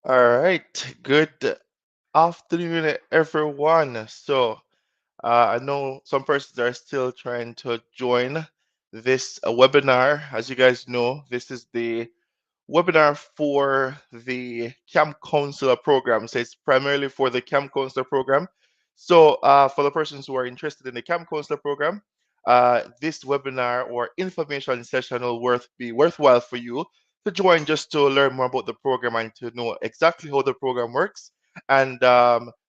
All right. Good afternoon, everyone. I know some persons are still trying to join this webinar. As you guys know, this is the webinar for the Camp Counselor program. So it's primarily for the Camp Counselor program. For the persons who are interested in the Camp Counselor program, this webinar or information session will be worthwhile for you to join just to learn more about the program and to know exactly how the program works and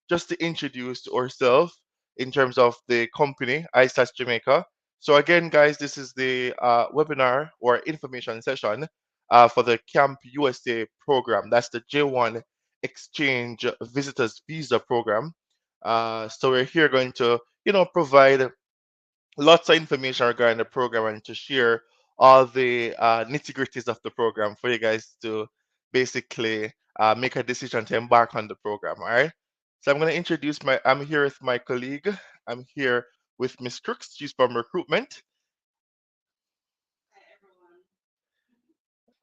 just to introduce ourselves in terms of the company, ISAS Jamaica. So again, guys, this is the webinar or information session for the Camp U.S.A. program. That's the J1 Exchange Visitors Visa program. So we're here going to, provide lots of information regarding the program and to share all the nitty-gritties of the program for you guys to basically make a decision to embark on the program. All right. So I'm here with my colleague. I'm here with Miss Crooks. She's from recruitment.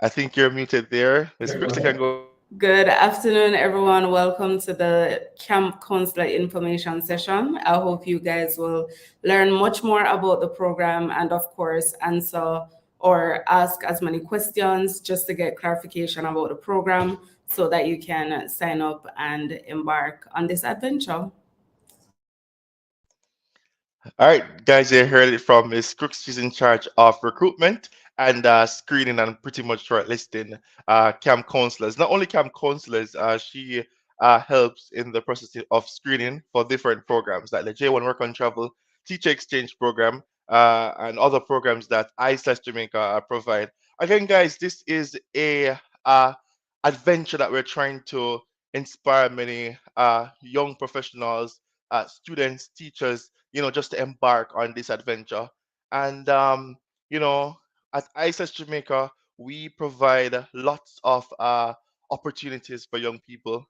I think you're muted there. Miss Crooks, you can go ahead. Good afternoon, everyone. Welcome to the Camp Counselor information session. I hope you guys will learn much more about the program and, of course, answer or ask as many questions just to get clarification about the program so that you can sign up and embark on this adventure. All right, guys, you heard it from Miss Crooks. She's in charge of recruitment and screening and pretty much shortlisting camp counselors. Not only camp counselors, she helps in the process of screening for different programs like the J1 Work on Travel, Teacher Exchange program, and other programs that I/Jamaica provide. Again, guys, this is a uh, adventure that we're trying to inspire many young professionals, students, teachers, just to embark on this adventure. And, you know, at ISS Jamaica, we provide lots of opportunities for young people,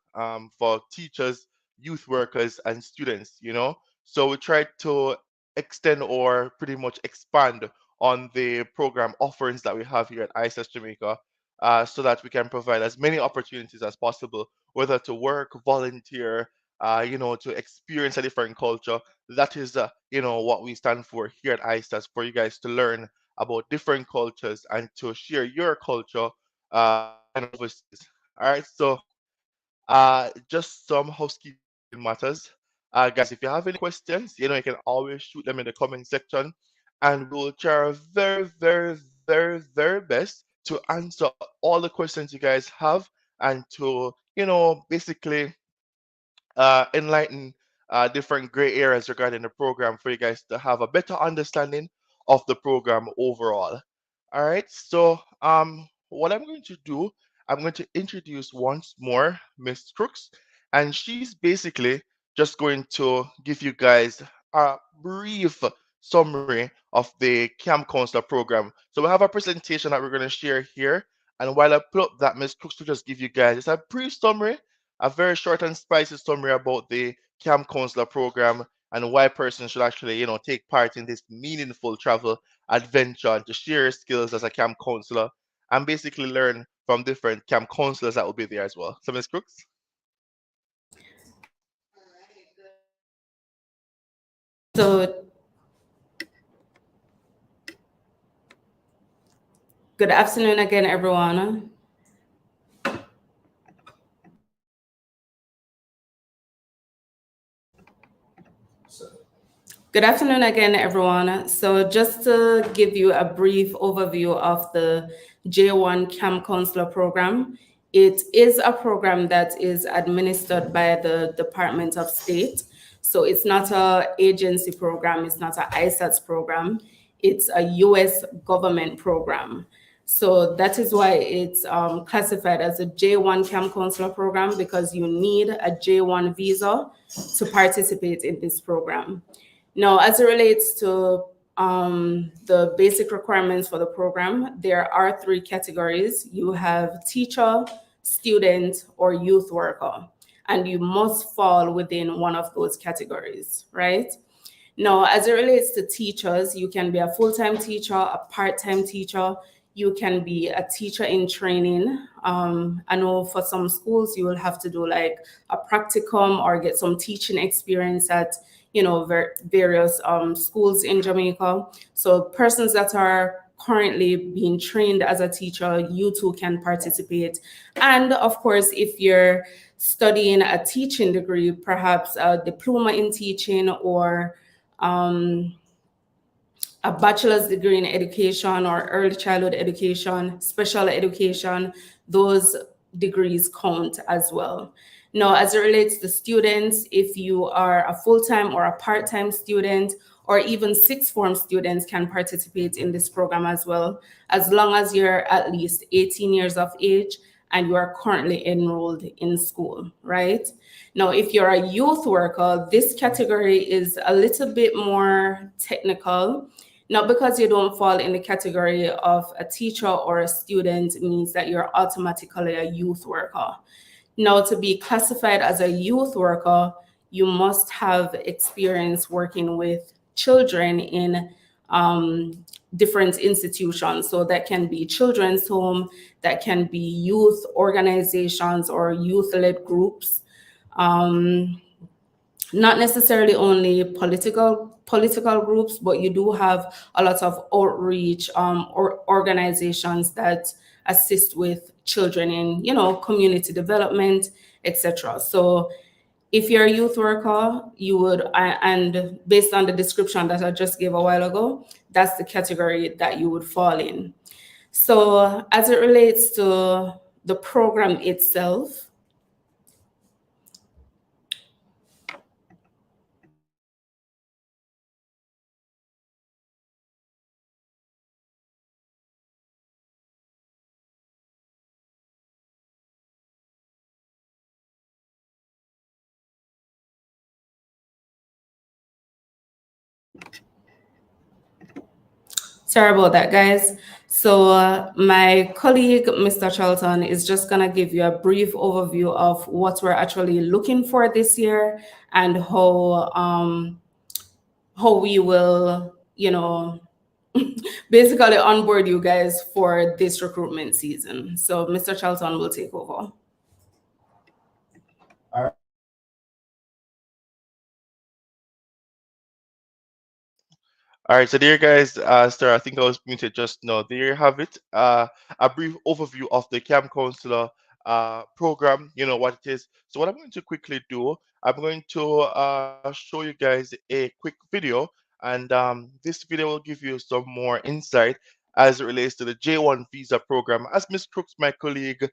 for teachers, youth workers, and students. So we try to extend or pretty much expand on the program offerings that we have here at ISS Jamaica, so that we can provide as many opportunities as possible, whether to work, volunteer, to experience a different culture. That is, what we stand for here at ISTAS, for you guys to learn about different cultures and to share your culture and overseas. All right, so just some housekeeping matters. Guys, if you have any questions, you can always shoot them in the comment section, and we will try our very, very, very, very best to answer all the questions you guys have and to, basically enlighten different gray areas regarding the program for you guys to have a better understanding of the program overall. All right, so what I'm going to do, I'm going to introduce once more Miss Crooks, and she's basically just going to give you guys a brief summary of the Camp Counselor program. So we have a presentation that we're going to share here, and while I put up that, Miss Crooks will just give you guys just a brief summary, a very short and spicy summary about the Camp Counselor program and why persons should actually, take part in this meaningful travel adventure and to share your skills as a camp counselor and basically learn from different camp counselors that will be there as well. So, Ms. Crooks? So, good afternoon again, everyone. Good afternoon again, everyone. So just to give you a brief overview of the J1 Camp Counselor program, it is a program that is administered by the Department of State. So it's not an agency program, it's not an ISATS program, it's a US government program. So that is why it's classified as a J1 Camp Counselor program, because you need a J1 visa to participate in this program. Now, as it relates to the basic requirements for the program, there are three categories. You have teacher, student, or youth worker, and you must fall within one of those categories, right? Now, as it relates to teachers, you can be a full-time teacher, a part-time teacher. You can be a teacher in training. I know for some schools you will have to do like a practicum or get some teaching experience at various schools in Jamaica. So persons that are currently being trained as a teacher, you too can participate. And of course, if you're studying a teaching degree, perhaps a diploma in teaching or um, a bachelor's degree in education or early childhood education, special education, those degrees count as well. Now, as it relates to students, if you are a full time or a part time student, or even sixth form students can participate in this program as well, as long as you're at least 18 years of age and you are currently enrolled in school, right? Now, if you're a youth worker, this category is a little bit more technical. Not because you don't fall in the category of a teacher or a student means that you're automatically a youth worker. Now, to be classified as a youth worker, you must have experience working with children in different institutions. So that can be children's home, that can be youth organizations or youth-led groups. Um, Not necessarily only political groups, but you do have a lot of outreach or organizations that assist with children in community development, etc. So if you're a youth worker, you would, and based on the description that I just gave a while ago, that's the category that you would fall in. So as it relates to the program itself, sorry about that, guys. So, my colleague, Mr. Charlton, is just going to give you a brief overview of what we're actually looking for this year and how we will, basically onboard you guys for this recruitment season. So, Mr. Charlton will take over. All right, so there, guys. Sir, I think I was muted just now. There you have it. A brief overview of the Camp Counselor program. You know what it is. So what I'm going to quickly do, I'm going to show you guys a quick video, and this video will give you some more insight as it relates to the J1 visa program. As Miss Crooks, my colleague,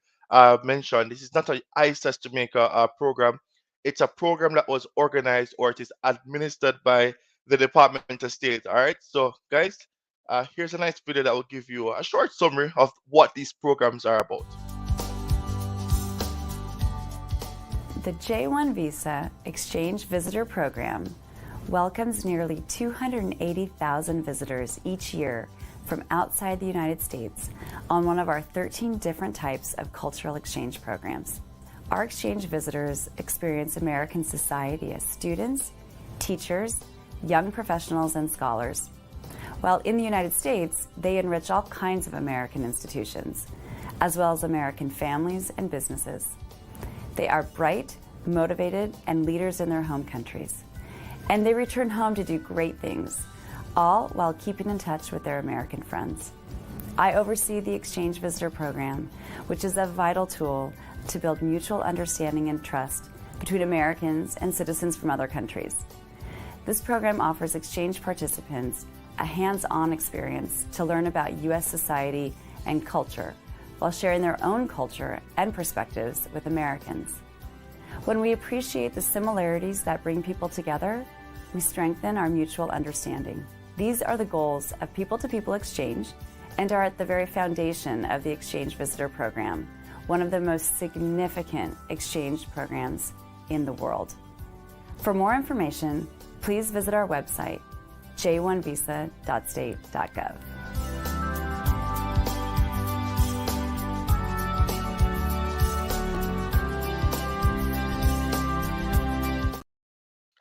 mentioned, this is not a ISAS Jamaica program. It's a program that was organized or it is administered by the Department of State. All right, so guys, here's a nice video that will give you a short summary of what these programs are about. The J1 Visa Exchange Visitor Program welcomes nearly 280,000 visitors each year from outside the United States on one of our 13 different types of cultural exchange programs. Our exchange visitors experience American society as students, teachers, young professionals, and scholars. While in the United States, they enrich all kinds of American institutions, as well as American families and businesses. They are bright, motivated, and leaders in their home countries. And they return home to do great things, all while keeping in touch with their American friends. I oversee the Exchange Visitor Program, which is a vital tool to build mutual understanding and trust between Americans and citizens from other countries. This program offers exchange participants a hands-on experience to learn about U.S. society and culture while sharing their own culture and perspectives with Americans. When we appreciate the similarities that bring people together, we strengthen our mutual understanding. These are the goals of people-to-people exchange and are at the very foundation of the Exchange Visitor Program, one of the most significant exchange programs in the world. For more information, please visit our website, j1visa.state.gov.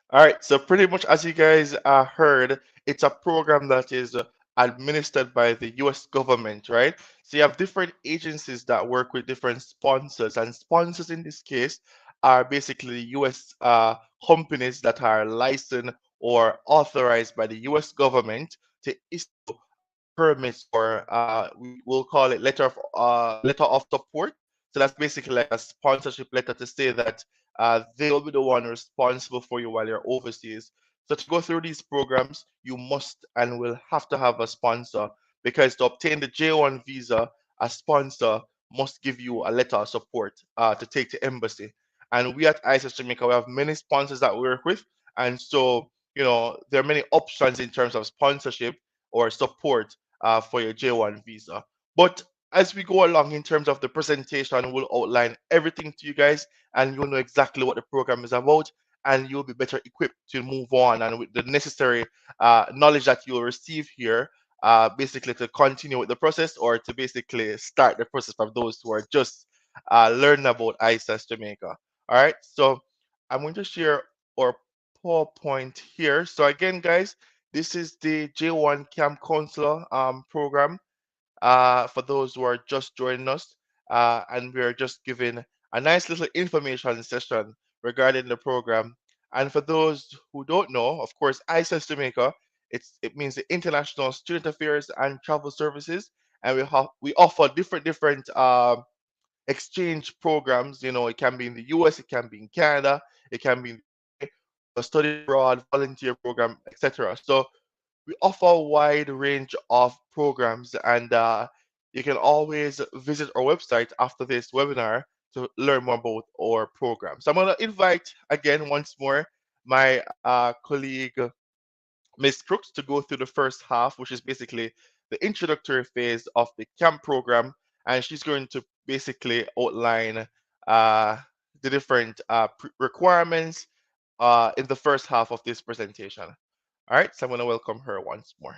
All right, so pretty much as you guys heard, it's a program that is administered by the US government, right? So you have different agencies that work with different sponsors, and sponsors in this case are basically US companies that are licensed or authorized by the US government to issue permits, or we will call it letter of support. So that's basically like a sponsorship letter to say that they will be the one responsible for you while you're overseas. So to go through these programs, you must and will have to have a sponsor, because to obtain the J1 visa, a sponsor must give you a letter of support to take to embassy. And we at ISIS Jamaica, we have many sponsors that we work with, and so there are many options in terms of sponsorship or support for your J1 visa. But as we go along in terms of the presentation, we'll outline everything to you guys, and you'll know exactly what the program is about, and you'll be better equipped to move on and with the necessary knowledge that you'll receive here, basically to continue with the process or to basically start the process for those who are just learning about ISIS Jamaica. All right, so I'm going to share our PowerPoint here. So again, guys, this is the J1 Camp Counselor program for those who are just joining us. And we're just giving a nice little information session regarding the program. And for those who don't know, of course, ISIS Jamaica, it means the International Student Affairs and Travel Services. And we offer different exchange programs. It can be in the US, it can be in Canada, it can be in the UK, study abroad, volunteer program, etc. So we offer a wide range of programs, and you can always visit our website after this webinar to learn more about our program. So I'm going to invite again once more my colleague Miss Crooks to go through the first half, which is basically the introductory phase of the camp program, and she's going to basically outline uh, the different requirements in the first half of this presentation. All right, so I'm going to welcome her once more.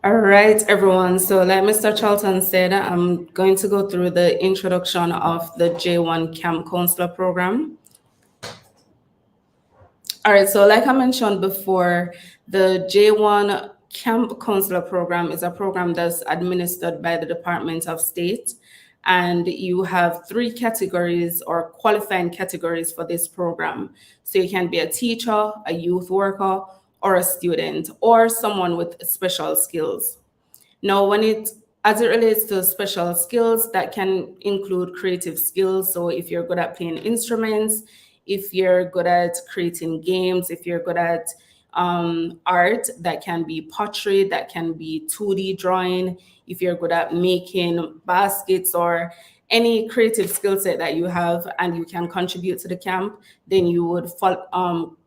All right, everyone. So, like Mr. Charlton said, I'm going to go through the introduction of the J1 Camp Counselor program. All right, so like I mentioned before, the J1 Camp Counselor program is a program that's administered by the Department of State. And you have three categories or qualifying categories for this program. So you can be a teacher, a youth worker, or a student, or someone with special skills. Now, as it relates to special skills, that can include creative skills. So if you're good at playing instruments, if you're good at creating games, if you're good at art, that can be pottery, that can be 2D drawing, if you're good at making baskets or any creative skill set that you have and you can contribute to the camp, then you would fall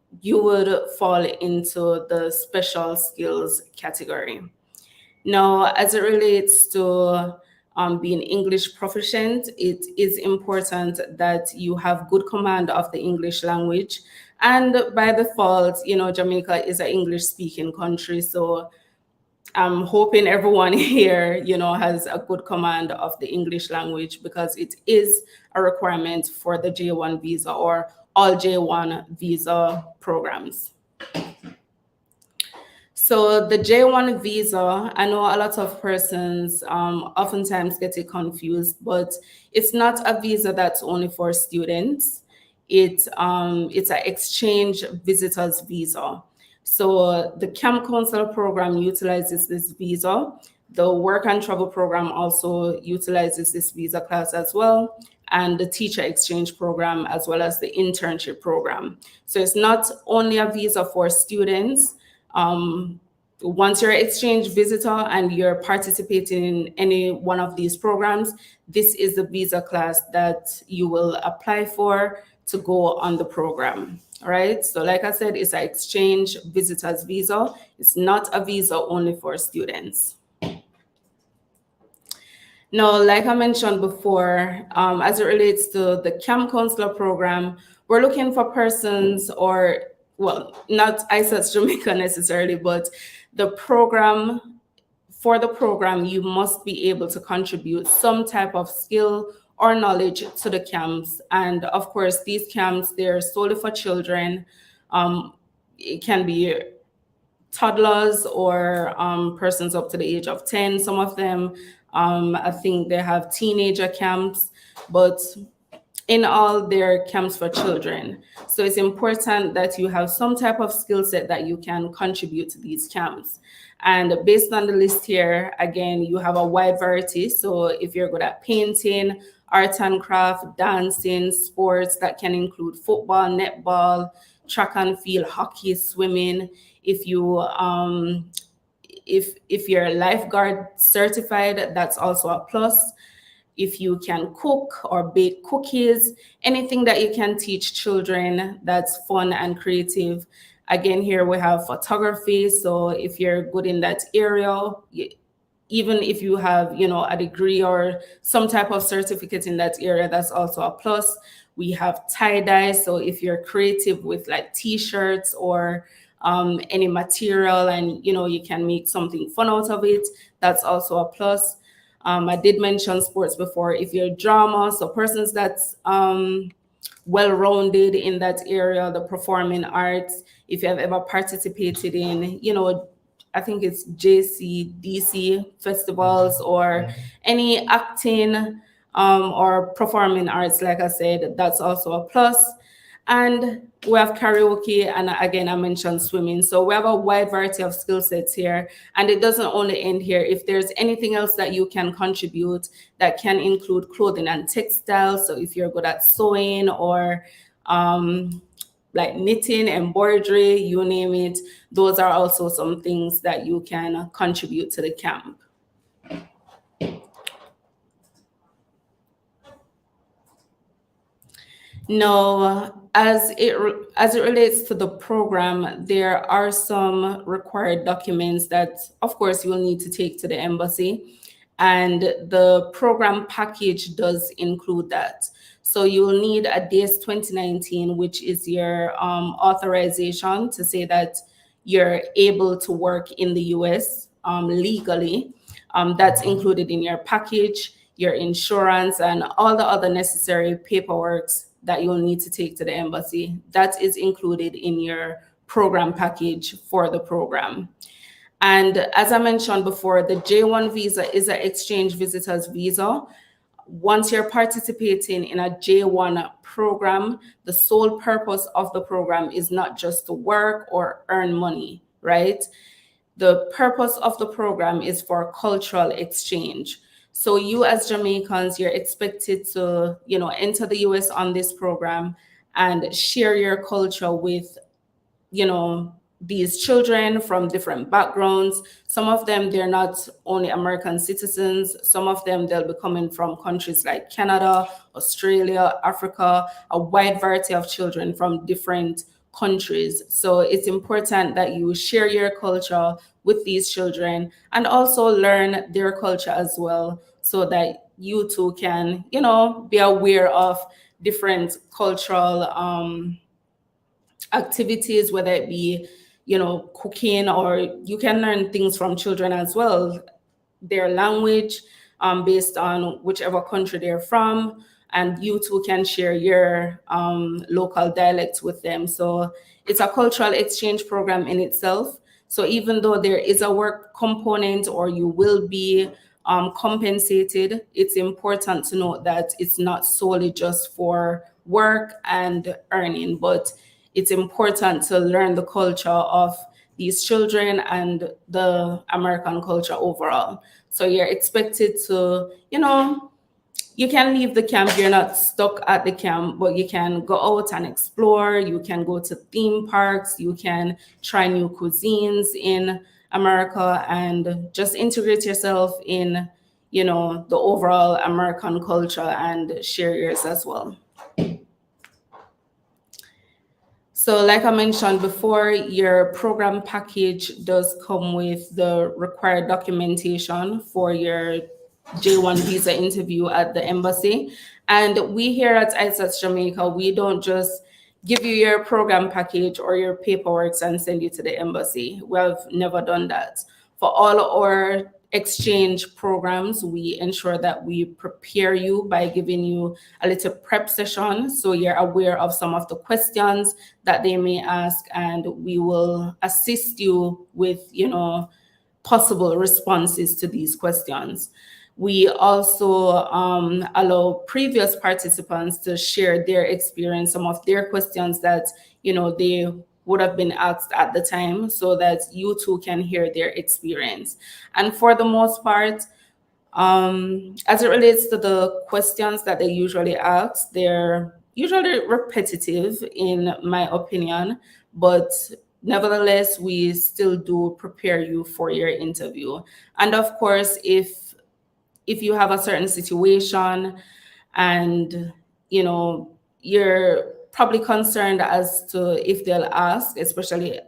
into the special skills category. Now, as it relates to being English proficient, it is important that you have good command of the English language. And by default, Jamaica is an English speaking country. So I'm hoping everyone here, has a good command of the English language because it is a requirement for the J1 visa or all J1 visa programs. So the J1 visa, I know a lot of persons oftentimes get it confused, but it's not a visa that's only for students. It's an exchange visitors visa. So the Camp Counselor program utilizes this visa. The Work and Travel program also utilizes this visa class as well, and the Teacher Exchange program as well as the internship program. So it's not only a visa for students. Once you're an exchange visitor and you're participating in any one of these programs, this is the visa class that you will apply for to go on the program. All right. So like I said, it's an exchange visitors visa. It's not a visa only for students. Now, like I mentioned before, as it relates to the Camp Counselor program, we're looking for persons, or well, not ISATS Jamaica necessarily, but the program for the program, you must be able to contribute some type of skill or knowledge to the camps. And of course, these camps, they're solely for children. It can be toddlers or persons up to the age of 10. Some of them, I think they have teenager camps, but in all, they're camps for children. So it's important that you have some type of skill set that you can contribute to these camps. And based on the list here, again, you have a wide variety. So if you're good at painting, art and craft, dancing, sports, that can include football, netball, track and field, hockey, swimming. If you if you're lifeguard certified, that's also a plus. If you can cook or bake cookies, anything that you can teach children that's fun and creative. Again, here we have photography. So if you're good in that area, even if you have, a degree or some type of certificate in that area, that's also a plus. We have tie-dye. So if you're creative with like t-shirts or any material, and you can make something fun out of it, that's also a plus. I did mention sports before. If you're drama, so persons that's well-rounded in that area, the performing arts, if you have ever participated in, I think it's JCDC festivals or any acting or performing arts, like I said, that's also a plus. And we have karaoke, and again, I mentioned swimming. So we have a wide variety of skill sets here, and it doesn't only end here. If there's anything else that you can contribute, that can include clothing and textiles. So if you're good at sewing or like knitting, embroidery, you name it, those are also some things that you can contribute to the camp. No, as it relates to the program, there are some required documents that, of course, you will need to take to the embassy, and the program package does include that. So you will need a DAS 2019, which is your authorization to say that you're able to work in the U.S. Legally. That's included in your package, your insurance, and all the other necessary paperwork that you'll need to take to the embassy. That is included in your program package for the program. And as I mentioned before, the J1 visa is an exchange visitors visa. Once you're participating in a J1 program, the sole purpose of the program is not just to work or earn money, right? The purpose of the program is for cultural exchange. So you as Jamaicans, you're expected to, enter the US on this program and share your culture with, these children from different backgrounds. Some of them, they're not only American citizens. Some of them, they'll be coming from countries like Canada, Australia, Africa, a wide variety of children from different countries. So it's important that you share your culture with these children and also learn their culture as well, so that you too can, be aware of different cultural activities, whether it be, cooking, or you can learn things from children as well, their language, based on whichever country they're from, and you too can share your local dialects with them. So it's a cultural exchange program in itself. So even though there is a work component, or you will be compensated, it's important to note that it's not solely just for work and earning, but it's important to learn the culture of these children and the American culture overall. So you're expected to, you can leave the camp, you're not stuck at the camp, but you can go out and explore, you can go to theme parks, you can try new cuisines in America, and just integrate yourself in, the overall American culture and share yours as well. So like I mentioned before, your program package does come with the required documentation for your J1 visa interview at the embassy. And we here at ISATS Jamaica, we don't just give you your program package or your paperwork and send you to the embassy. We have never done that. For all our exchange programs, we ensure that we prepare you by giving you a little prep session so you're aware of some of the questions that they may ask, and we will assist you with, possible responses to these questions. We also allow previous participants to share their experience, some of their questions that they would have been asked at the time, so that you too can hear their experience. And for the most part, as it relates to the questions that they usually ask, they're usually repetitive, in my opinion, but nevertheless, we still do prepare you for your interview. And of course, if you have a certain situation and you're probably concerned as to if they'll ask, especially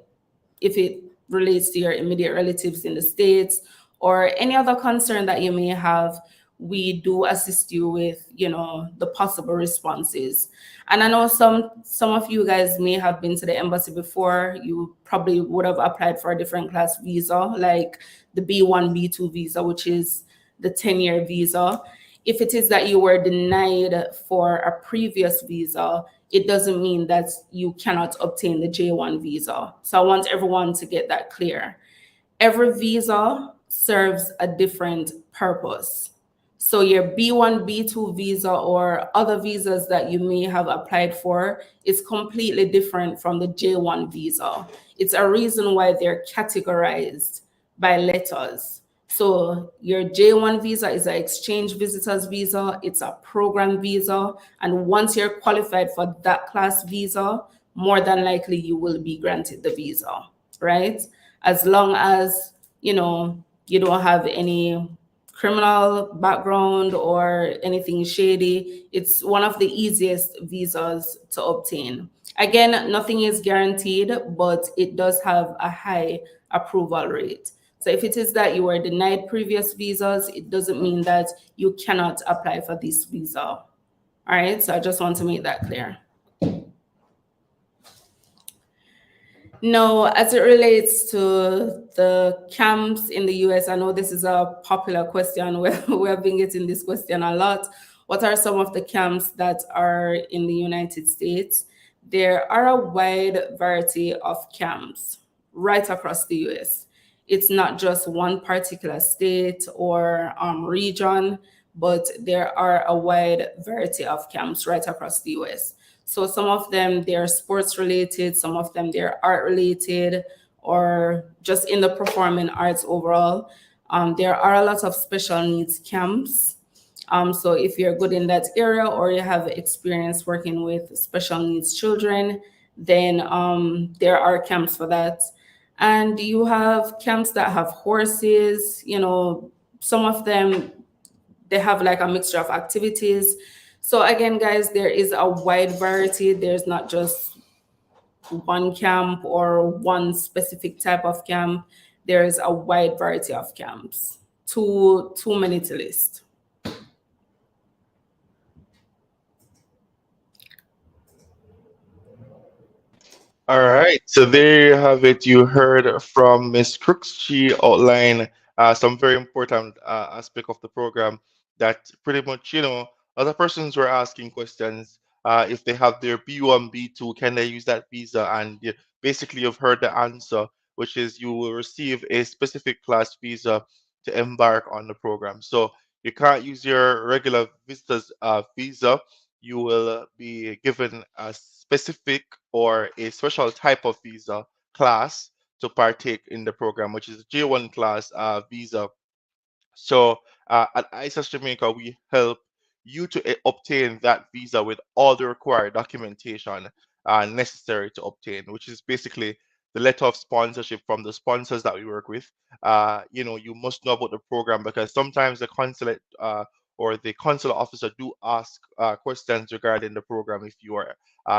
if it relates to your immediate relatives in the States, or any other concern that you may have, we do assist you with, the possible responses. And I know some of you guys may have been to the embassy before. You probably would have applied for a different class visa, like the B1, B2 visa, which is the 10-year visa. If it is that you were denied for a previous visa, it doesn't mean that you cannot obtain the J1 visa. So I want everyone to get that clear. Every visa serves a different purpose. So your B1, B2 visa or other visas that you may have applied for is completely different from the J1 visa. It's a reason why they're categorized by letters. So your J1 visa is an exchange visitors visa, it's a program visa, and once you're qualified for that class visa, more than likely you will be granted the visa, right? As long as, you don't have any criminal background or anything shady, it's one of the easiest visas to obtain. Again, nothing is guaranteed, but it does have a high approval rate. So if it is that you were denied previous visas, it doesn't mean that you cannot apply for this visa. All right, so I just want to make that clear. No, as it relates to the camps in the US, I know this is a popular question. We have been getting this question a lot. What are some of the camps that are in the United States? There are a wide variety of camps right across the US. It's not just one particular state or region, but there are a wide variety of camps right across the US. So some of them, they're sports related, some of them, they're art related, or just in the performing arts overall. There are a lot of special needs camps. So if you're good in that area or you have experience working with special needs children, then there are camps for that. And you have camps that have horses, some of them, they have like a mixture of activities. So again, guys, there is a wide variety. There's not just one camp or one specific type of camp. There is a wide variety of camps. Too many to list. All right, so there you have it. You heard from Miss Crooks. She outlined some very important aspect of the program that pretty much, other persons were asking questions. If they have their B1, B2, can they use that visa? And basically, you've heard the answer, which is you will receive a specific class visa to embark on the program. So you can't use your regular visitor's visa. You will be given a specific or a special type of visa class to partake in the program, which is a J1 class visa. So at ISAS Jamaica, we help you to obtain that visa with all the required documentation necessary to obtain, which is basically the letter of sponsorship from the sponsors that we work with. You must know about the program because sometimes the consulate or the consular officer do ask questions regarding the program if you are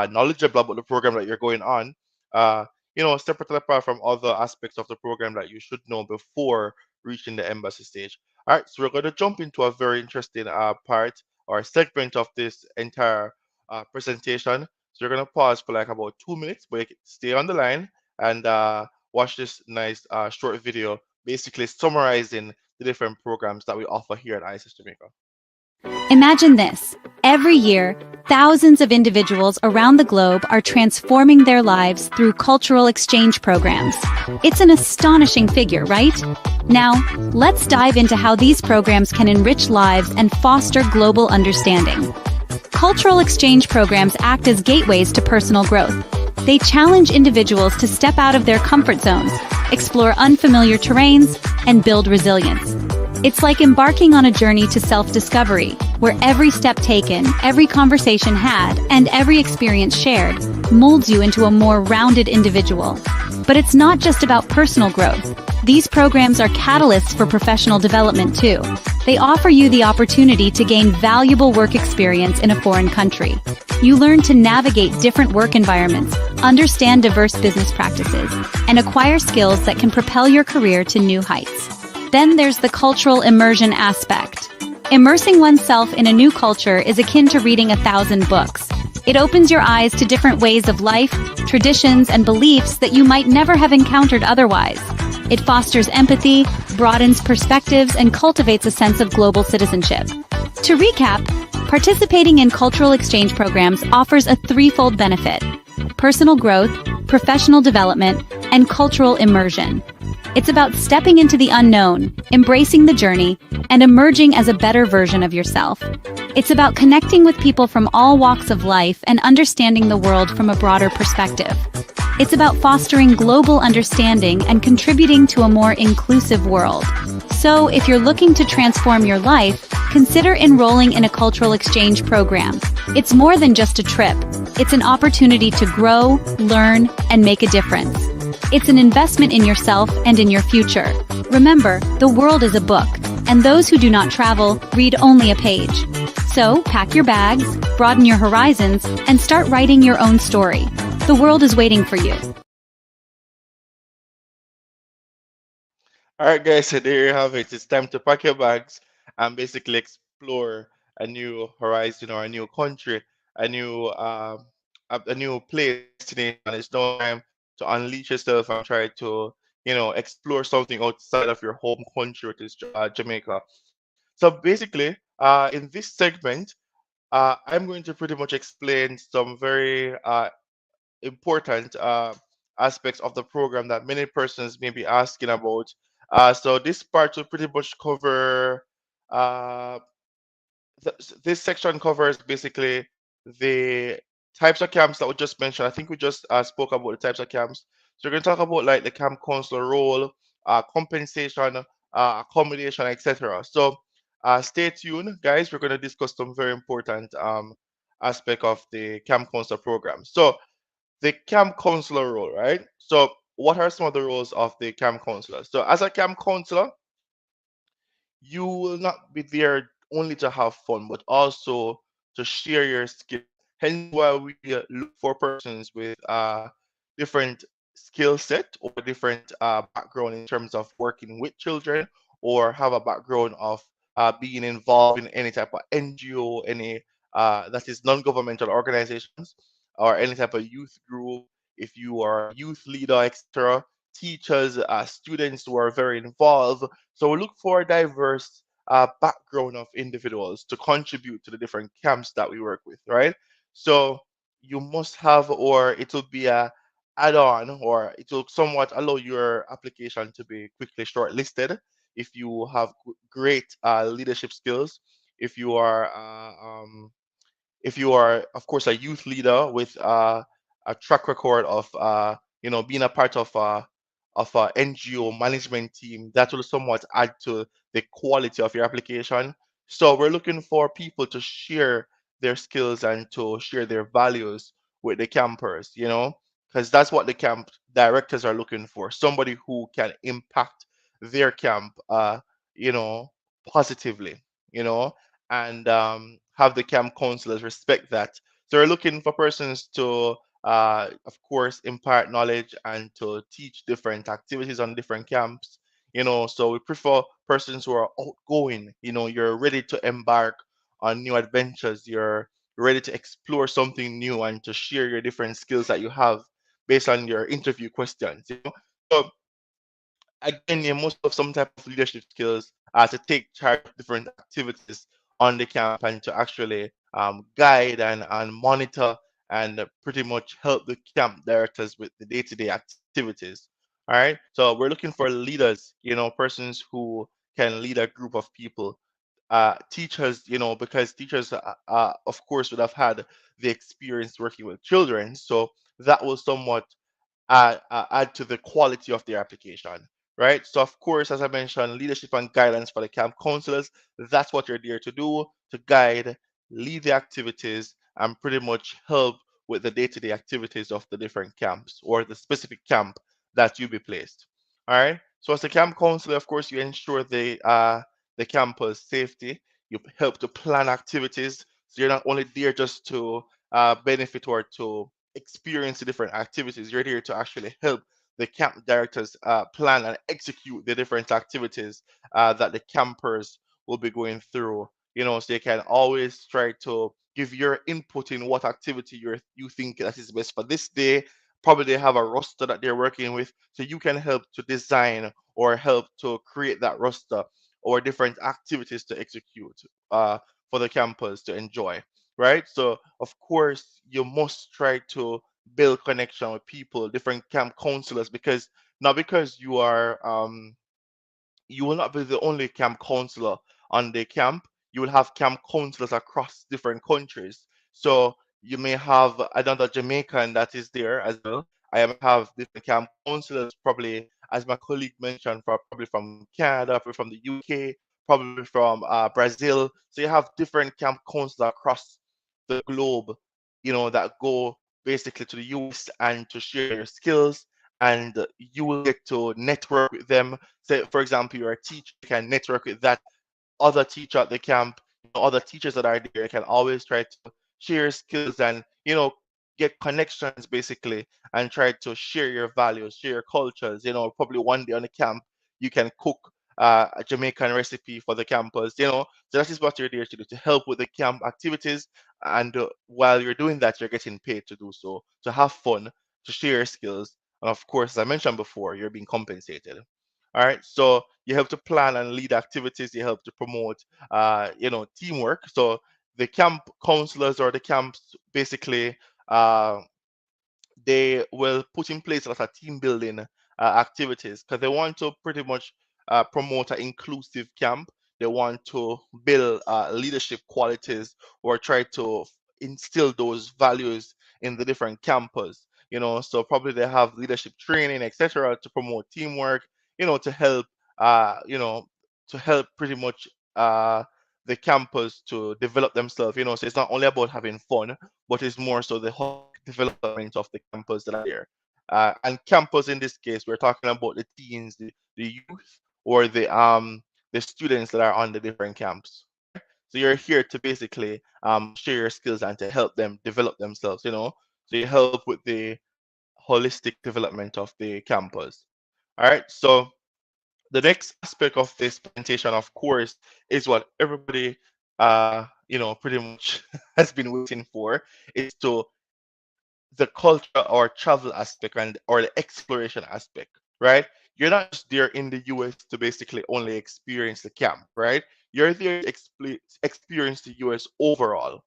knowledgeable about the program that you're going on. Uh, Separate and apart from other aspects of the program that you should know before reaching the embassy stage. All right, so we're going to jump into a very interesting part or segment of this entire presentation. So you're gonna pause for like about 2 minutes, but you can stay on the line and watch this nice short video, basically summarizing the different programs that we offer here at ISIS Jamaica. Imagine this. Every year, thousands of individuals around the globe are transforming their lives through cultural exchange programs. It's an astonishing figure, right? Now, let's dive into how these programs can enrich lives and foster global understanding. Cultural exchange programs act as gateways to personal growth. They challenge individuals to step out of their comfort zones, explore unfamiliar terrains, and build resilience. It's like embarking on a journey to self-discovery, where every step taken, every conversation had, and every experience shared molds you into a more rounded individual. But it's not just about personal growth. These programs are catalysts for professional development too. They offer you the opportunity to gain valuable work experience in a foreign country. You learn to navigate different work environments, understand diverse business practices, and acquire skills that can propel your career to new heights. Then there's the cultural immersion aspect. Immersing oneself in a new culture is akin to reading 1,000 books. It opens your eyes to different ways of life, traditions, and beliefs that you might never have encountered otherwise. It fosters empathy, broadens perspectives, and cultivates a sense of global citizenship. To recap, participating in cultural exchange programs offers a threefold benefit: personal growth, professional development, and cultural immersion. It's about stepping into the unknown, embracing the journey, and emerging as a better version of yourself. It's about connecting with people from all walks of life and understanding the world from a broader perspective. It's about fostering global understanding and contributing to a more inclusive world. So, if you're looking to transform your life, consider enrolling in a cultural exchange program. It's more than just a trip. It's an opportunity to grow, learn, and make a difference. It's an investment in yourself and in your future. Remember, the world is a book, and those who do not travel read only a page. So, pack your bags, broaden your horizons, and start writing your own story. The world is waiting for you. All right, guys, so there you have it. It's time to pack your bags and basically explore a new horizon or a new country, a new a new place, a destination. It's no time to unleash yourself and try to, explore something outside of your home country, which is Jamaica. So basically, in this segment, I'm going to pretty much explain some very important aspects of the program that many persons may be asking about. So this part will pretty much cover uh, this section covers basically the types of camps that we just mentioned. I think we just spoke about the types of camps. So we're going to talk about like the camp counselor role, compensation, accommodation, etc. So stay tuned, guys. We're going to discuss some very important aspect of the camp counselor program. So the camp counselor role, right? So what are some of the roles of the camp counselor? So as a camp counselor, you will not be there only to have fun, but also to share your skills. Hence, why we look for persons with different skill set or different background in terms of working with children, or have a background of being involved in any type of NGO, any that is non-governmental organizations, or any type of youth group. If you are a youth leader, etc., teachers, students who are very involved, so we look for a diverse background of individuals to contribute to the different camps that we work with, right? So you must have, or it will be a add-on, or it will somewhat allow your application to be quickly shortlisted if you have great leadership skills, if you are if you are, of course, a youth leader with a track record of being a part of a NGO management team, that will somewhat add to the quality of your application. So we're looking for people to share their skills and to share their values with the campers, because that's what the camp directors are looking for. Somebody who can impact their camp, you know, positively, you know, and have the camp counselors respect that. So we're looking for persons to, of course, impart knowledge and to teach different activities on different camps. So we prefer persons who are outgoing. You're ready to embark on new adventures. You're ready to explore something new and to share your different skills that you have based on your interview questions. So again, you must have some type of leadership skills to take charge of different activities on the camp and to actually guide and monitor and pretty much help the camp directors with the day-to-day activities. All right. So we're looking for leaders, persons who can lead a group of people. Teachers, because teachers, of course, would have had the experience working with children. So that will somewhat add to the quality of their application, right? So, of course, as I mentioned, leadership and guidance for the camp counselors, that's what you're there to do, to guide, lead the activities, and pretty much help with the day to day activities of the different camps or the specific camp that you be placed. All right. So, as a camp counselor, of course, you ensure the campus safety. You help to plan activities. So, you're not only there just to benefit or to experience the different activities. You're here to actually help the camp directors plan and execute the different activities that the campers will be going through. So you can always try to give your input in what activity you think that is best for this day. Probably they have a roster that they're working with, so you can help to design or help to create that roster or different activities to execute for the campers to enjoy, right? So of course you must try to build connection with people, different camp counselors, because not because you will not be the only camp counselor on the camp. You will have camp counselors across different countries. So you may have another Jamaican that is there as well. I may have different camp counselors, probably, as my colleague mentioned, probably from Canada, probably from the UK, probably from Brazil. So you have different camp counselors across the globe, that go basically to the US and to share their skills, and you will get to network with them. Say, for example, you're a teacher, you can network with that other teacher at the camp, other teachers that are there. You can always try to share skills and, get connections basically and try to share your values, share your cultures. Probably one day on the camp, you can cook a Jamaican recipe for the campus. So that is what you're there to do, to help with the camp activities. And while you're doing that, you're getting paid to do so, to have fun, to share your skills. And of course, as I mentioned before, you're being compensated. All right. So you help to plan and lead activities. You help to promote, teamwork. So the camp counselors or the camps basically uh, they will put in place a lot of team building activities because they want to pretty much promote an inclusive camp. They want to build leadership qualities or try to instill those values in the different campus. So probably they have leadership training, etc., to promote teamwork. To help, uh, you know, to help pretty much the campus to develop themselves. So it's not only about having fun, but it's more so the holistic development of the campus that are there. And campus in this case, we're talking about the teens, the youth, or the students that are on the different camps. So you're here to basically share your skills and to help them develop themselves. So you help with the holistic development of the campus. All right. So the next aspect of this presentation, of course, is what everybody, pretty much has been waiting for, is to the culture or travel aspect and or the exploration aspect, right? You're not just there in the US to basically only experience the camp, right? You're there to experience the US overall.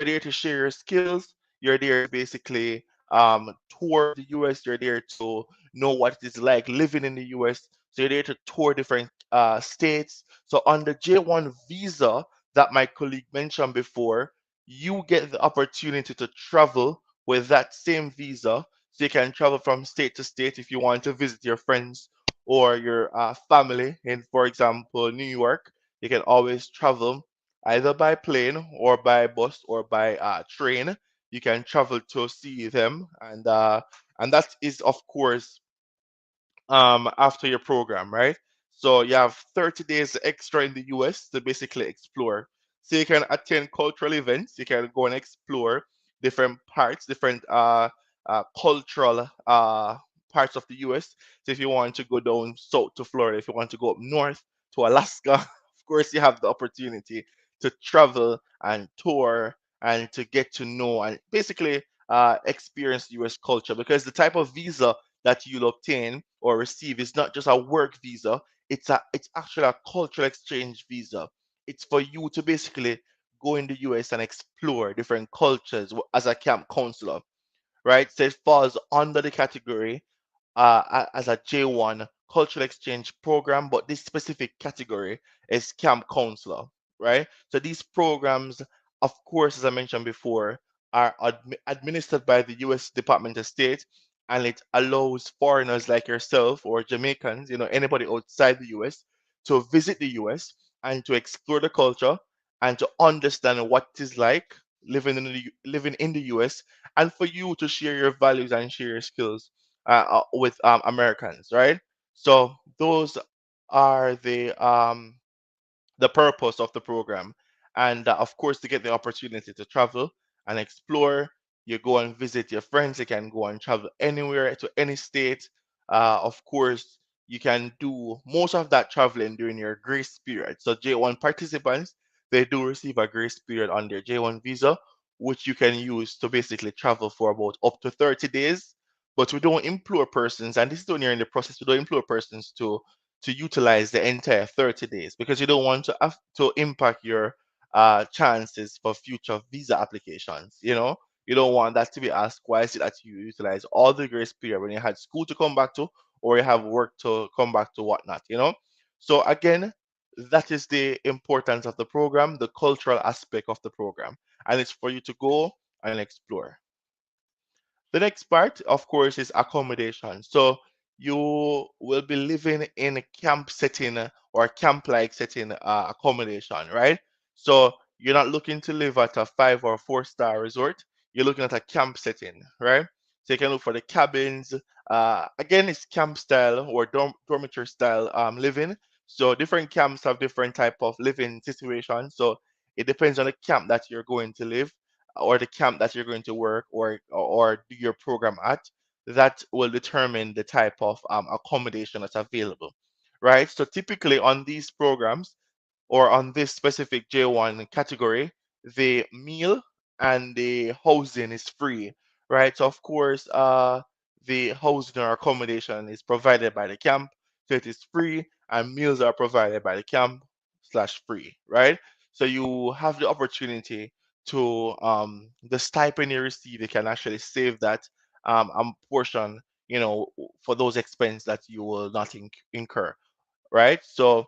You're there to share your skills. You're there to basically tour the US. You're there to know what it is like living in the US. So you're there to tour different states. So on the J1 visa that my colleague mentioned before, you get the opportunity to travel with that same visa. So you can travel from state to state if you want to visit your friends or your family in, for example, New York. You can always travel either by plane or by bus or by train. You can travel to see them, and that is, of course, after your program, right? So you have 30 days extra in the US to basically explore. So you can attend cultural events, you can go and explore different parts, different cultural parts of the US. So if you want to go down south to Florida, if you want to go up north to Alaska, of course you have the opportunity to travel and tour and to get to know and basically experience US culture, because the type of visa that you'll obtain or receive is not just a work visa, it's actually a cultural exchange visa. It's for you to basically go in the US and explore different cultures as a camp counselor, right? So it falls under the category as a J1 cultural exchange program, but this specific category is camp counselor, right? So these programs, of course, as I mentioned before, are administered by the U.S. Department of State, and it allows foreigners like yourself or Jamaicans, anybody outside the U.S., to visit the U.S. and to explore the culture and to understand what it is like living in the U.S., and for you to share your values and share your skills with Americans, right? So those are the purpose of the program. And of course, to get the opportunity to travel and explore, you go and visit your friends. You can go and travel anywhere to any state. Of course, you can do most of that traveling during your grace period. So J1 participants, they do receive a grace period on their J1 visa, which you can use to basically travel for about up to 30 days. But we don't implore persons, and this is only in the process, we don't implore persons to utilize the entire 30 days, because you don't want to have to impact your chances for future visa applications. You don't want that to be asked, why is it that you utilize all the grace period when you had school to come back to, or you have work to come back to, whatnot. So again, that is the importance of the program, the cultural aspect of the program, and it's for you to go and explore. The next part, of course, is accommodation. So you will be living in a camp setting or camp-like setting accommodation, right? So you're not looking to live at a 5 or 4 star resort. You're looking at a camp setting, right? So you can look for the cabins. Again, it's camp style or dormitory style living. So different camps have different type of living situations. So it depends on the camp that you're going to live or the camp that you're going to work or do your program at, that will determine the type of accommodation that's available, right? So typically on these programs or on this specific J1 category, the meal and the housing is free, right? So of course, the housing or accommodation is provided by the camp, so it is free, and meals are provided by the camp slash free, right? So you have the opportunity to the stipend you receive, you can actually save that portion, for those expenses that you will not incur, right? So,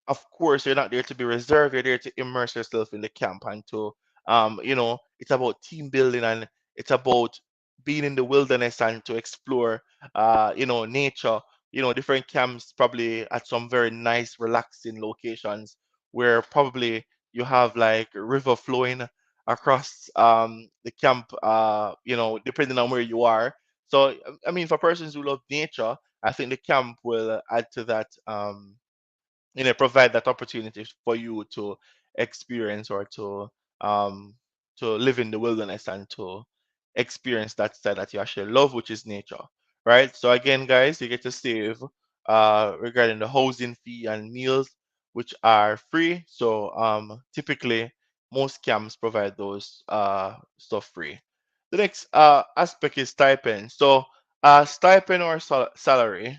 of course, you're not there to be reserved. You're there to immerse yourself in the camp and to, it's about team building, and it's about being in the wilderness and to explore, nature. Different camps probably at some very nice, relaxing locations where probably you have like a river flowing across the camp, depending on where you are. So, I mean, for persons who love nature, I think the camp will add to that, provide that opportunity for you to experience or um, to live in the wilderness and to experience that side that you actually love, which is nature, right? So again, guys, you get to save regarding the housing fee and meals, which are free. So typically, most camps provide those stuff free. The next aspect is stipend. So stipend or salary,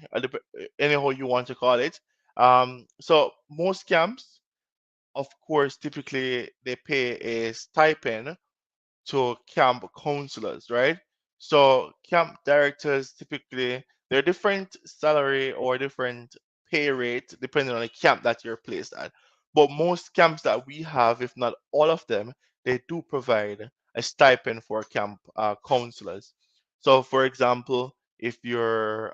anyhow you want to call it. So most camps, of course, typically they pay a stipend to camp counselors, right? So camp directors typically, they're different salary or different pay rate depending on the camp that you're placed at. But most camps that we have, if not all of them, they do provide a stipend for camp counselors. So, for example, if you're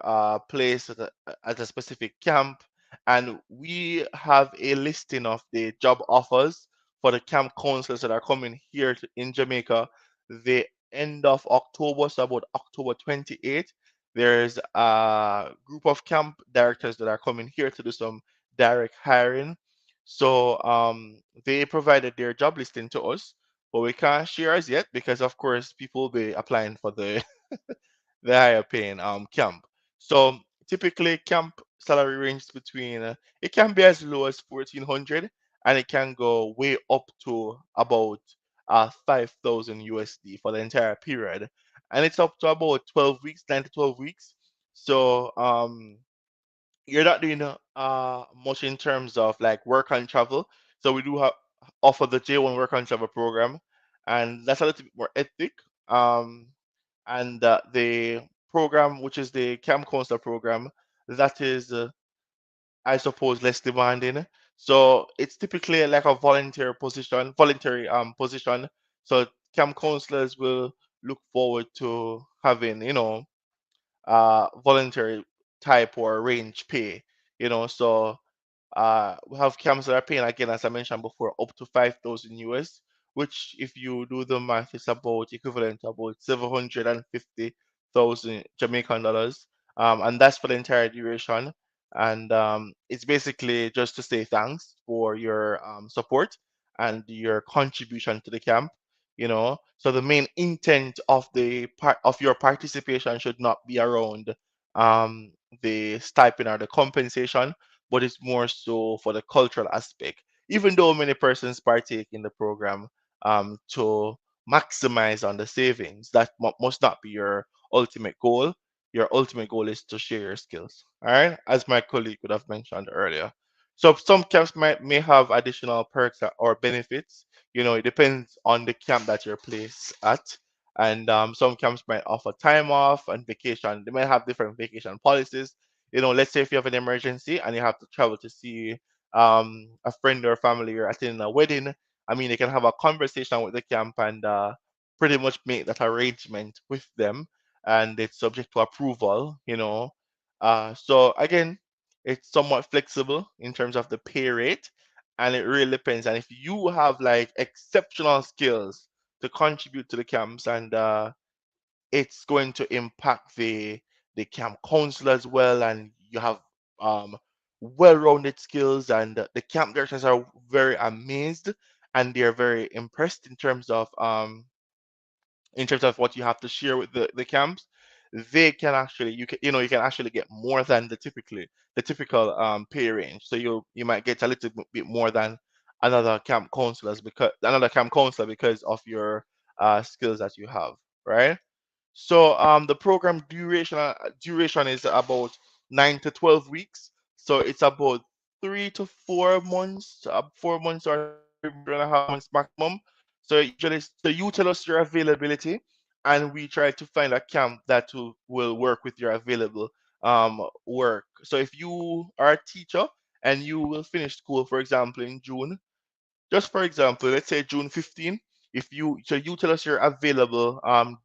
placed at a specific camp, and we have a listing of the job offers for the camp counselors that are coming here in Jamaica, the end of October, so about October 28th, there's a group of camp directors that are coming here to do some direct hiring. So they provided their job listing to us, but we can't share as yet because, of course, people will be applying for the the higher paying camp. So typically camp salary ranges between it can be as low as 1,400 and it can go way up to about $5,000 USD for the entire period, and it's up to about 12 weeks, 9 to 12 weeks. So you're not doing much in terms of like work and travel. So we do have offer the J1 work and travel program, and that's a little bit more ethic. Um, and the program, which is the Camp Counselor program, that is, I suppose, less demanding. So it's typically like a volunteer position, voluntary position. So camp counselors will look forward to having, voluntary type or range pay. So we have camps that are paying again, as I mentioned before, up to 5,000 US, which if you do the math, is about equivalent to about 750,000 Jamaican dollars. And that's for the entire duration. And it's basically just to say thanks for your support and your contribution to the camp. So the main intent of the part of your participation should not be around um, the stipend or the compensation, but it's more so for the cultural aspect. Even though many persons partake in the program to maximize on the savings, that must not be your ultimate goal. Your ultimate goal is to share your skills. All right, as my colleague would have mentioned earlier. So some camps may have additional perks or benefits. It depends on the camp that you're placed at. And some camps might offer time off and vacation. They might have different vacation policies. Let's say if you have an emergency and you have to travel to see a friend or family or attending a wedding, I mean, you can have a conversation with the camp and pretty much make that arrangement with them, and it's subject to approval. So again, it's somewhat flexible in terms of the pay rate, and it really depends. And if you have like exceptional skills to contribute to the camps, and it's going to impact the camp counselor as well, and you have um well-rounded skills, and the camp directors are very amazed and they're very impressed in terms of what you have to share with the camps. They can actually you can actually get more than the typical pay range. So you might get a little bit more than another camp counselor because of your skills that you have, right? So the program duration is about 9 to 12 weeks. So it's about 3 to 4 months, 4 months or 3.5 months maximum. So you tell us your availability, and we try to find a camp that will work with your available work. So if you are a teacher and you will finish school, for example, in June, just for example, let's say June 15, you tell us your available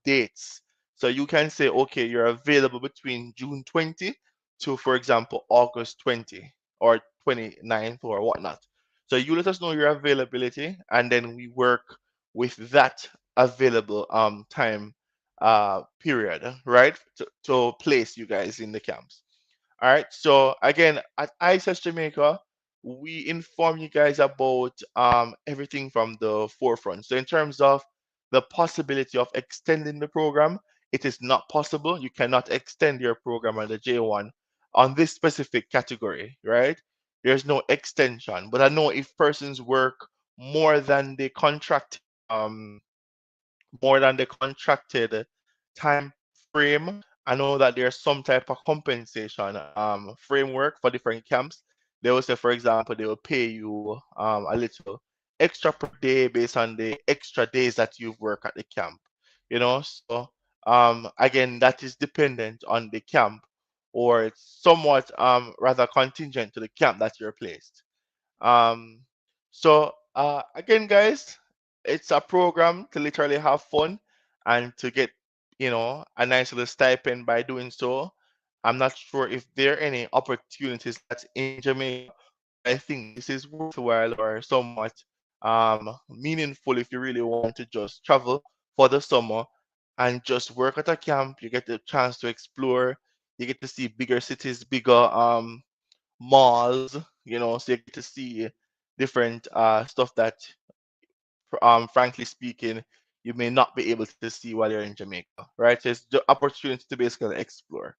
dates. So you can say, okay, you're available between June 20 to, for example, August 20 or 29th or whatnot. So you let us know your availability, and then we work with that available time period, right? To place you guys in the camps. All right. So again, at ISS Jamaica, we inform you guys about everything from the forefront. So in terms of the possibility of extending the program, it is not possible. You cannot extend your program on the J1 on this specific category, right? There's no extension. But I know if persons work more than the contracted time frame. I know that there's some type of compensation framework for different camps. They will say, for example, they will pay you a little extra per day based on the extra days that you've worked at the camp. So again, that is dependent on the camp, or it's somewhat rather contingent to the camp that you're placed. Um, so again, guys, it's a program to literally have fun and to get, a nice little stipend by doing so. I'm not sure if there are any opportunities that's in Jamaica, but I think this is worthwhile or somewhat meaningful if you really want to just travel for the summer and just work at a camp. You get the chance to explore. You get to see bigger cities, bigger malls, so you get to see different stuff that, frankly speaking, you may not be able to see while you're in Jamaica, right? So it's the opportunity to basically explore.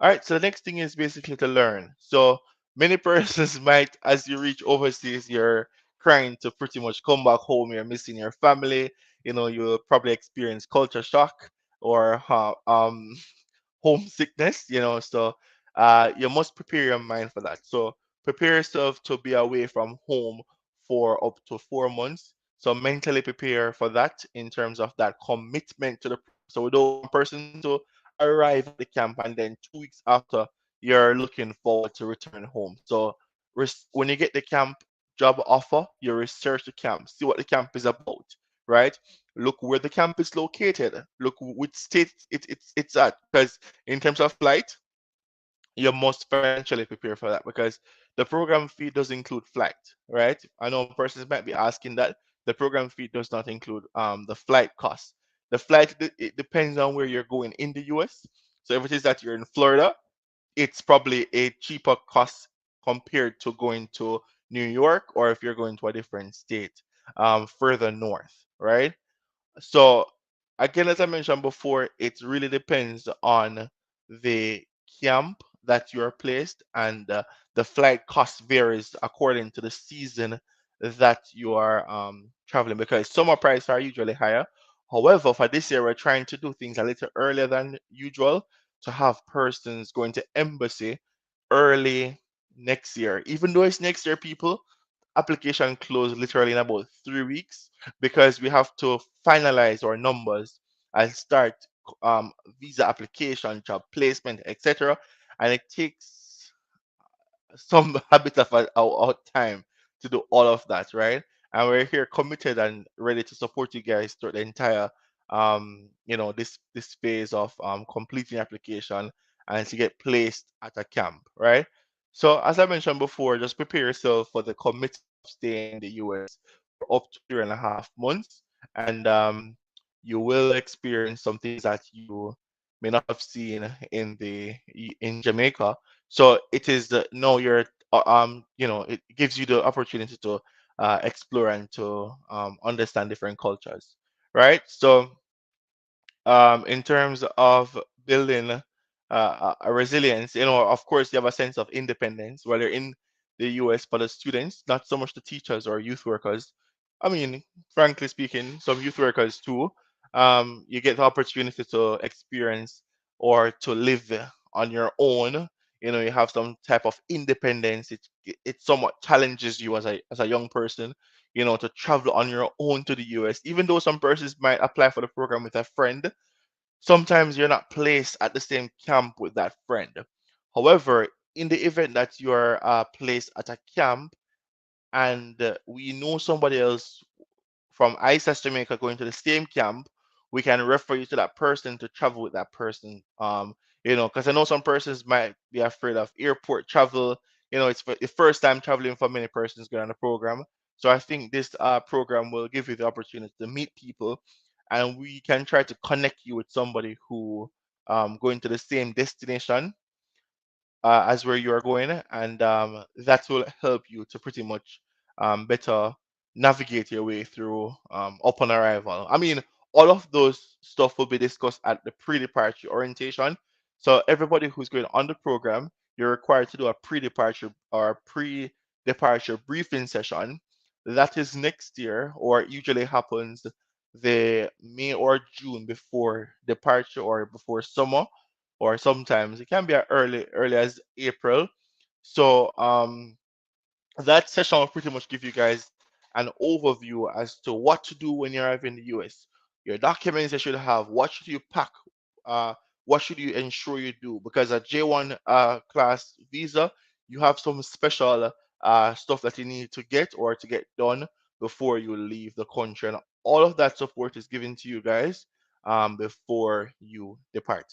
All right, so the next thing is basically to learn. So many persons might, as you reach overseas, you're crying to pretty much come back home. You're missing your family. You know, you'll probably experience culture shock or homesickness. You know, so you must prepare your mind for that. So prepare yourself to be away from home for up to 4 months. So mentally prepare for that in terms of that commitment to the program. So we don't want one person to arrive at the camp and then 2 weeks after you're looking forward to return home. So when you get the camp job offer, you research the camp, see what the camp is about, right? Look where the camp is located. Look which state it's at. Because in terms of flight, you must financially prepare for that because the program fee does include flight, right? I know persons might be asking that. The program fee does not include the flight cost. The flight it depends on where you're going in the US. So if it is that you're in Florida, it's probably a cheaper cost compared to going to New York, or if you're going to a different state further north, right? So again, as I mentioned before, it really depends on the camp that you are placed, and the flight cost varies according to the season that you are traveling. Because summer prices are usually higher. However, for this year, we're trying to do things a little earlier than usual to have persons going to embassy early next year. Even though it's next year, people, application close literally in about 3 weeks because we have to finalize our numbers and start um, visa application, job placement, etc. And it takes some habit of our time to do all of that, right? And we're here committed and ready to support you guys through the entire this phase of completing application and to get placed at a camp, right? So as I mentioned before, just prepare yourself for the commitment of staying in the US for up to 3.5 months, and you will experience some things that you may not have seen in Jamaica. So it is no, you're it gives you the opportunity to explore and to understand different cultures, right? So in terms of building a resilience, of course, you have a sense of independence, whether in the US for the students, not so much the teachers or youth workers. I mean, frankly speaking, some youth workers too. You get the opportunity to experience or to live on your own. You have some type of independence. It somewhat challenges you as a young person, to travel on your own to the US. Even though some persons might apply for the program with a friend, sometimes you're not placed at the same camp with that friend. However, in the event that you are placed at a camp and we know somebody else from ISIS Jamaica going to the same camp, we can refer you to that person to travel with that person. Because I know some persons might be afraid of airport travel. It's the first time traveling for many persons going on the program. So I think this program will give you the opportunity to meet people, and we can try to connect you with somebody who going to the same destination as where you are going, and that will help you to pretty much better navigate your way through upon arrival. I mean, all of those stuff will be discussed at the pre-departure orientation. So everybody who's going on the program, you're required to do a pre-departure or pre-departure briefing session. That is next year, or it usually happens the May or June before departure or before summer, or sometimes it can be as early as April. So that session will pretty much give you guys an overview as to what to do when you arrive in the US. Your documents you should have, what should you pack, uh, what should you ensure you do? Because a J1 class visa, you have some special stuff that you need to get or to get done before you leave the country. And all of that support is given to you guys before you depart.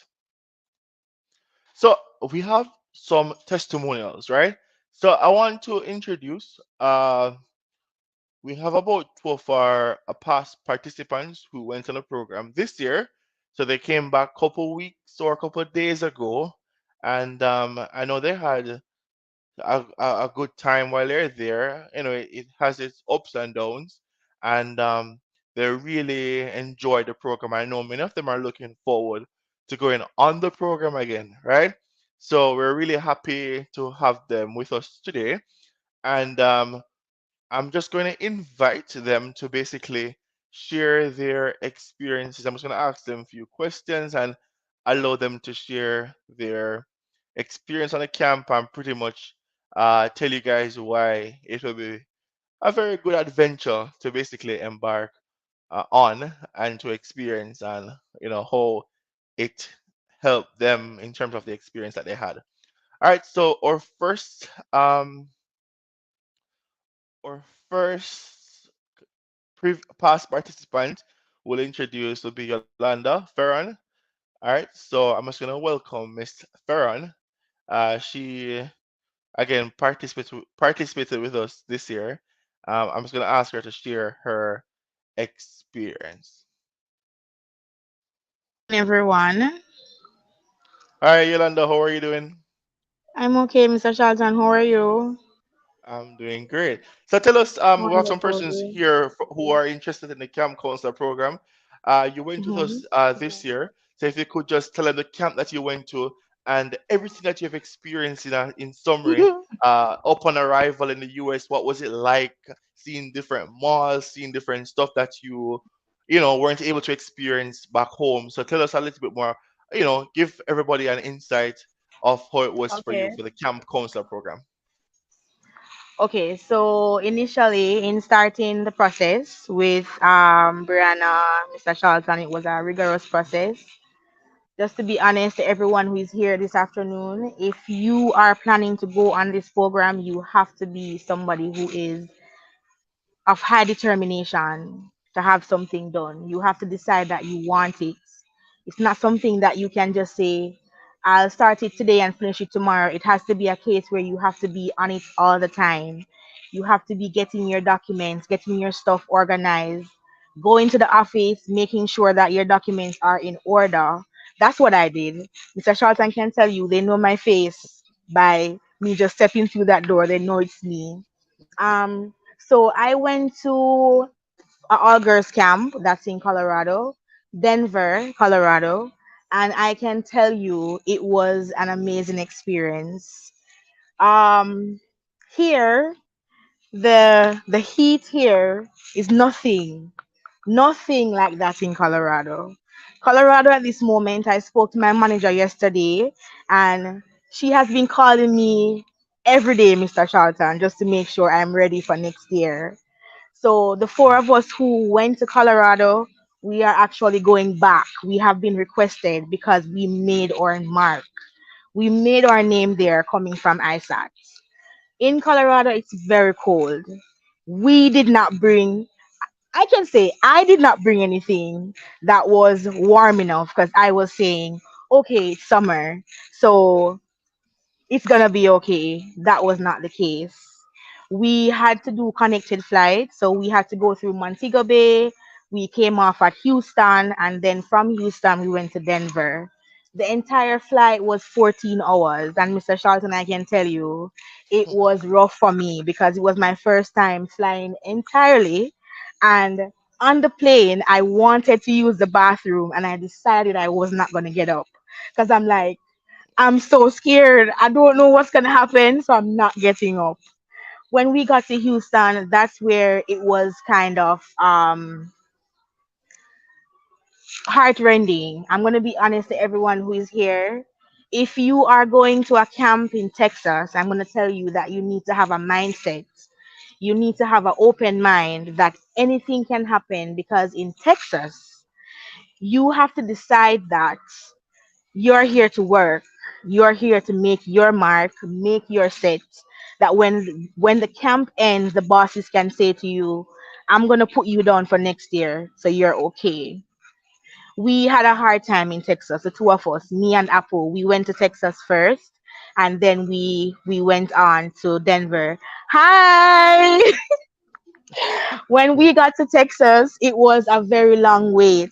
So we have some testimonials, right? So I want to introduce. We have about two of our past participants who went on the program this year. So they came back a couple weeks or a couple of days ago, and I know they had a good time while they're there. It has its ups and downs, and they really enjoy the program. I know many of them are looking forward to going on the program again, right? So we're really happy to have them with us today, and I'm just going to invite them to basically share their experiences. I'm just going to ask them a few questions and allow them to share their experience on the camp and pretty much tell you guys why it will be a very good adventure to basically embark on and to experience, and how it helped them in terms of the experience that they had. All right, so our first past participant will introduce will be Yolanda Ferron. All right, so I'm just gonna welcome Miss Ferron. She again participated with us this year. I'm just gonna ask her to share her experience. Morning, everyone. All right, Yolanda, how are you doing? I'm okay, Mr. Charlton. How are you? I'm doing great. So tell us, we have some persons Wonderful. here who are interested in the camp counselor program. You went with Mhm. us this year, so if you could just tell them the camp that you went to and everything that you've experienced in summary, upon arrival in the US, what was it like seeing different malls, seeing different stuff that you weren't able to experience back home. So tell us a little bit more, give everybody an insight of how it was for you Okay. for the camp counselor program. Okay, so initially in starting the process with Brianna, Mr. Charlton, it was a rigorous process. Just to be honest to everyone who is here this afternoon, if you are planning to go on this program, you have to be somebody who is of high determination to have something done. You have to decide that you want it. It's not something that you can just say, I'll start it today and finish it tomorrow. It has to be a case where you have to be on it all the time. You have to be getting your documents, getting your stuff organized, going to the office, making sure that your documents are in order. That's what I did. Mr. Charlton can tell you, they know my face by me just stepping through that door. They know it's me. So I went to a all girls camp that's in Colorado, Denver, Colorado, and I can tell you it was an amazing experience. Um, Here, the heat here is nothing like that in Colorado. Colorado at this moment, I spoke to my manager yesterday, and she has been calling me every day, Mr. Charlton, just to make sure I'm ready for next year. So the four of us who went to Colorado, we are actually going back. We have been requested because we made our mark. We made our name there coming from ISAT. In Colorado, it's very cold. We did not bring, I can say, I did not bring anything that was warm enough because I was saying, okay, it's summer. So it's gonna be okay. That was not the case. We had to do connected flights, so we had to go through Montego Bay. We came off at Houston, and then from Houston we went to Denver. The entire flight was 14 hours, and Mr. Charlton, I can tell you, it was rough for me because it was my first time flying entirely, and on the plane I wanted to use the bathroom, and I decided I was not gonna get up because I'm like, I'm so scared. I don't know what's gonna happen, so I'm not getting up. When we got to Houston, that's where it was kind of heartrending. I'm gonna be honest to everyone who is here. If you are going to a camp in Texas, I'm gonna tell you that you need to have a mindset. You need to have an open mind that anything can happen because in Texas, you have to decide that you're here to work. You're here to make your mark, make your set. That when the camp ends, the bosses can say to you, I'm gonna put you down for next year, so you're okay. We had a hard time in Texas, the two of us, me and Apple. We went to Texas first, and then we went on to Denver. Hi. When we got to Texas, it was a very long wait.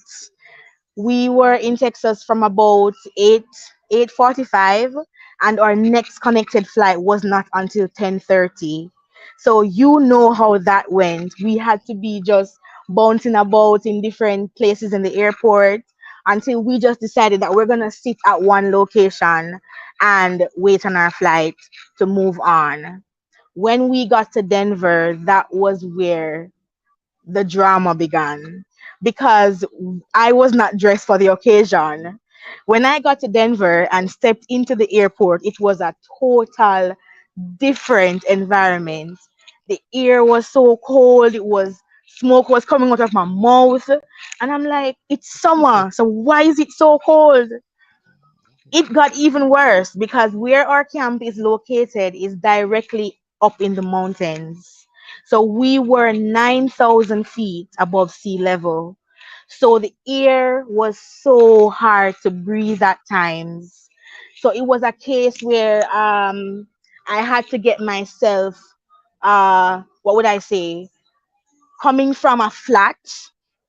We were in Texas from about 8:45, and our next connected flight was not until 10:30. So you know how that went. We had to be just bouncing about in different places in the airport until we just decided that we're gonna sit at one location and wait on our flight to move on. When we got to Denver, that was where the drama began because I was not dressed for the occasion. When I got to Denver and stepped into the airport, it was a total different environment. The air was so cold, it was smoke was coming out of my mouth. And I'm like, it's summer, so why is it so cold? It got even worse because where our camp is located is directly up in the mountains. So we were 9,000 feet above sea level. So the air was so hard to breathe at times. So it was a case where I had to get myself, what would I say, coming from a flat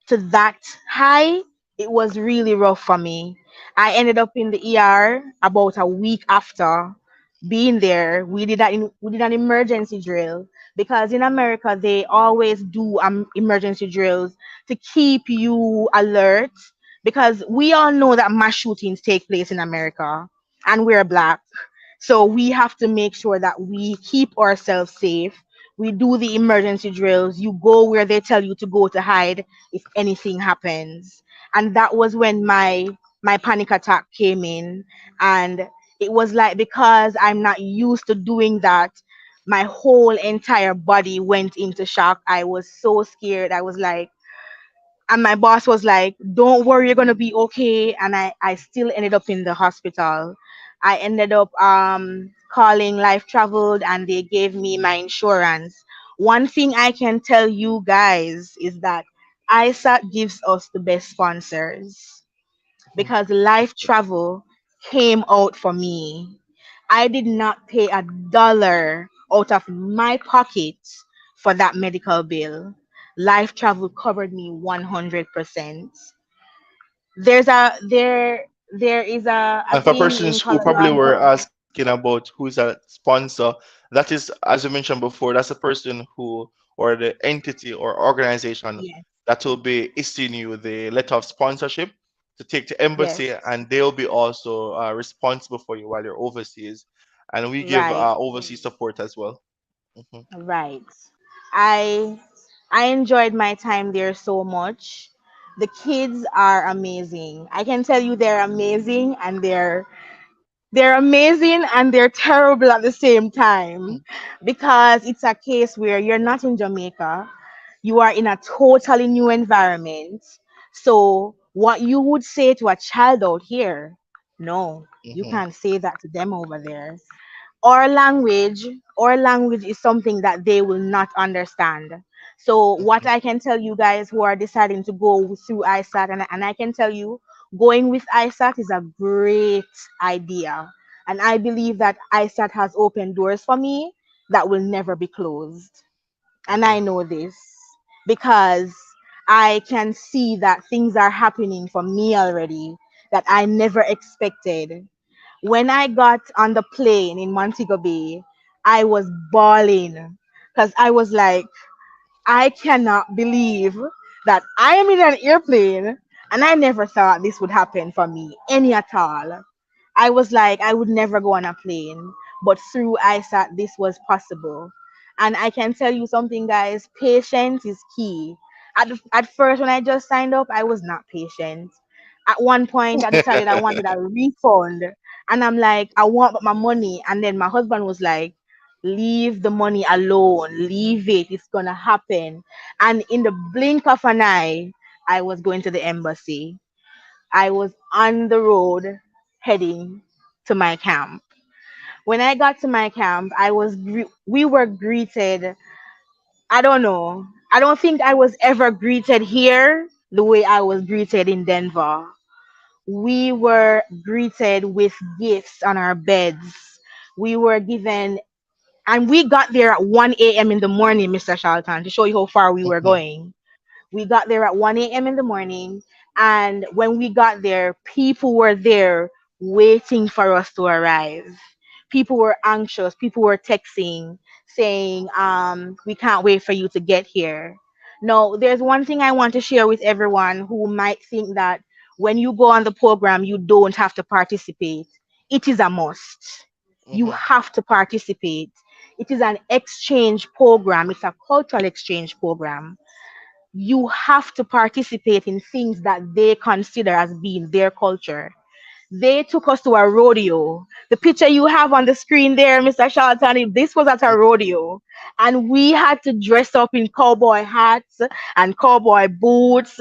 to that high, it was really rough for me. I ended up in the ER about a week after being there. We did an emergency drill because in America they always do emergency drills to keep you alert because we all know that mass shootings take place in America and we're black. So we have to make sure that we keep ourselves safe. We do the emergency drills. You go where they tell you to go to hide if anything happens. And that was when my panic attack came in, and it was like because I'm not used to doing that, my whole entire body went into shock. I was so scared. I was like, and my boss was like, don't worry, you're going to be okay. And I still ended up in the hospital. I ended up calling Life Traveled, and they gave me my insurance. One thing I can tell you guys is that ISAT gives us the best sponsors Mhm. because Life Travel came out for me. I did not pay a dollar out of my pocket for that medical bill. Life Travel covered me 100%. There is a And for thing persons in who probably were Colorado. asking about who's a sponsor, that is, as you mentioned before, that's a person who, or the entity or organization Yes, that will be issuing you the letter of sponsorship to take to embassy, yes, and they'll be also responsible for you while you're overseas. And we give right, overseas support as well. Hmm. right. I I enjoyed my time there so much. The kids are amazing. I can tell you they're amazing, and they're amazing and they're terrible at the same time because it's a case where you're not in Jamaica, you are in a totally new environment. So, what you would say to a child out here, no, you Hmm. can't say that to them over there. Our language is something that they will not understand. So what I can tell you guys who are deciding to go through ISAT, and I can tell you going with ISAT is a great idea, and I believe that ISAT has opened doors for me that will never be closed. And Hmm. I know this because I can see that things are happening for me already that I never expected. When I got on the plane in Montego Bay, I was bawling because I was like, I cannot believe that I am in an airplane and I never thought this would happen for me, any at all. I was like, I would never go on a plane, but through ISAT, this was possible. And I can tell you something, guys, patience is key. At first, when I just signed up, I was not patient. At one point, I decided I wanted a refund. And I'm like, I want my money. And then my husband was like, leave the money alone, leave it, it's gonna happen. And in the blink of an eye, I was going to the embassy. I was on the road heading to my camp. When I got to my camp, we were greeted. I don't know. I don't think I was ever greeted here the way I was greeted in Denver. We were greeted with gifts on our beds. We were given, and we got there at 1 a.m. in the morning, Mr. Charlton, to show you how far we were Hmm. going. We got there at 1 a.m. in the morning, and when we got there, people were there waiting for us to arrive. People were anxious. People were texting, saying, we can't wait for you to get here. No, there's one thing I want to share with everyone who might think that when you go on the program, you don't have to participate. It is a must. You Hmm. have to participate. It is an exchange program. It's a cultural exchange program. You have to participate in things that they consider as being their culture. They took us to a rodeo. The picture you have on the screen there, Mr. Charlton, this was at a rodeo. And we had to dress up in cowboy hats and cowboy boots.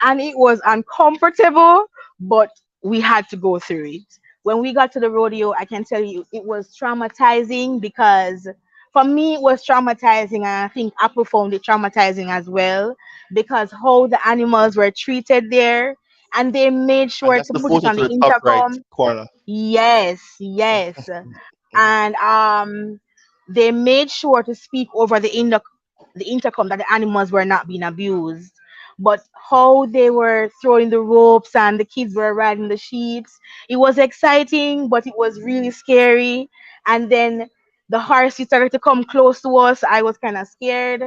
And it was uncomfortable, but we had to go through it. When we got to the rodeo, I can tell you it was traumatizing because for me it was traumatizing, and I think Apple found it traumatizing as well because how the animals were treated there, and they made And sure that's to the put it photo on to the the top right intercom. corner. Yes, yes. Mhm. And they made sure to speak over the intercom that the animals were not being abused. But how they were throwing the ropes and the kids were riding the sheets, it was exciting, but it was really scary. And then the horses started to come close to us. I was kind of scared,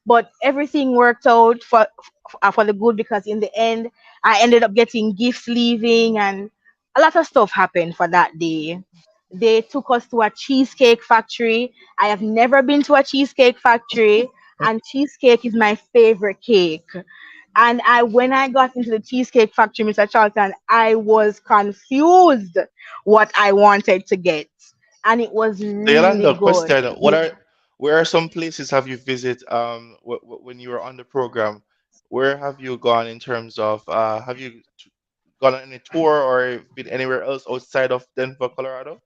but everything worked out for the good because in the end I ended up getting gifts leaving, and a lot of stuff happened for that day. They took us to a cheesecake factory. I have never been to a cheesecake factory, and cheesecake is my favorite cake. And I when I got into the cheesecake factory, Mr. Charlton, I was confused what I wanted to get, and it was So really Yolanda, good. question: What are where are some places have you visit when you were on the program? Where have you gone in terms of have you gone on any tour or been anywhere else outside of Denver, Colorado?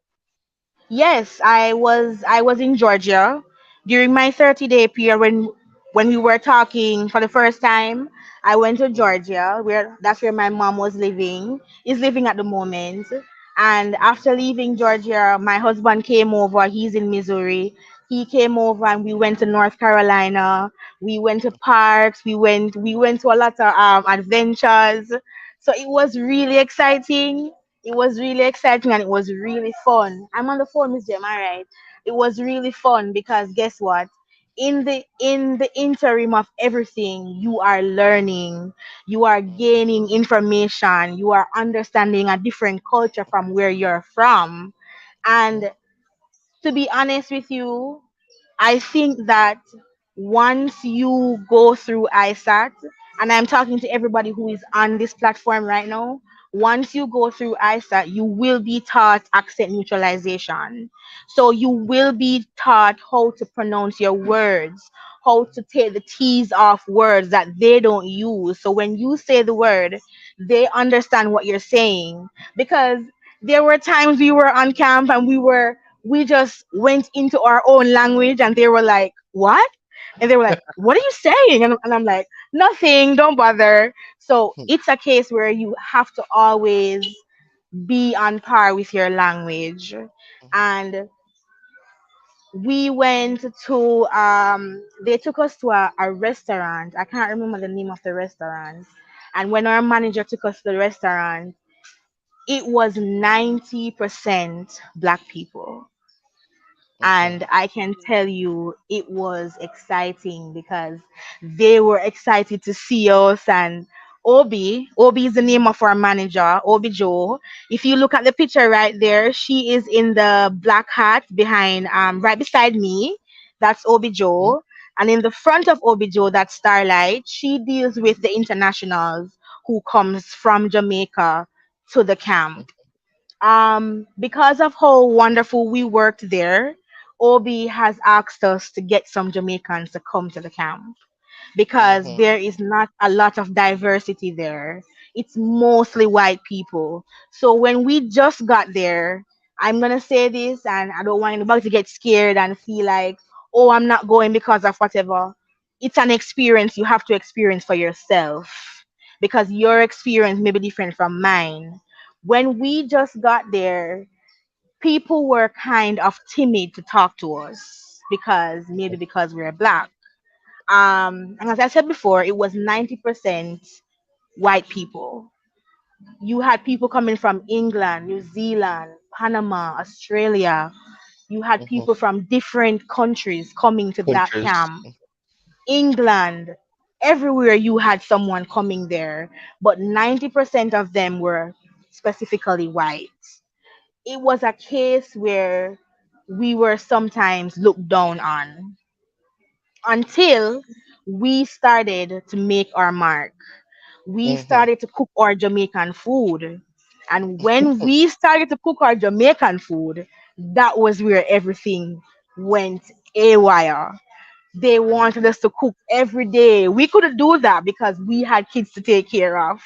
Yes, I was in Georgia during my 30-day period when we were talking for the first time. I went to Mhm, Georgia, where that's where my mom was living, is living at the moment. And after leaving Georgia, my husband came over. He's in Missouri. He came over and we went to North Carolina. We went to parks. We went to a lot of adventures. So it was really exciting. It was really exciting and it was really fun. I'm on the phone, Miss Jem, all right. It was really fun because guess what? In the interim of everything, you are learning, you are gaining information, you are understanding a different culture from where you're from. mhm, And to be honest with you, I think that once you go through ISAT, and I'm talking to everybody who is on this platform right now, once you go through ISAT, you will be taught accent neutralization. So you will be taught how to pronounce your words, how to take the T's off words that they don't use. So when you say the word, they understand what you're saying. Because there were times we were on camp and we just went into our own language and they were like, what? And they were like, what are you saying? And I'm like, nothing, don't bother. So mhm, it's a case where you have to always be on par with your language. mhm, And we went to they took us to a restaurant. I can't remember the name of the restaurant. And when our manager took us to the restaurant, it was 90% black people. mhm, And I can tell you it was exciting because they were excited to see us. And Obi is the name of our manager, Obi Joe. If you look at the picture right there, she is in the black hat behind right beside me. That's Obi mhm, Joe. And in the front of Obi Joe, that's Starlight. She deals with the internationals who comes from Jamaica to the camp. Because of how wonderful we worked there, Obi has asked us to get some Jamaicans to come to the camp because mhm, there is not a lot of diversity there. It's mostly white people. So when we just got there, I'm gonna say this, and I don't want anybody to get scared and feel like, oh, I'm not going because of whatever. It's an experience you have to experience for yourself because your experience may be different from mine. When we just got there, people were kind of timid to talk to us because maybe because we're black. And as I said before, it was 90% white people. You had people coming from England, New Zealand, Panama, Australia. You had mhm. people from different countries coming to that Countries. camp. England, everywhere you had someone coming there, but 90% of them were specifically white. It was a case where we were sometimes looked down on until we started to make our mark. We Mm-hmm. started to cook our Jamaican food. And when we started to cook our Jamaican food, that was where everything went awry. They wanted us to cook every day. We couldn't do that because we had kids to take care of.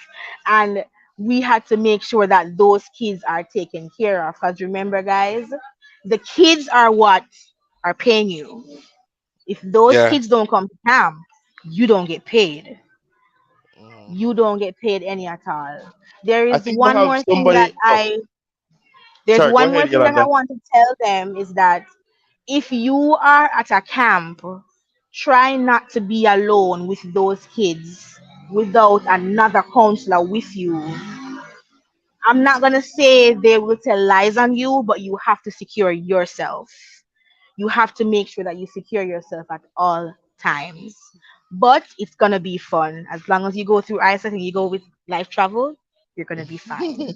And we had to make sure that those kids are taken care of. Because remember, guys, the kids are what are paying you. If those Yeah. kids don't come to camp, you don't get paid. Mhm. You don't get paid any at all. There I is think we one have more thing that somebody. Oh, there's sorry. Go one more ahead, thing that I Yolanda. want to tell them is that if you are at a camp, try not to be alone with those kids without another counselor with you. I'm not gonna say they will tell lies on you, but you have to secure yourself. You have to make sure that you secure yourself at all times. But it's gonna be fun. As long as you go through ISIS and you go with life travel, you're gonna be fine.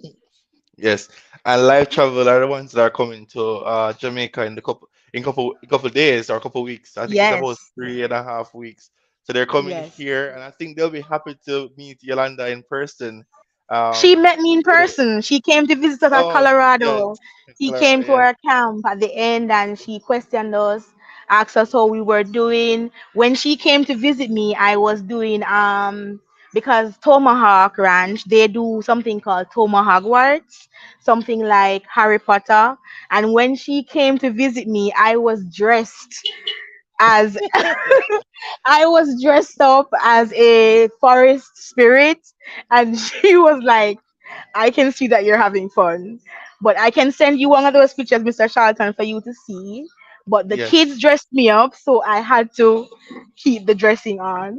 Yes, and live travel are the ones that are coming to Jamaica in the couple days or a couple weeks. I think it's Yes, about 3.5 weeks. So they're coming yes. here, and I think they'll be happy to meet Yolanda in person. She met me in So they, person. She came to visit us at oh yes, Colorado. She came Colorado, to yes. our camp at the end and she questioned us, asked us how we were doing. When she came to visit me, I was doing because Tomahawk Ranch, they do something called Tomahawk Warts, something like Harry Potter. And when she came to visit me, I was dressed as I was dressed up as a forest spirit, and she was like, I can see that you're having fun. But I can send you one of those pictures, Mr. Charlton, for you to see. But the Yes. kids dressed me up, so I had to keep the dressing on.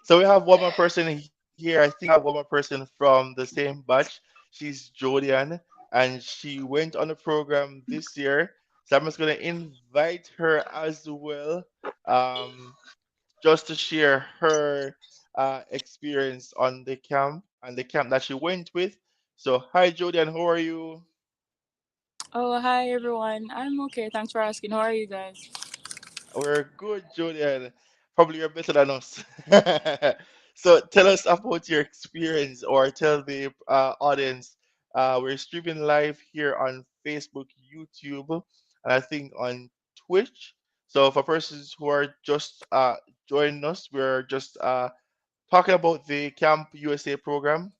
So we have one more person here. I think we have one more person from the same batch. She's Jodian, and she went on the program this year. So I'm just gonna invite her as well, um, just to share her experience on the camp and the camp that she went with. So hi, Jodian, how are you? Oh, hi everyone. I'm okay. Thanks for asking. How are you guys? We're good, Julian. Probably you're better than us. So tell us about your experience, or tell the audience. We're streaming live here on Facebook, YouTube, and I think on Twitch. So for persons who are just joining us, we're just talking about the Camp USA program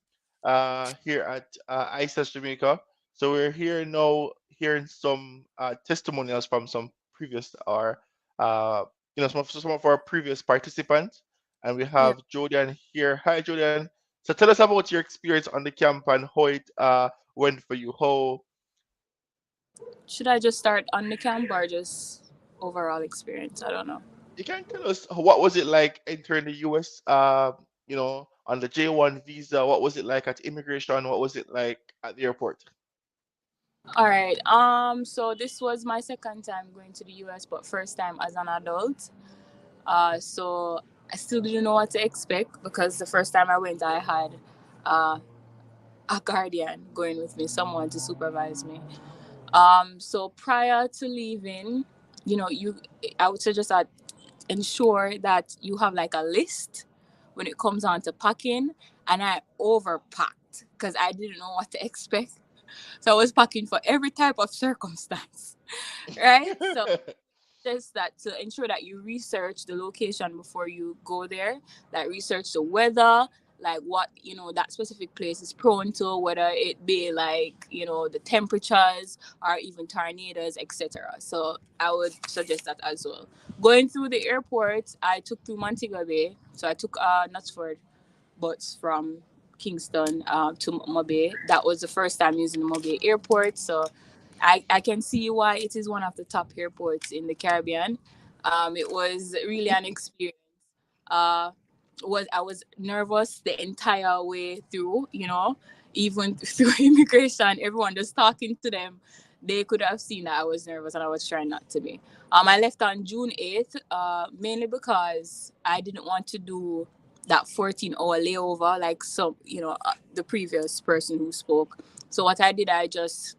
here at ISIS Jamaica. So we're here now hearing some testimonials from some previous or some of our previous participants, and we Yeah. have Julian here. Hi, Julian. So tell us about your experience on the camp and how it went for you. How Should I just start on the camp or just overall experience? I don't know. you can tell us what was it like entering the U.S. On the J1 visa. What was it like at immigration? What was it like at the airport? All right. So this was my second time going to the US, but first time as an adult. So I still didn't know what to expect because the first time I went, I had uh a guardian going with me, someone to supervise me. So prior to leaving, you I would suggest that ensure that you have like a list when it comes on to packing, and I overpacked because I didn't know what to expect. So I was packing for every type of circumstance. Right? So just that to ensure that you research the location before you go there, like research the weather, like what that specific place is prone to, whether it be like the temperatures or even tornadoes, etc. So I would suggest that as well. Going through the airport, I took through Montego Bay, so I took Knutsford bus from Kingston to Mobay. That was the first time using the Mobay airport, so I can see why it is one of the top airports in the Caribbean. It was really an experience. Uh, was I was nervous the entire way through, even through immigration, everyone just talking to them. They could have seen that I was nervous and I was trying not to be. I left on June 8th, mainly because I didn't want to do that 14-hour layover like the previous person who spoke. So what I did, I just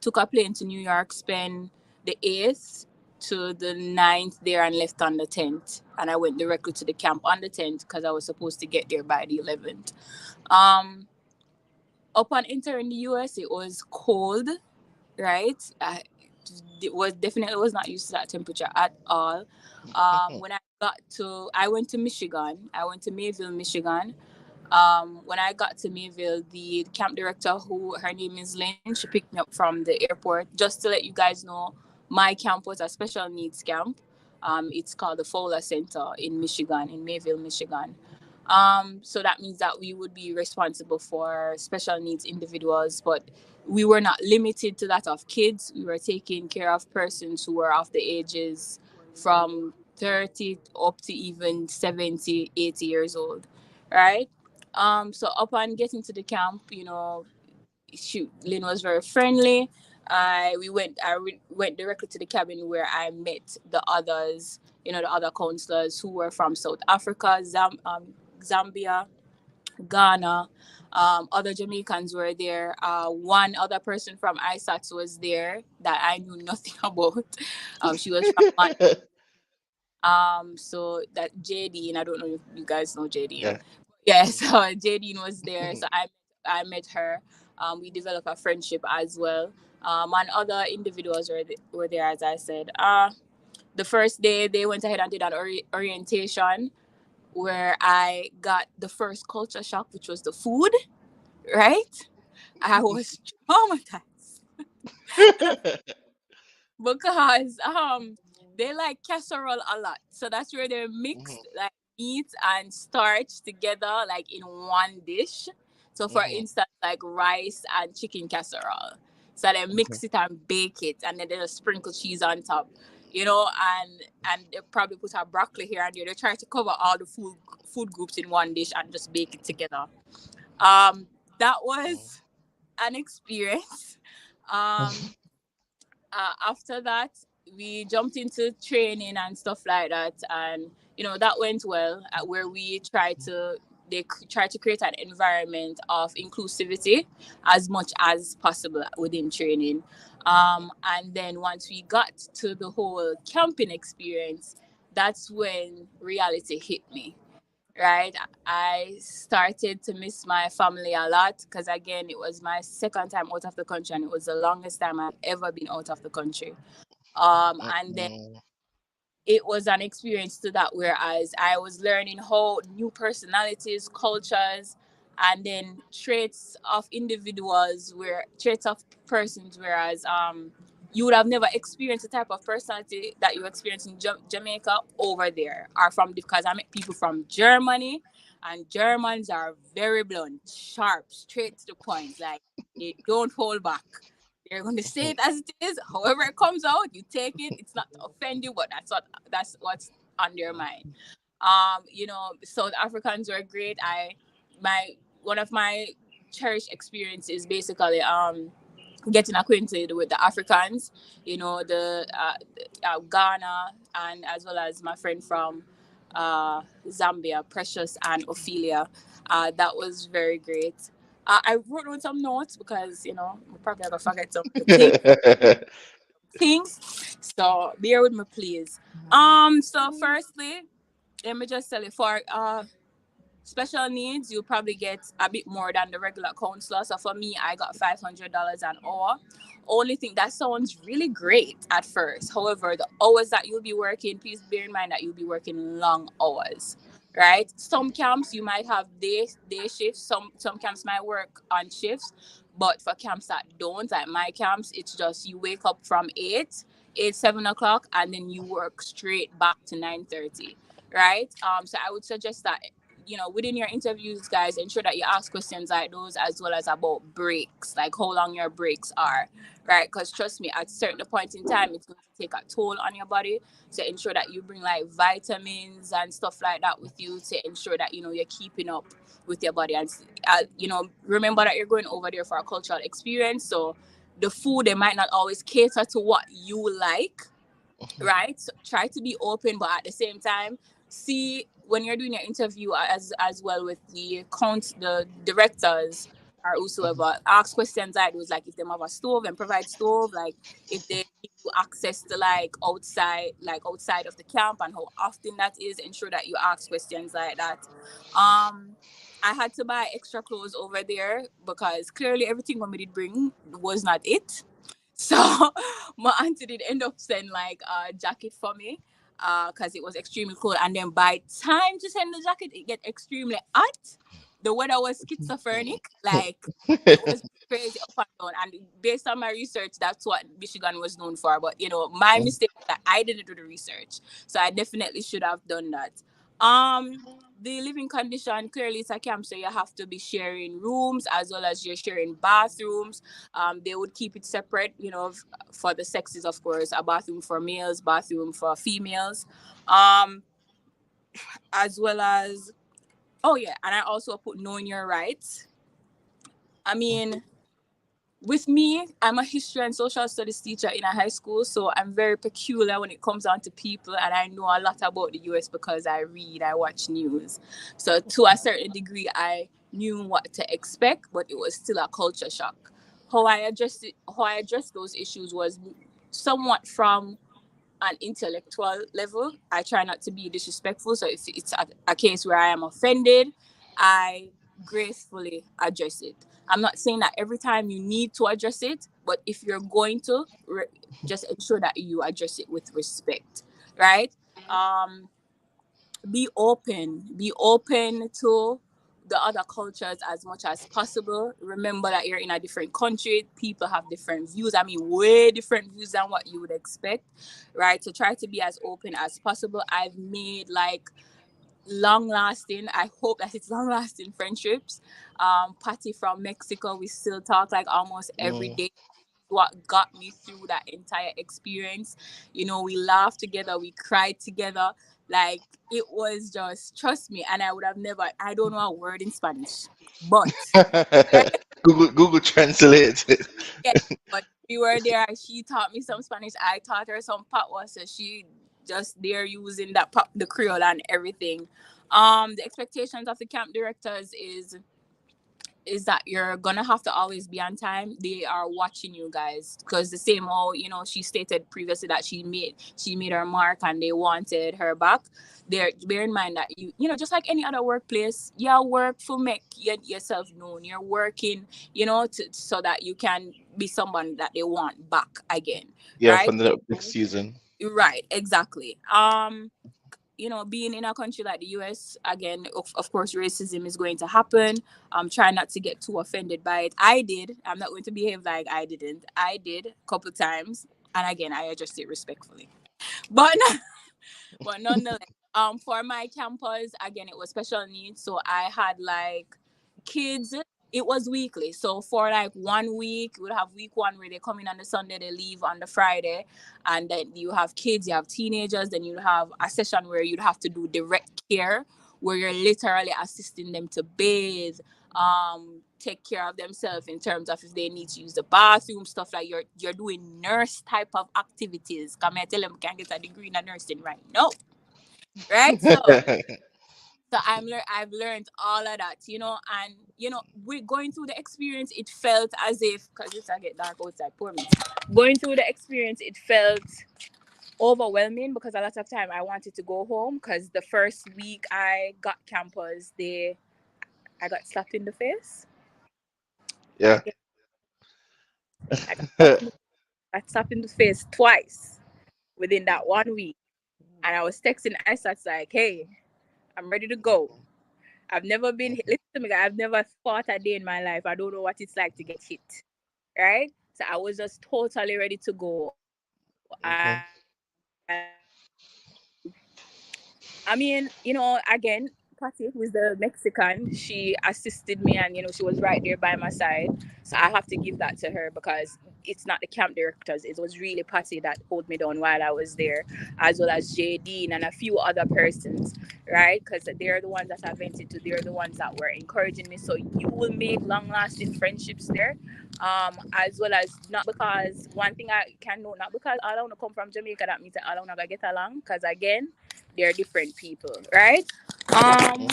took a plane to New York, spent the 8th to the 9th there, and left on the 10th. And I went directly to the camp on the 10th because I was supposed to get there by the 11th. Um, Upon entering the US, it was cold, right? It was definitely was not used to that temperature at all. When I went to Michigan. I went to Mayville, Michigan. When I got to Mayville, the camp director, who her name is Lynn, she picked me up from the airport. Just to let you guys know, my camp was a special needs camp. It's called the Fowler Center in Michigan, in Mayville, Michigan. So that means that we would be responsible for special needs individuals, but we were not limited to that of kids. We were taking care of persons who were of the ages from 30 up to even 70, 80 years old, right? So upon getting to the camp, Lynn was very friendly. I went directly to the cabin where I met the others, the other counselors who were from South Africa, Zambia, Ghana. Other Jamaicans were there. One other person from ISATS was there that I knew nothing about. She was from so that Jadine, I don't know if you guys know Jadine. Yeah. Yeah, so Jadine was there. So I met her. We developed a friendship as well. And other individuals were there, as I said. The first day they went ahead and did an orientation where I got the first culture shock, which was the food, right? I was traumatized because they like casserole a lot. So that's where they Mhm, mixed like meat and starch together like in one dish. So for mhm, instance, like rice and chicken casserole. So they mhm, mix it and bake it, and then they just sprinkle cheese on top. And they probably put a broccoli here and there. They try to cover all the food groups in one dish and just bake it together. That was an experience. Um, After that, we jumped into training and stuff like that, and that went well. Where we tried to they try to create an environment of inclusivity as much as possible within training. And then once we got to the whole camping experience, that's when reality hit me, right? I started to miss my family a lot because, again, it was my second time out of the country, and it was the longest time I've ever been out of the country. And then mhm, it was an experience to that, whereas I was learning how new personalities, cultures, and then traits of individuals, where traits of persons, whereas you would have never experienced the type of personality that you experience in Jamaica over there, are from, because I met people from Germany, and Germans are very blunt, sharp, straight to the point, like they don't hold back. They're going to say it as it is. However it comes out, you take it. It's not to offend you, but that's what's on their mind. South Africans were great. My One of my cherished experiences basically getting acquainted with the Africans. The Ghana, and as well as my friend from Zambia, Precious and Ophelia. That was very great. I wrote on some notes because I'm probably gonna forget some of the things. So bear with me, please. So firstly, let me just tell you, for special needs, you'll probably get a bit more than the regular counselor. So for me, I got $500 an hour. Only thing that sounds really great at first. However, the hours that you'll be working, please bear in mind that you'll be working long hours. Right? Some camps you might have day shifts. Some camps might work on shifts, but for camps that don't, like my camps, it's just you wake up from 7 o'clock, and then you work straight back to 9:30. Right? So I would suggest that within your interviews, guys, ensure that you ask questions like those, as well as about breaks, like how long your breaks are, right? Because trust me, at a certain point in time, it's going to take a toll on your body. So ensure that you bring like vitamins and stuff like that with you to ensure that you're keeping up with your body. And remember that you're going over there for a cultural experience, so the food, they might not always cater to what you like, right? So try to be open, but at the same time, see when you're doing your interview as well with the directors, or whosoever ask questions like those, like if they have a stove and provide stove, like if they give you access to like outside of the camp and how often that is, ensure that you ask questions like that. I had to buy extra clothes over there because clearly everything what me did bring was not it. So my auntie did end up sending like a jacket for me because it was extremely cold. And then by time to send the jacket, it get extremely hot. The weather was schizophrenic. Like it was crazy up and down. And based on my research, that's what Michigan was known for. But my mistake was that I didn't do the research. So I definitely should have done that. The living condition, clearly it's a camp, so you have to be sharing rooms as well as you're sharing bathrooms. They would keep it separate, for the sexes, of course, a bathroom for males, bathroom for females, as well as, oh yeah, and I also put knowing your rights. I mean, with me, I'm a history and social studies teacher in a high school, so I'm very peculiar when it comes down to people, and I know a lot about the US because I read, I watch news. So to a certain degree, I knew what to expect, but it was still a culture shock. How I addressed those issues was somewhat from an intellectual level. I try not to be disrespectful. So if it's a case where I am offended, I gracefully address it. I'm not saying that every time you need to address it, but if you're going to, just ensure that you address it with respect, right? Um, be open to the other cultures as much as possible. Remember that you're in a different country, people have different views, I mean way different views than what you would expect, right? So try to be as open as possible. I've made like long lasting, I hope that it's long lasting friendships. Patty from Mexico, we still talk like almost every day. What got me through that entire experience. We laughed together, we cried together. Like it was just, trust me, and I would have never, I don't know a word in Spanish, but Google Translate. yeah, but we were there. She taught me some Spanish. I taught her some patois. So she just there using the Creole and everything. The expectations of the camp directors is that you're gonna have to always be on time. They are watching you guys because the same how she stated previously that she made her mark and they wanted her back. There, bear in mind that just like any other workplace, you work for make yourself known. You're working, so that you can be someone that they want back again, Yeah, for right? the next season. Right, exactly. Being in a country like the US, again, of course, racism is going to happen. Try not to get too offended by it. I did. I'm not going to behave like I didn't. I did a couple times. And again, I addressed it respectfully. But but nonetheless, for my campus, again, it was special needs. So I had like kids. It was weekly. So for like 1 week, we would have week one where they come in on the Sunday, they leave on the Friday. And then you have kids, you have teenagers, then you'd have a session where you'd have to do direct care, where you're literally assisting them to bathe, take care of themselves in terms of if they need to use the bathroom, stuff like you're doing nurse type of activities. Come here, tell them can get a degree in nursing right now. Right? So I've learned all of that, and we're going through the experience. It felt as if, because it's a get dark outside, poor me. Going through the experience, it felt overwhelming because a lot of time I wanted to go home because the first week I got campus, I got slapped in the face. Yeah. Yeah, I got slapped in the face twice within that 1 week, and I was texting Isaac like, "Hey, I'm ready to go. I've never been listen to me, guys, I've never fought a day in my life. I don't know what it's like to get hit. Right? So I was just totally ready to go. And I mean, again, Patty, who is the Mexican, she assisted me and, she was right there by my side. So I have to give that to her because it's not the camp directors. It was really Patty that held me down while I was there, as well as J. Dean and a few other persons, right? Because they're the ones that I vented to. They're the ones that were encouraging me. So you will make long-lasting friendships there, as well as not because one thing I can know, not because all I want to come from Jamaica, that means that all I want to get along. Because again, they're different people, right? Um,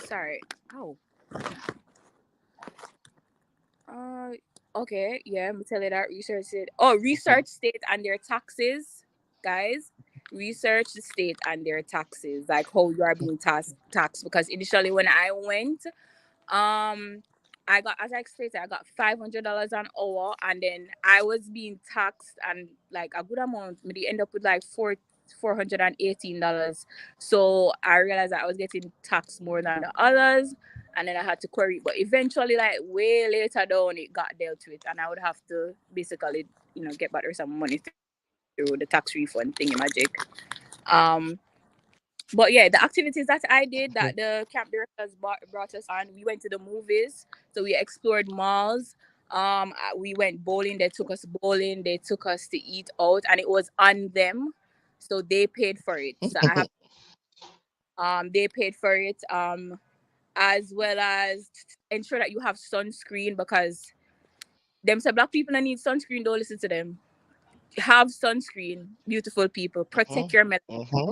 sorry. Oh, Uh, okay, yeah, I'm tell you that research it. Oh, research state and their taxes, guys. Research the state and their taxes, like how you are being taxed. Because initially, when I went, um, I got, as I stated, I got $500 an hour, and then I was being taxed and like a good amount. Maybe end up with like $418. So I realized that I was getting taxed more than the others, and then I had to query. But eventually, like way later down, it got dealt with, and I would have to basically, get back some money through the tax refund thingy magic. Um, but yeah, the activities that I did that the camp directors brought us on, we went to the movies, so we explored malls. We went bowling. They took us bowling. They took us to eat out, and it was on them, so they paid for it. So I have they paid for it. As well as ensure that you have sunscreen because them say black people that need sunscreen. Don't listen to them. Have sunscreen, beautiful people. Protect your melanin. Mm-hmm.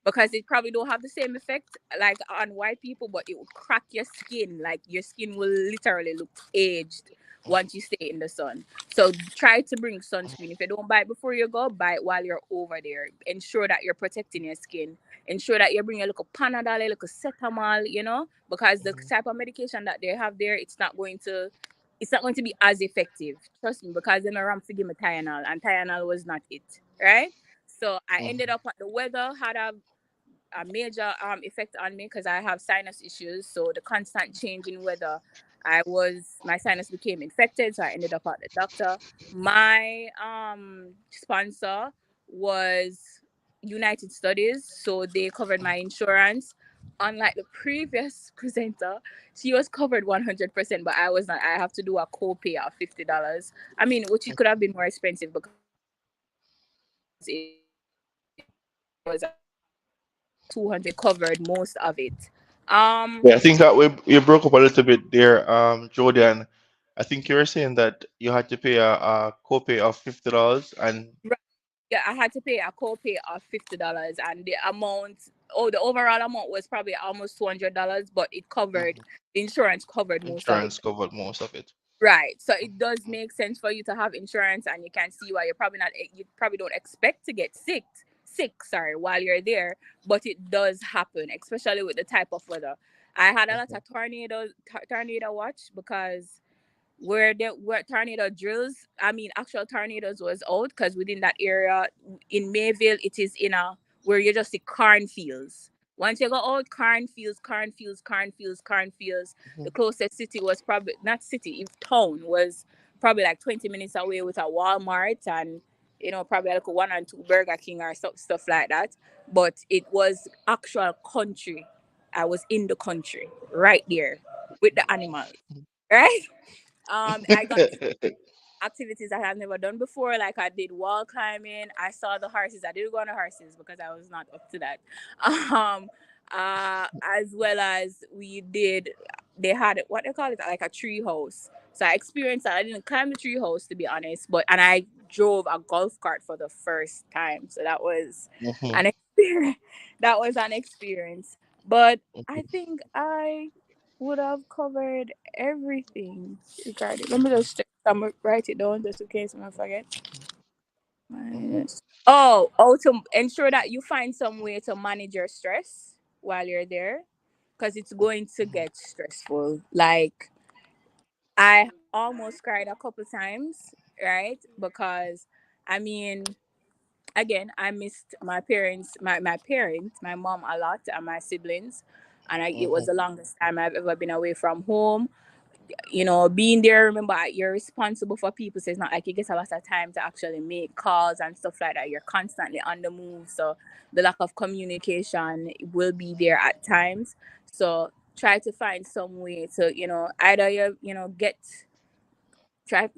Because it probably don't have the same effect like on white people, but it will crack your skin. Like your skin will literally look aged once you stay in the sun. So try to bring sunscreen. If you don't buy it before you go, buy it while you're over there. Ensure that you're protecting your skin. Ensure that you bring a little Panadol, a little Cetamol, because the type of medication that they have there, it's not going to be as effective. Trust me, because they know I'm to give me Tylenol, and Tylenol was not it, right? So I ended up at the weather had a major effect on me because I have sinus issues. So the constant change in weather, my sinus became infected. So I ended up at the doctor. My sponsor was United Studies, so they covered my insurance. Unlike the previous presenter, she was covered 100%, but I was not. I have to do a copay of $50. I mean, which it could have been more expensive because it was $200, but they covered most of it. Yeah, I think that we you broke up a little bit there, Jordan. I think you were saying that you had to pay a copay of $50 and Right. Yeah, I had to pay a copay of $50, and the overall amount was probably almost $200, but mhm, the insurance covered most of it. insurance covered most of it. Right. So it does make sense for you to have insurance, and you can see why you probably don't expect to get sick, while you're there, but it does happen, especially with the type of weather. I had a lot Mhm, of tornado watch because where tornado drills, I mean actual tornadoes was out because within that area in Mayville, it is in a where you just see cornfields. Once you go out, cornfields. The mhm, closest city was probably not city, if town was probably like 20 minutes away with a Walmart and probably like a one and two Burger King or stuff like that. But it was actual country. I was in the country right there with the animals, right? I got activities I have never done before. Like I did wall climbing. I saw the horses. I didn't go on the horses because I was not up to that. Um, as well as they had what they call it, like a tree house. So I experienced that. I didn't climb the tree house to be honest, and I drove a golf cart for the first time. So that was mhm, an experience. That was an experience. But I mhm, think I would have covered everything regarding. Let me just check. I'm gonna write it down just in case I forget. mhm, To ensure that you find some way to manage your stress while you're there, because it's going to mhm, get stressful. Like I almost cried a couple times, right? Because I mean, again, I missed my mom a lot and my siblings, and it was mhm, the longest time I've ever been away from home. Being there, remember, you're responsible for people, so it's not like you get a lot of time to actually make calls and stuff like that. You're constantly on the move, so the lack of communication will be there at times. So try to find some way to, either get try, I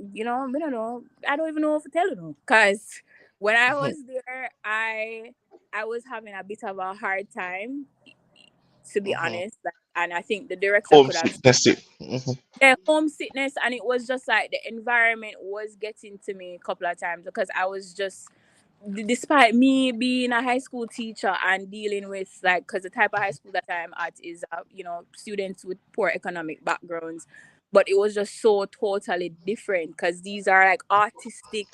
don't know, I don't even know if to tell you, because when I mhm. was there, I was having a bit of a hard time, to be Mhm. honest, like, and I think the director could have Homesickness. Mhm, homesickness, and it was just like the environment was getting to me a couple of times because I was just, despite me being a high school teacher and dealing with, like, because the type of high school that I'm at is students with poor economic backgrounds, but it was just so totally different because these are like autistic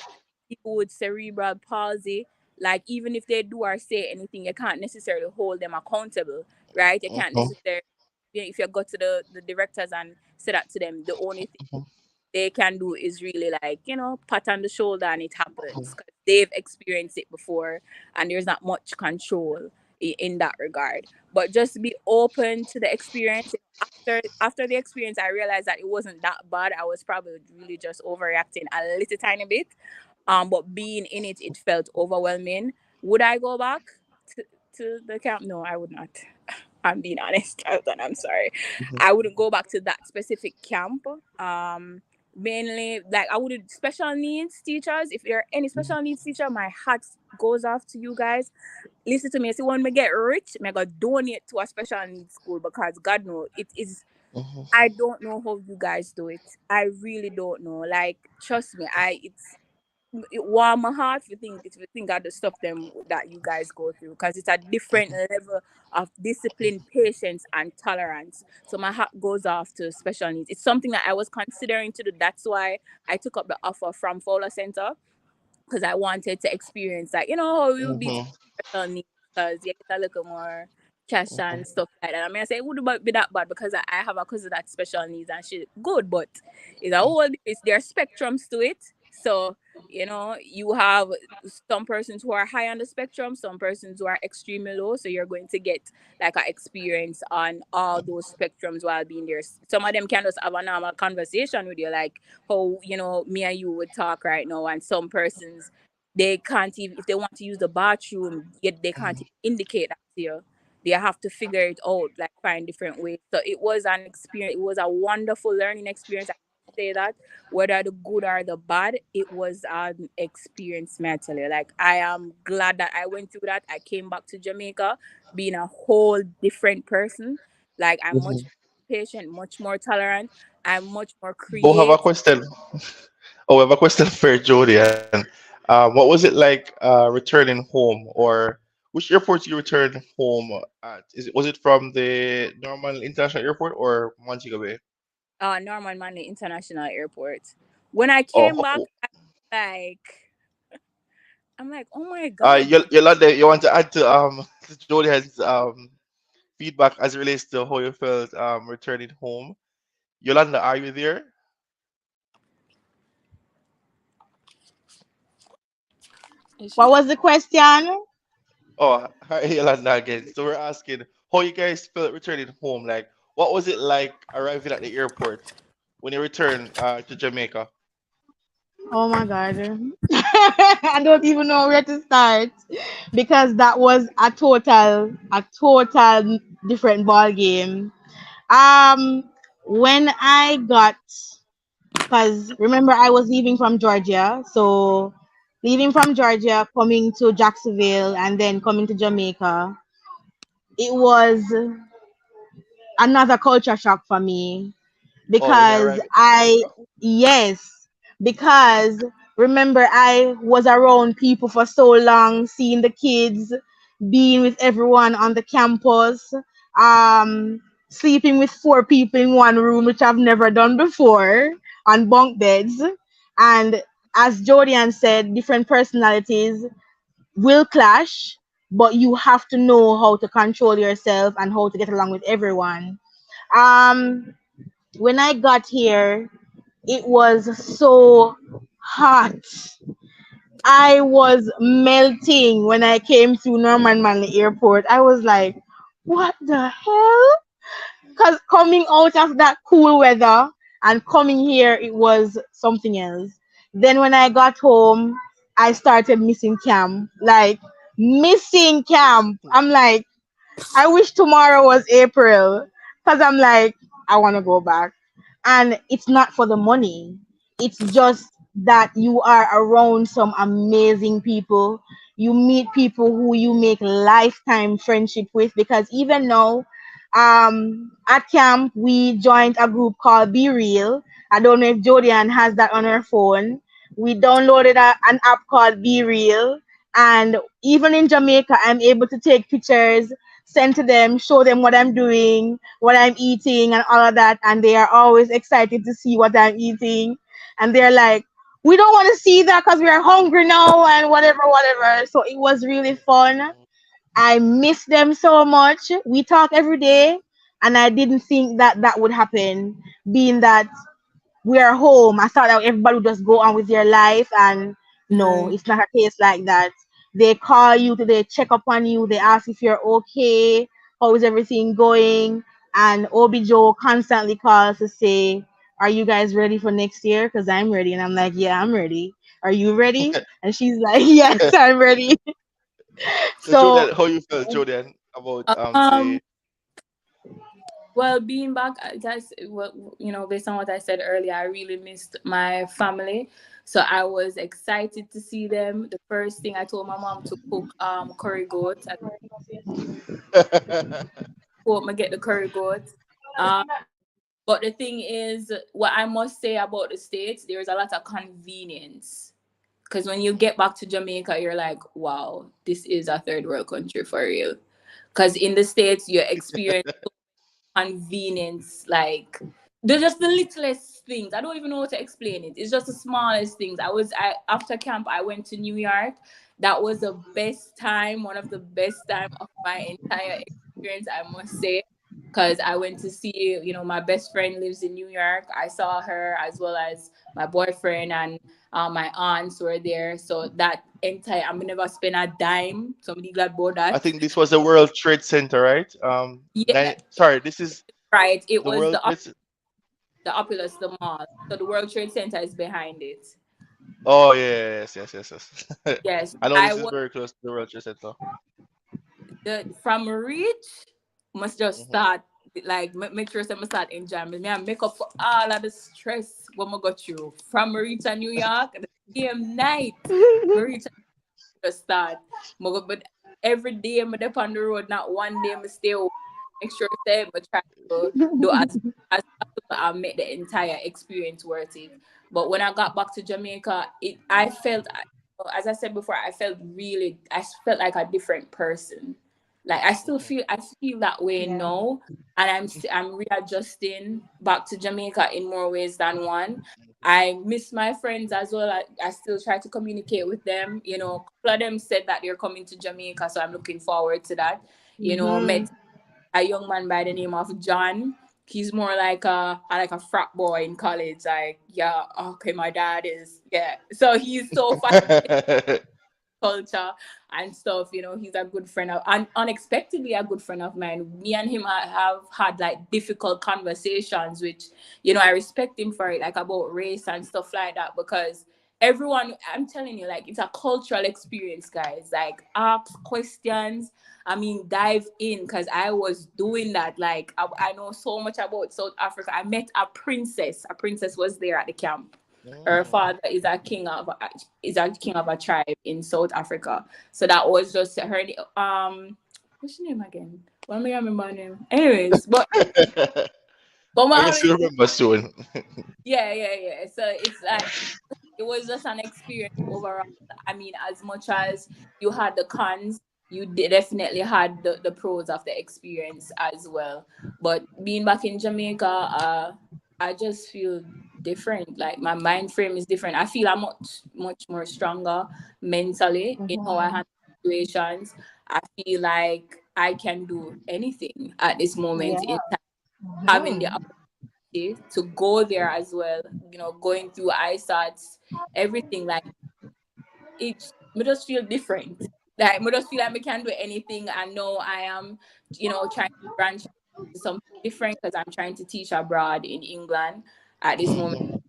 people with cerebral palsy. Like even if they do or say anything, you can't necessarily hold them accountable, right? You can't Mhm, necessarily, if you go to the directors and say that to them, the only thing they can do is really like, pat on the shoulder and it happens because they've experienced it before and there's not much control in that regard. But just be open to the experience. After the experience, I realized that it wasn't that bad. I was probably really just overreacting a little tiny bit. But being in it, it felt overwhelming. Would I go back to, to the camp? No, I would not. I'm being honest, and I'm sorry. mhm, I wouldn't go back to that specific camp. Mainly, like I would special needs teachers. If there are any mhm, special needs teacher, my hat goes off to you guys. Listen to me. See, when me get rich, me go donate to a special needs school because God know it is. mhm, I don't know how you guys do it. I really don't know. Like, trust me, it warm my heart if you think of the stuff them that you guys go through because it's a different level of discipline, patience, and tolerance. So my heart goes off to special needs. It's something that I was considering to do. That's why I took up the offer from Fowler Center because I wanted to experience like how it would be to mhm, special needs because you get a little more cash mhm, and stuff like that. I mean, I say it wouldn't be that bad because I have a cousin that special needs and she good, but there are spectrums to it. So you have some persons who are high on the spectrum, some persons who are extremely low. So you're going to get like an experience on all those spectrums while being there. Some of them can just have a normal conversation with you, like how me and you would talk right now, and some persons they can't even if they want to use the bathroom, yet they can't mhm, even indicate that to you. They have to figure it out, like find different ways. So it was an experience. It was a wonderful learning experience. I must say that whether the good or the bad, it was an experience. May I tell you, like I am glad that I went through that. I came back to Jamaica being a whole different person. Like I'm much mhm. more patient, much more tolerant. I'm much more But have a creative. question. Oh, I have a question for Jody. And what was it like returning home, or which airport you returned home at? Was it from the normal international airport or Montego Bay? Norman Manley International Airport. When I Oh, came back, like I'm like, oh my uh, god. Yolanda, you want to add to Jody has feedback as it relates to how you felt returning home. Yolanda, are you there? Is she? What was the question? Oh, hi, Yolanda again. So we're asking how you guys felt returning home. Like, what was it like arriving at the airport when you returned to Jamaica? Oh my God. I don't even know where to start because that was a total different ball game. When I got, because remember I was leaving from Georgia, so leaving from Georgia, coming to Jacksonville, and then coming to Jamaica, it was another culture shock for me Oh, when you because arrived in I, Jamaica? yes, because remember I was around people for so long, seeing the kids, being with everyone on the campus, um, sleeping with four people in one room, which I've never done before, on bunk beds. And as Jodian said, different personalities will clash, but you have to know how to control yourself and how to get along with everyone. Um, when I got here, it was so hot. I was melting when I came through Norman Manley Airport. I was like, what the hell? Because coming out of that cool weather and coming here, it was something else. Then when I got home, I started missing camp. Like, missing camp. I'm like, I wish tomorrow was April because I'm like, I want to go back. And it's not for the money, it's just that you are around some amazing people. You meet people who you make lifetime friendship with because even now, at camp, we joined a group called Be Real. I don't know if Jodian has that on her phone. We downloaded an app called Be Real. And even in Jamaica, I'm able to take pictures, send to them, show them what I'm doing, what I'm eating, and all of that. And they are always excited to see what I'm eating. And they're like, we don't want to see that because we are hungry now and whatever, whatever. So it was really fun. I miss them so much. We talk every day, and I didn't think that that would happen, being that we are home. I thought that everybody would just go on with their life, and no, Right. it's not a case like that. They call you, they check up on you, they ask if you're okay, how is everything going, and Obi Joe constantly calls to say, "Are you guys ready for next year? Because I'm ready." And I'm like, "Yeah, I'm ready. Are you ready?" And she's like, "Yes, I'm ready." So So Jordan, how you felt, Jordan, about Um, the well, being back, that's well, based on what I said earlier, I really missed my family. So I was excited to see them. The first thing I told my mom to cook curry goat. I hope I get the curry goat. Um, but the thing is, what I must say about the States, there's a lot of convenience. Because when you get back to Jamaica, you're like, wow, this is a third world country for real. Because in the States, you experience convenience, like they're just the littlest things. I don't even know how to explain it. It's just the smallest things. I after camp I went to New York. That was the best time, one of the best time of my entire experience, I must say. Because I went to see, my best friend lives in New York. I saw her as well as my boyfriend, and my aunts were there. So that entire, I'm never spend a dime. Somebody glad about I that. think this was the World Trade Center, right? Yeah, Sorry, this is right. It the was World Trade. the Oculus, the mall. So the World Trade Center is behind it. Oh yeah, yes, yes, yes, yes. Yes, I know I this is was very close to the World Trade Center. the from reach must just Hmm. start, like make sure some start enjoying me and make up for all of the stress when we got through from reach to New York the same night. Me reach just start. But every day I'm up on the road, not one day I stay home. Make sure say I try to do as possible and make the entire experience worth it. But when I got back to Jamaica, I felt, as I said before, I felt like a different person. Like I feel that way yeah. now, and I'm readjusting back to Jamaica in more ways than one. I miss my friends as well. I still try to communicate with them. A couple of them said that they're coming to Jamaica, so I'm looking forward to that. Hmm. Met a young man by the name of John. He's more like a frat boy in college. Like, yeah, okay, my dad is, yeah. So he's so fun culture and stuff. He's a good friend of, and unexpectedly a good friend of mine. Me and him have had like difficult conversations, which I respect him for it, like about race and stuff like that, because everyone, I'm telling you, like it's a cultural experience, guys. Like ask questions. I mean, dive in, because I was doing that. Like I know so much about South Africa. I met a princess. A princess was there at the camp. Her Mm. father is a king of a tribe in South Africa. So that was just her. What's her name again? What am I remember her name? Anyways, but I my guess you always, remember soon. yeah, yeah, yeah. So it's like it was just an experience overall. I mean, as much as you had the cons, you definitely had the pros of the experience as well. But being back in Jamaica, I just feel different. Like my mind frame is different. I feel I'm much, much more stronger mentally in how I Hmm. handle situations. I feel like I can do anything at this Yeah. moment in time, having the Hmm. to go there as well, going through ISATs, everything, like it me just feel different. Like me just feel like I can do anything. I know I am, trying to branch to something different because I'm trying to teach abroad in England at this moment.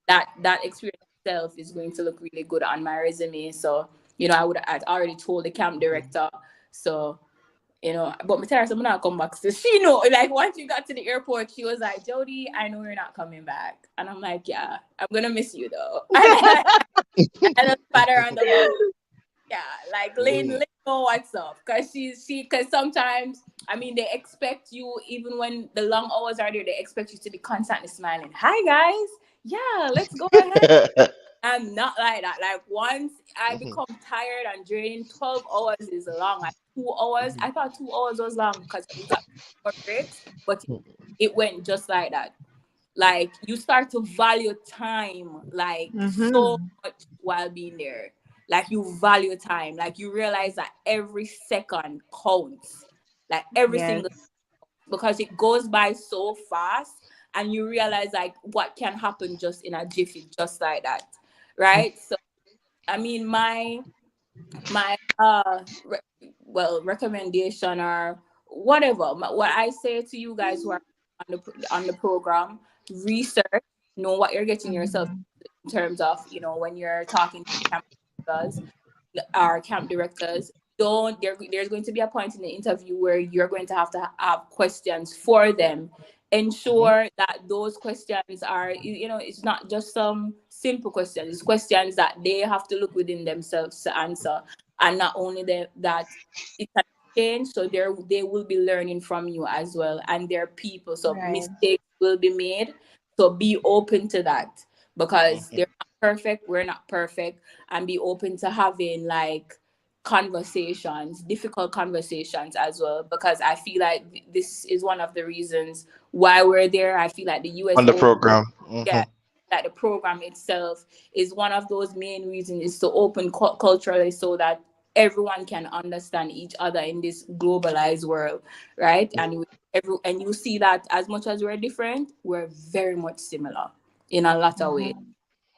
That experience itself is going to look really good on my resume. So, I'd already told the camp director. So but my tell her, I'm not come back. So she know, like once you got to the airport, she was like, Jody, I know you're not coming back. And I'm like, yeah, I'm gonna miss you though. And I just pat her on the back. Yeah, like Lynn, Mm. Lynn know what's up. Cause sometimes, I mean, they expect you, even when the long hours are there, they expect you to be constantly smiling. Hi guys. Yeah, let's go ahead. I'm not like that. Like once I Mhm. become tired and drained, 12 hours is long. Like 2 hours, I thought 2 hours was long because we got short breaks, but it went just like that. Like you start to value time like so Mm-hmm. much while being there. Like you value time. Like you realize that every second counts. Like every Yes. single, because it goes by so fast, and you realize like what can happen just in a jiffy, just like that. Right? So I mean my recommendation or whatever, what I say to you guys who are on the program: research, know what you're getting yourself Mm-hmm. in terms of, when you're talking to campus, our camp directors. Don't there's going to be a point in the interview where you're going to have questions for them. Mhm. Ensure that those questions are, it's not just some simple questions. It's questions that they have to look within themselves to answer. And not only that, it's an exchange, so they will be learning from you as well, and they're people, so Right. mistakes will be made. So be open to that, because Mhm. they're not perfect, we're not perfect. And be open to having like conversations, difficult conversations as well, because I feel like this is one of the reasons why we're there. I feel like the On the USO, program. yeah, Mhm. that the program itself is one of those main reasons, is to open culturally, so that everyone can understand each other in this globalized world, right? And you see that as much as we're different, we're very much similar in a lot of ways, Mm-hmm.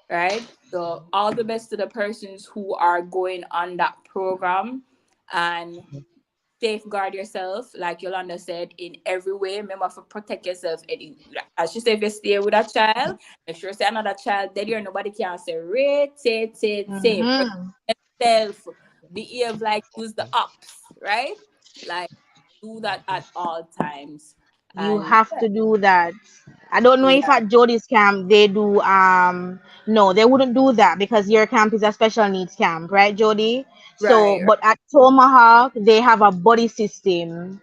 right? So all the best to the persons who are going on that program, and safeguard yourself, like Yolanda said, in every way. Remember to protect yourself. And as she said, if you stay with a child, make sure say another child dead here, nobody can say rate, say. Protect Mm-hmm. yourself. Behave like use the ups, right? Like do that at all times. You And have to do that. I don't know if yeah, at Jody's camp they do no, they wouldn't do that because your camp is a special needs camp, right, Jody? So right, but at Tomahawk they have a buddy system.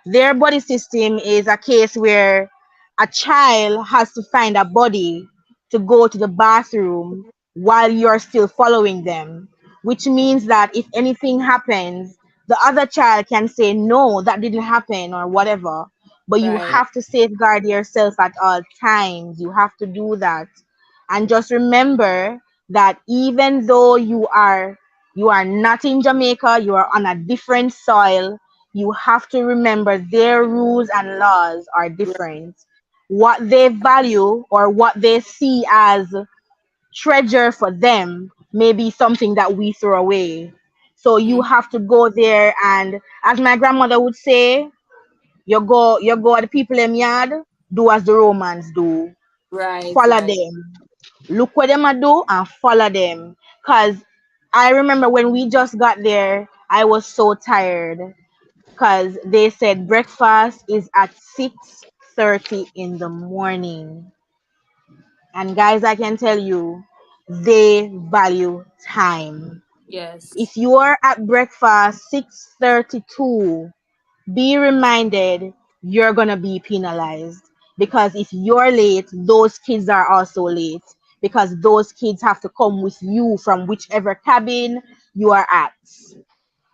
Their body system is a case where a child has to find a body to go to the bathroom while you're still following them, which means that if anything happens, the other child can say, no, that didn't happen or whatever. But you right, have to safeguard yourself at all times. You have to do that. And just remember that even though you are not in Jamaica, you are on a different soil, you have to remember their rules and laws are right. different. What they value or what they see as treasure for them may be something that we throw away. So you Mm, have to go there and, as my grandmother would say, you go at the people in yard, do as the Romans do. right, Follow right. them. Look what them a do and follow them. Cause I remember when we just got there, I was so tired because they said breakfast is at 6:30 in the morning. And guys, I can tell you, they value time. Yes, If you are at breakfast 6:32, be reminded you're gonna be penalized. Because if you're late, those kids are also late. Because those kids have to come with you from whichever cabin you are at.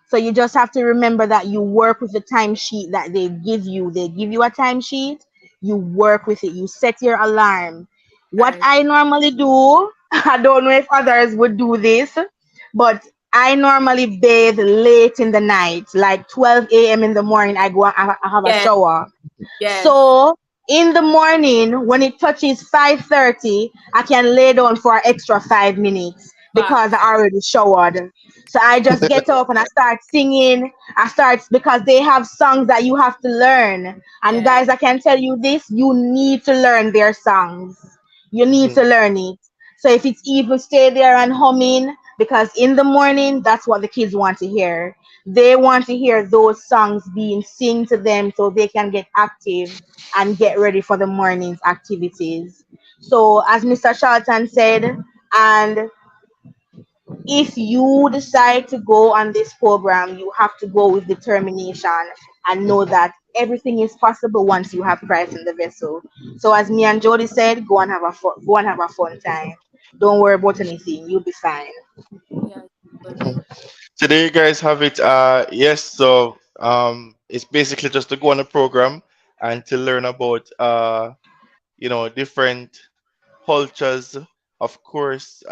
So you just have to remember that you work with the timesheet that they give you. They give you a timesheet, you work with it, you set your alarm. What right. I normally do, I don't know if others would do this, but I normally bathe late in the night, like 12 a.m. in the morning. I have a Yes, shower. yes. So in the morning, when it touches 5:30, I can lay down for an extra 5 minutes because I Facts. already showered. So I just get up and I start singing. I start because they have songs that you have to learn. And Yes, guys, I can tell you this, you need to learn their songs. You need to Mhm. learn it. So if it's even stay there and humming, because in the morning, that's what the kids want to hear. They want to hear those songs being sing to them so they can get active and get ready for the morning's activities. So as Mr. Charlton said, and if you decide to go on this program, you have to go with determination and know that everything is possible once you have Christ in the vessel. So as me and Jody said, go and have a fun time. Don't worry about anything. You'll be fine. Yeah, good. Mhm. So there you guys have it. Yes, so it's basically just to go on a program and to learn about different cultures. Of course,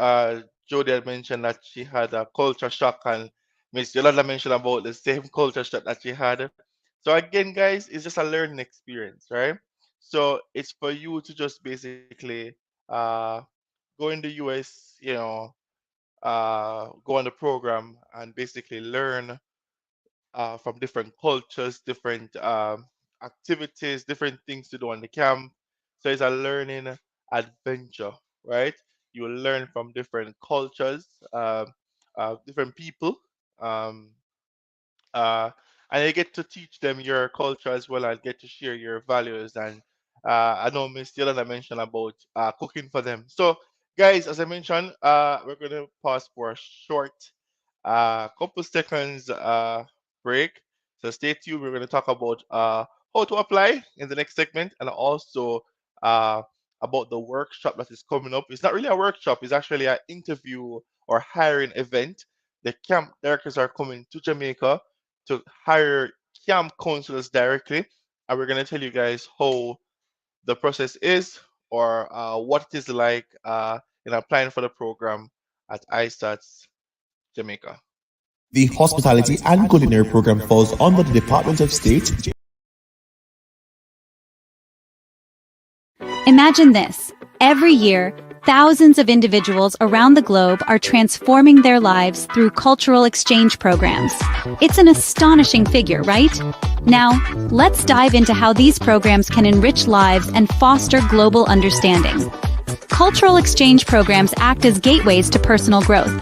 Jody had mentioned that she had a culture shock, and Miss Yolanda mentioned about the same culture shock that she had. So again, guys, it's just a learning experience, right? So it's for you to just basically uh, go in the US, go on the program and basically learn from different cultures, different activities, different things to do on the camp. So it's a learning adventure, right? You will learn from different cultures, different people, um, uh, and you get to teach them your culture as well and get to share your values. And I know Miss Yolanda mentioned about cooking for them. So, guys, as I mentioned, we're going to pause for a short couple seconds break. So stay tuned. We're going to talk about how to apply in the next segment, and also uh, about the workshop that is coming up. It's not really a workshop, it's actually an interview or hiring event. The camp directors are coming to Jamaica to hire camp counselors directly, and we're going to tell you guys how the process is, or what it is like in applying for the program at ISATS Jamaica. The Hospitality and Culinary Program falls under the Department of State. Imagine this. Every year, thousands of individuals around the globe are transforming their lives through cultural exchange programs. It's an astonishing figure, right? Now, let's dive into how these programs can enrich lives and foster global understanding. Cultural exchange programs act as gateways to personal growth.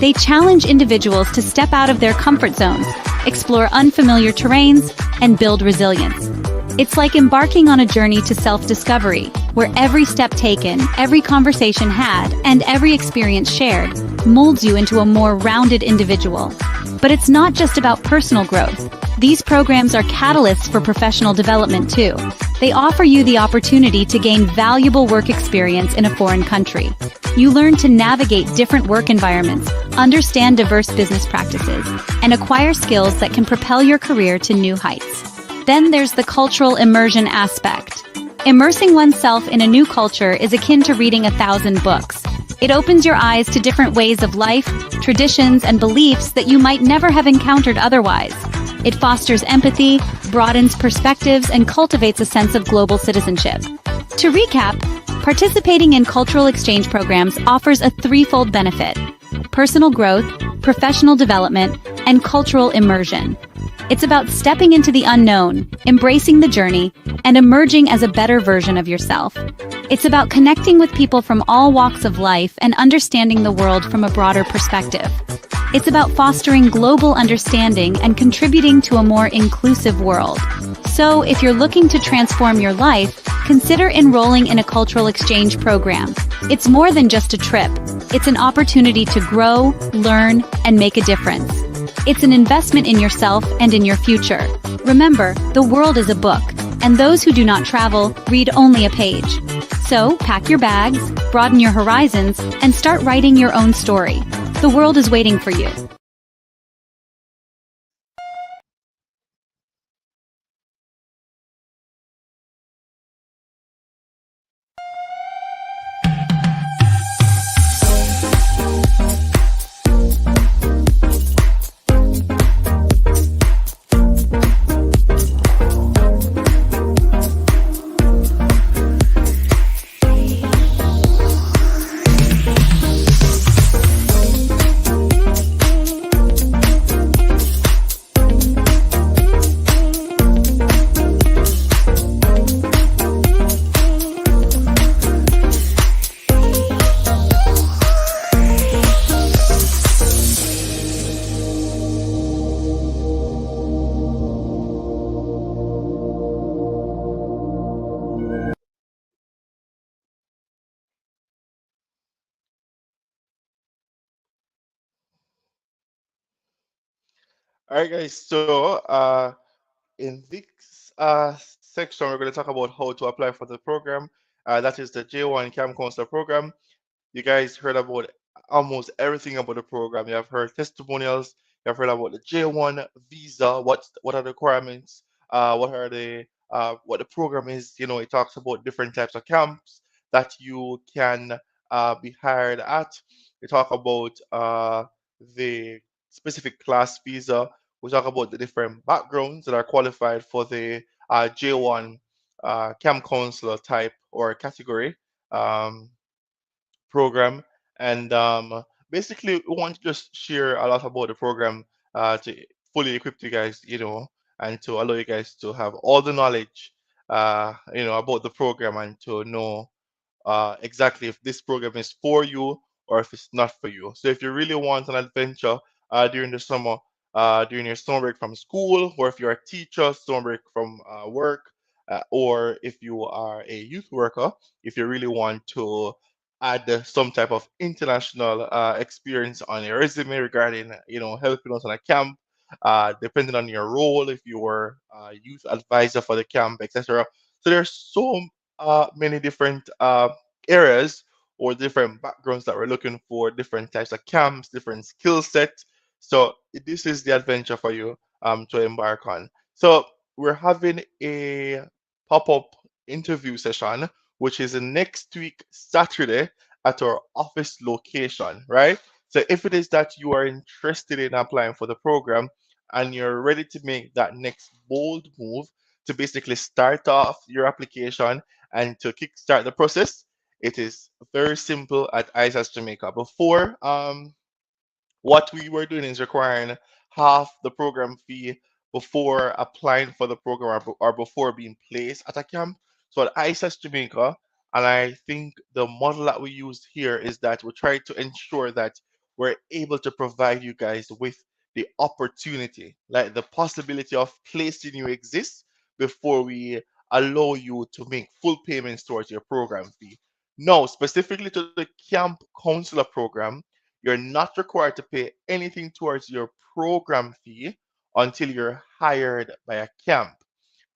They challenge individuals to step out of their comfort zones, explore unfamiliar terrains, and build resilience. It's like embarking on a journey to self-discovery, where every step taken, every conversation had, and every experience shared molds you into a more rounded individual. But it's not just about personal growth. These programs are catalysts for professional development too. They offer you the opportunity to gain valuable work experience in a foreign country. You learn to navigate different work environments, understand diverse business practices, and acquire skills that can propel your career to new heights. Then there's the cultural immersion aspect. Immersing oneself in a new culture is akin to reading 1,000 books. It opens your eyes to different ways of life, traditions, and beliefs that you might never have encountered otherwise. It fosters empathy, broadens perspectives, and cultivates a sense of global citizenship. To recap, participating in cultural exchange programs offers a threefold benefit: personal growth, professional development, and cultural immersion. It's about stepping into the unknown, embracing the journey, and emerging as a better version of yourself. It's about connecting with people from all walks of life and understanding the world from a broader perspective. It's about fostering global understanding and contributing to a more inclusive world. So, if you're looking to transform your life, consider enrolling in a cultural exchange program. It's more than just a trip. It's an opportunity to grow, learn, and make a difference. It's an investment in yourself and in your future. Remember, the world is a book, and those who do not travel read only a page. So, pack your bags, broaden your horizons, and start writing your own story. The world is waiting for you. All right, guys. So in this section, we're going to talk about how to apply for the program. That is the J1 Camp Counselor program. You guys heard about almost everything about the program. You have heard testimonials. You have heard about the J1 visa. What are the requirements? What are the what the program is? You know, it talks about different types of camps that you can be hired at. We talk about the specific class visa. We talk about the different backgrounds that are qualified for the J1 camp counselor type or category. Um, Program. And basically, we want to just share a lot about the program to fully equip you guys, you know, and to allow you guys to have all the knowledge, you know, about the program and to know exactly if this program is for you or if it's not for you. So if you really want an adventure during the summer, during your summer break from school, or if you're a teacher, summer break from work, or if you are a youth worker, if you really want to add some type of international experience on your resume regarding, you know, helping us on a camp, depending on your role, if you were a youth advisor for the camp, etc. So there's so many different areas or different backgrounds that we're looking for, different types of camps, different skill sets. So this is the adventure for you to embark on. So we're having a pop-up interview session, which is next week Saturday at our office location, right? So if it is that you are interested in applying for the program and you're ready to make that next bold move to basically start off your application and to kickstart the process, it is very simple at ISAS Jamaica. Before, what we were doing is requiring half the program fee before applying for the program or before being placed at a camp. So at ISAS Jamaica, and I think the model that we used here is that we try to ensure that we're able to provide you guys with the opportunity, like the possibility of placing you exists before we allow you to make full payments towards your program fee. No, specifically to the camp counselor program, you're not required to pay anything towards your program fee until you're hired by a camp.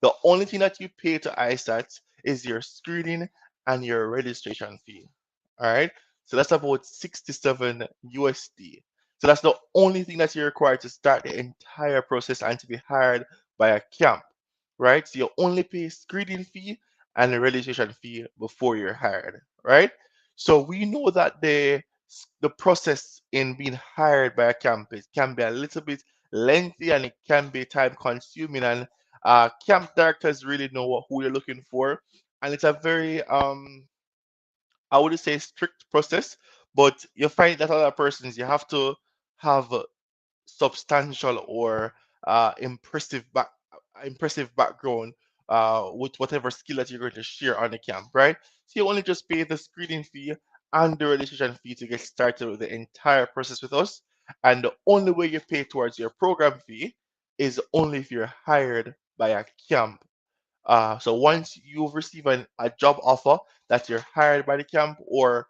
The only thing that you pay to ISAT is your screening and your registration fee. All right. So that's about 67 USD. So that's the only thing that you're required to start the entire process and to be hired by a camp. Right. So you only pay screening fee and the registration fee before you're hired. Right. So we know that the process in being hired by a camp can be a little bit lengthy and it can be time consuming, and camp directors really know who you're looking for, and it's a very I wouldn't say strict process, but you find that other persons you have to have substantial or impressive background with whatever skill that you're going to share on the camp, right? So you only just pay the screening fee and the registration fee to get started with the entire process with us. And the only way you pay towards your program fee is only if you're hired by a camp. So once you receive a job offer that you're hired by the camp, or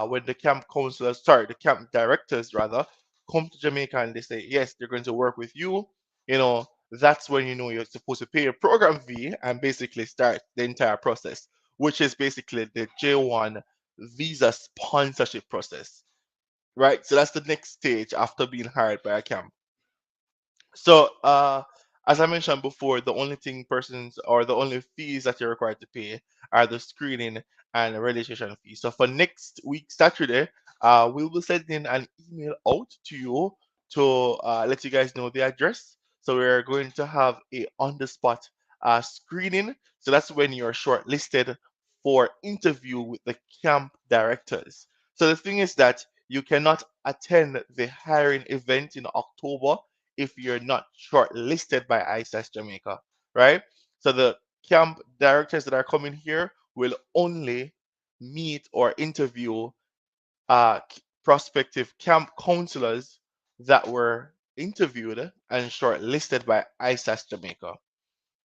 when the camp counselors, sorry, the camp directors rather, come to Jamaica and they say, yes, they're going to work with you, you know, that's when you know you're supposed to pay your program fee and basically start the entire process, which is basically the J1 visa sponsorship process, right? So that's the next stage after being hired by a camp. So, as I mentioned before, the only thing persons or the only fees that you're required to pay are the screening and registration fees. So for next week, Saturday, we will send in an email out to you to let you guys know the address. So we're going to have a on-the-spot screening. So that's when you're shortlisted for interview with the camp directors. So the thing is that you cannot attend the hiring event in October if you're not shortlisted by ISAS Jamaica, right? So the camp directors that are coming here will only meet or interview prospective camp counselors that were interviewed and shortlisted by ISAS Jamaica,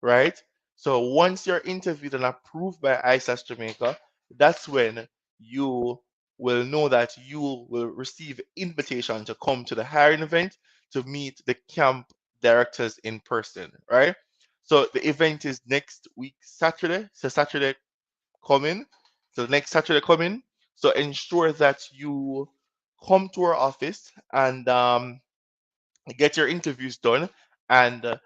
right? So once you're interviewed and approved by ISAS Jamaica, that's when you will know that you will receive invitation to come to the hiring event to meet the camp directors in person, right? So the event is next week Saturday. So Saturday coming. So next Saturday coming. So ensure that you come to our office and get your interviews done and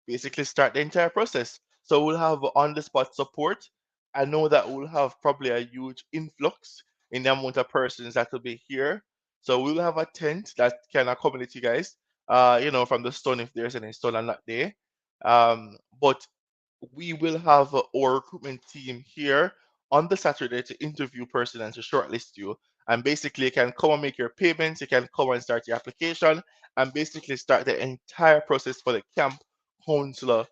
basically start the entire process. So we'll have on the spot support. I know that we'll have probably a huge influx in the amount of persons that will be here. So we'll have a tent that can accommodate you guys, from the stone if there's any stone on that day. But we will have our recruitment team here on the Saturday to interview person and to shortlist you. And basically, you can come and make your payments, you can come and start your application, and basically start the entire process for the camp counselor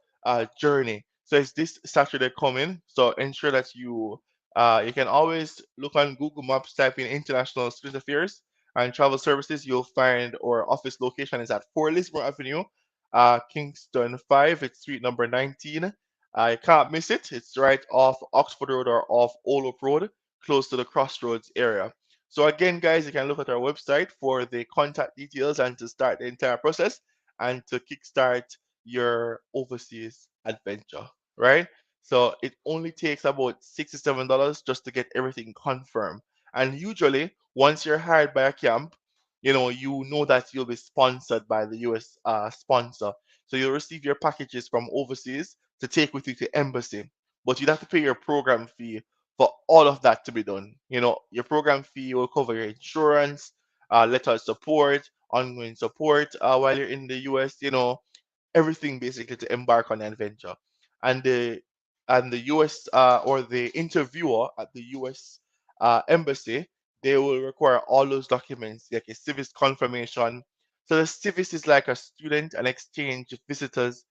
journey. So it's this Saturday coming. So ensure that you can always look on Google Maps, type in International Student Affairs and Travel Services. You'll find our office location is at 4 Lismore Avenue, Kingston 5. It's street number 19. You can't miss it. It's right off Oxford Road or off Olop Road, close to the Crossroads area. So again, guys, you can look at our website for the contact details and to start the entire process and to kickstart your overseas adventure, right? So it only takes about $67 just to get everything confirmed. And usually, once you're hired by a camp, you know that you'll be sponsored by the US sponsor. So you'll receive your packages from overseas to take with you to embassy. But you'd have to pay your program fee for all of that to be done. Your program fee will cover your insurance, letter of support, ongoing support while you're in the US, everything basically to embark on an adventure. And the US or the interviewer at the US embassy, they will require all those documents, like a civis confirmation. So the civis is like a student and exchange visitors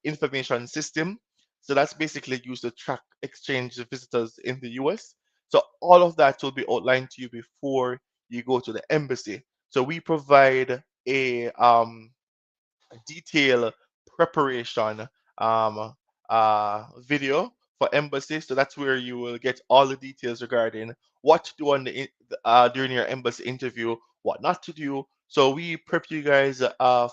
information system. So that's basically used to track exchange visitors in the US. So all of that will be outlined to you before you go to the embassy. So we provide a detailed preparation video for embassy. So that's where you will get all the details regarding what to do during your embassy interview, what not to do. So we prep you guys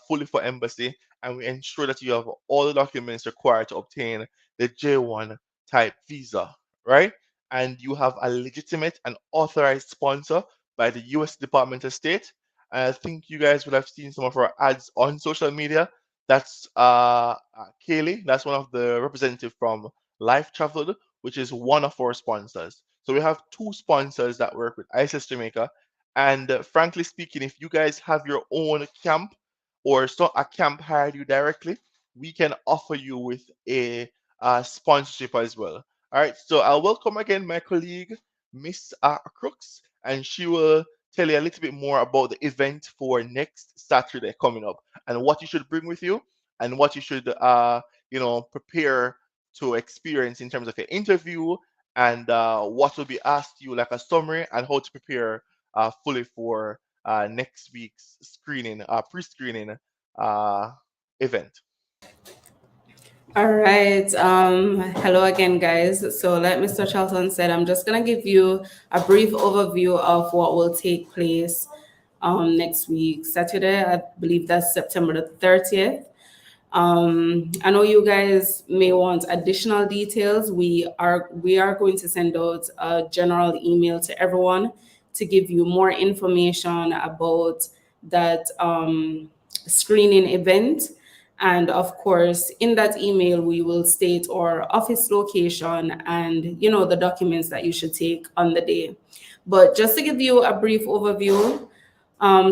fully for embassy, and we ensure that you have all the documents required to obtain the J1 type visa, right? And you have a legitimate and authorized sponsor by the U.S. Department of State. I think you guys would have seen some of our ads on social media. That's Kaylee. That's one of the representative from Life Traveled, which is one of our sponsors. So we have two sponsors that work with ISIS Jamaica. And frankly speaking, if you guys have your own camp or a camp hired you directly, we can offer you with a sponsorship as well. All right. So I'll welcome again my colleague, Miss Crooks, and she will tell you a little bit more about the event for next Saturday coming up and what you should bring with you and what you should prepare to experience in terms of your interview and what will be asked you, like a summary, and how to prepare fully for next week's pre-screening uh, event. All right. Hello again, guys. So, like Mr. Charlton said, I'm just gonna give you a brief overview of what will take place next week, Saturday. I believe that's September the 30th. I know you guys may want additional details. We are going to send out a general email to everyone to give you more information about that screening event. And of course, in that email, we will state our office location and the documents that you should take on the day. But just to give you a brief overview,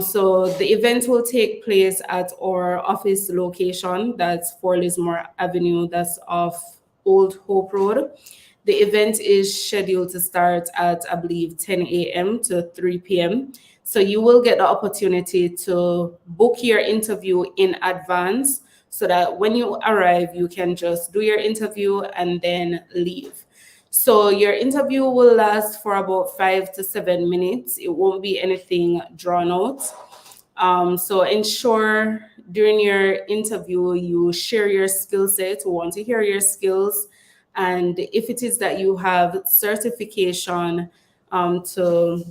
so the event will take place at our office location. That's 4 Lismore Avenue. That's off Old Hope Road. The event is scheduled to start at, I believe, 10 a.m. to 3 p.m. So you will get the opportunity to book your interview in advance so that when you arrive, you can just do your interview and then leave. So your interview will last for about 5 to 7 minutes. It won't be anything drawn out. So ensure during your interview you share your skill set. We want to hear your skills, and if it is that you have certification to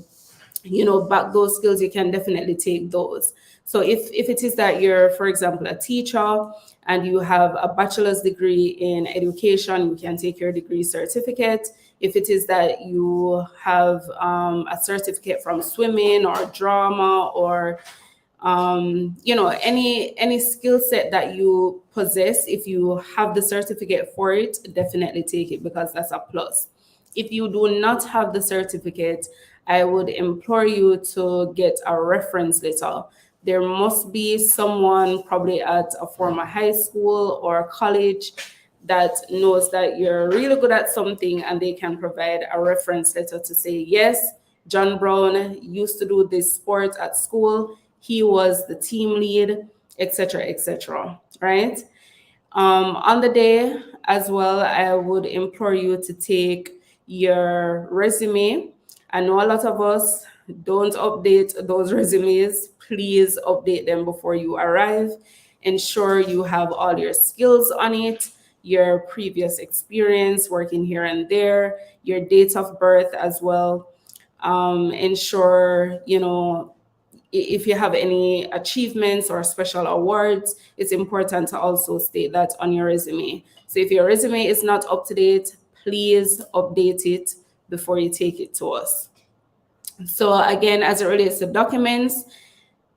back those skills, you can definitely take those. So if it is that you're, for example, a teacher and you have a bachelor's degree in education, you can take your degree certificate. If it is that you have a certificate from swimming or drama or any skill set that you possess, if you have the certificate for it, definitely take it because that's a plus. If you do not have the certificate, I would implore you to get a reference letter. There must be someone probably at a former high school or college that knows that you're really good at something and they can provide a reference letter to say, yes, John Brown used to do this sport at school. He was the team lead, etc., etc. Right? On the day as well, I would implore you to take your resume. I know a lot of us don't update those resumes. Please update them before you arrive. Ensure you have all your skills on it, your previous experience working here and there, your date of birth as well. Ensure, if you have any achievements or special awards, it's important to also state that on your resume. So if your resume is not up to date, please update it before you take it to us. So again, as it relates to documents,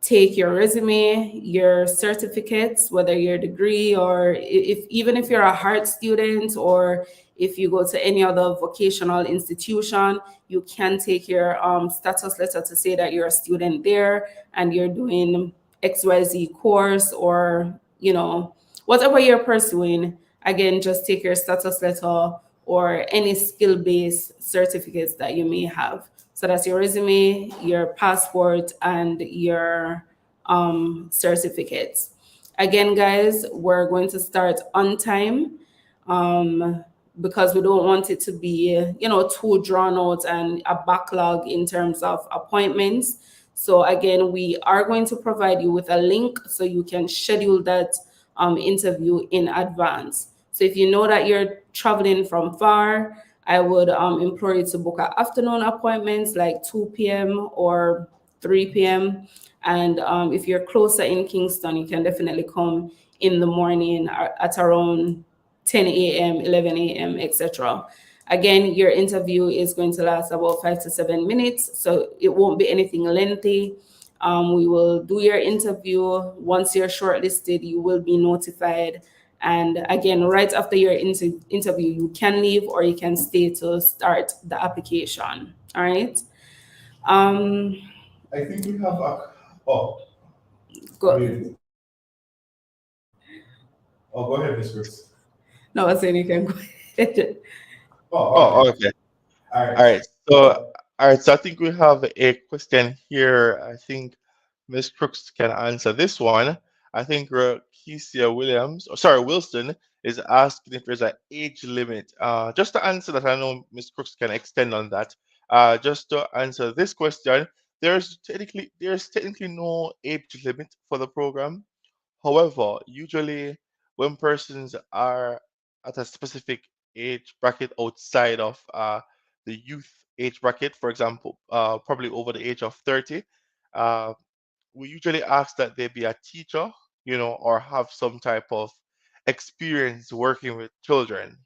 take your resume, your certificates, whether your degree or if even if you're a heart student or if you go to any other vocational institution, you can take your status letter to say that you're a student there and you're doing XYZ course or whatever you're pursuing. Again, just take your status letter or any skill-based certificates that you may have. So that's your resume, your passport, and your certificates. Again, guys, we're going to start on time because we don't want it to be, too drawn out and a backlog in terms of appointments. So again, we are going to provide you with a link so you can schedule that interview in advance. So if you know that you're traveling from far, I would implore you to book an afternoon appointments like 2 p.m. or 3 p.m. And if you're closer in Kingston, you can definitely come in the morning at around 10 a.m., 11 a.m., etc. Again, your interview is going to last about 5 to 7 minutes, so it won't be anything lengthy. We will do your interview. Once you're shortlisted, you will be notified. And again, right after your interview, you can leave or you can stay to start the application. All right. Um, I think we have a. Oh, go. oh, go ahead, Miss Brooks. No, I was saying you can go ahead. Oh, Oh, okay. okay. All right. So I think we have a question here. I think Miss Crooks can answer this one. I think Kesia Williams, or sorry, Wilson, is asking if there's an age limit. Just to answer that, I know Miss Crooks can extend on that. Just to answer this question, there's technically no age limit for the program. However, usually when persons are at a specific age bracket outside of the youth age bracket, for example, probably over the age of 30, uh, we usually ask that they be a teacher, or have some type of experience working with children.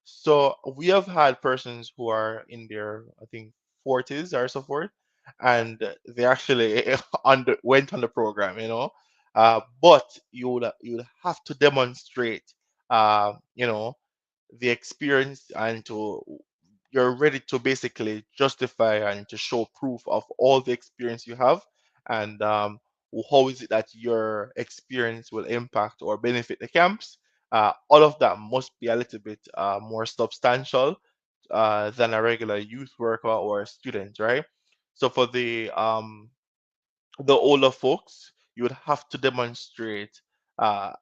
So we have had persons who are in their, I think, 40s or so forth, and they actually went on the program. But you would have to demonstrate, you know, the experience and you're ready to basically justify and to show proof of all the experience you have and how is it that your experience will impact or benefit the camps. All of that must be a little bit more substantial than a regular youth worker or a student, right? So for the older folks, you would have to demonstrate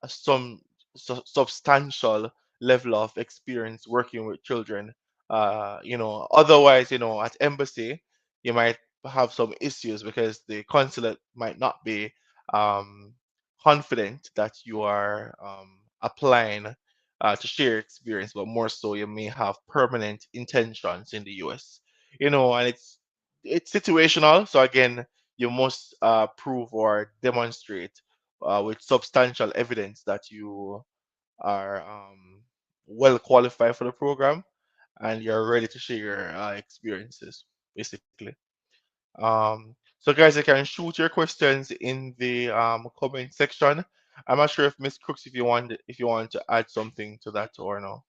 some substantial level of experience working with children. Otherwise, at embassy, you might have some issues because the consulate might not be um, confident that you are applying to share experience, but more so you may have permanent intentions in the US. And it's situational. So again, you must prove or demonstrate with substantial evidence that you are well qualified for the program and you're ready to share your experiences, basically. So guys, you can shoot your questions in the comment section. I'm not sure if Miss Crooks, if you want to add something to that or no.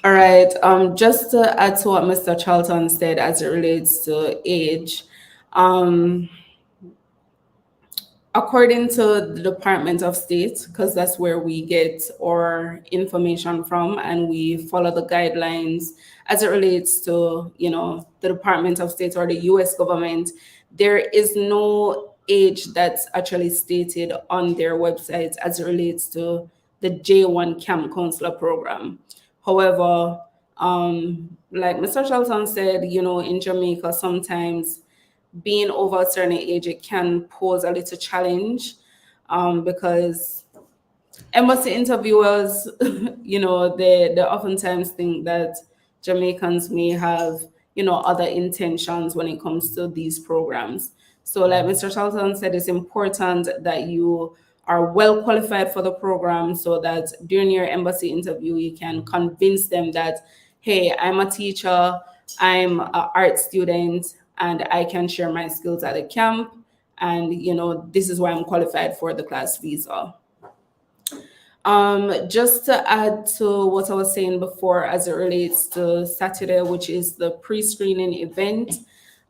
All right. Just to add to what Mr. Charlton said as it relates to age, um, according to the Department of State, because that's where we get our information from, and we follow the guidelines as it relates to, the Department of State or the U.S. government, there is no age that's actually stated on their website as it relates to the J1 Camp Counselor program. However, like Mr. Shelton said, in Jamaica, sometimes being over a certain age, it can pose a little challenge, because embassy interviewers, they oftentimes think that Jamaicans may have, other intentions when it comes to these programs. So, like Mr. Charlton said, it's important that you are well qualified for the program so that during your embassy interview, you can convince them that, hey, I'm a teacher, I'm an art student, and I can share my skills at the camp. And, this is why I'm qualified for the class visa. Just to add to what I was saying before, as it relates to Saturday, which is the pre-screening event,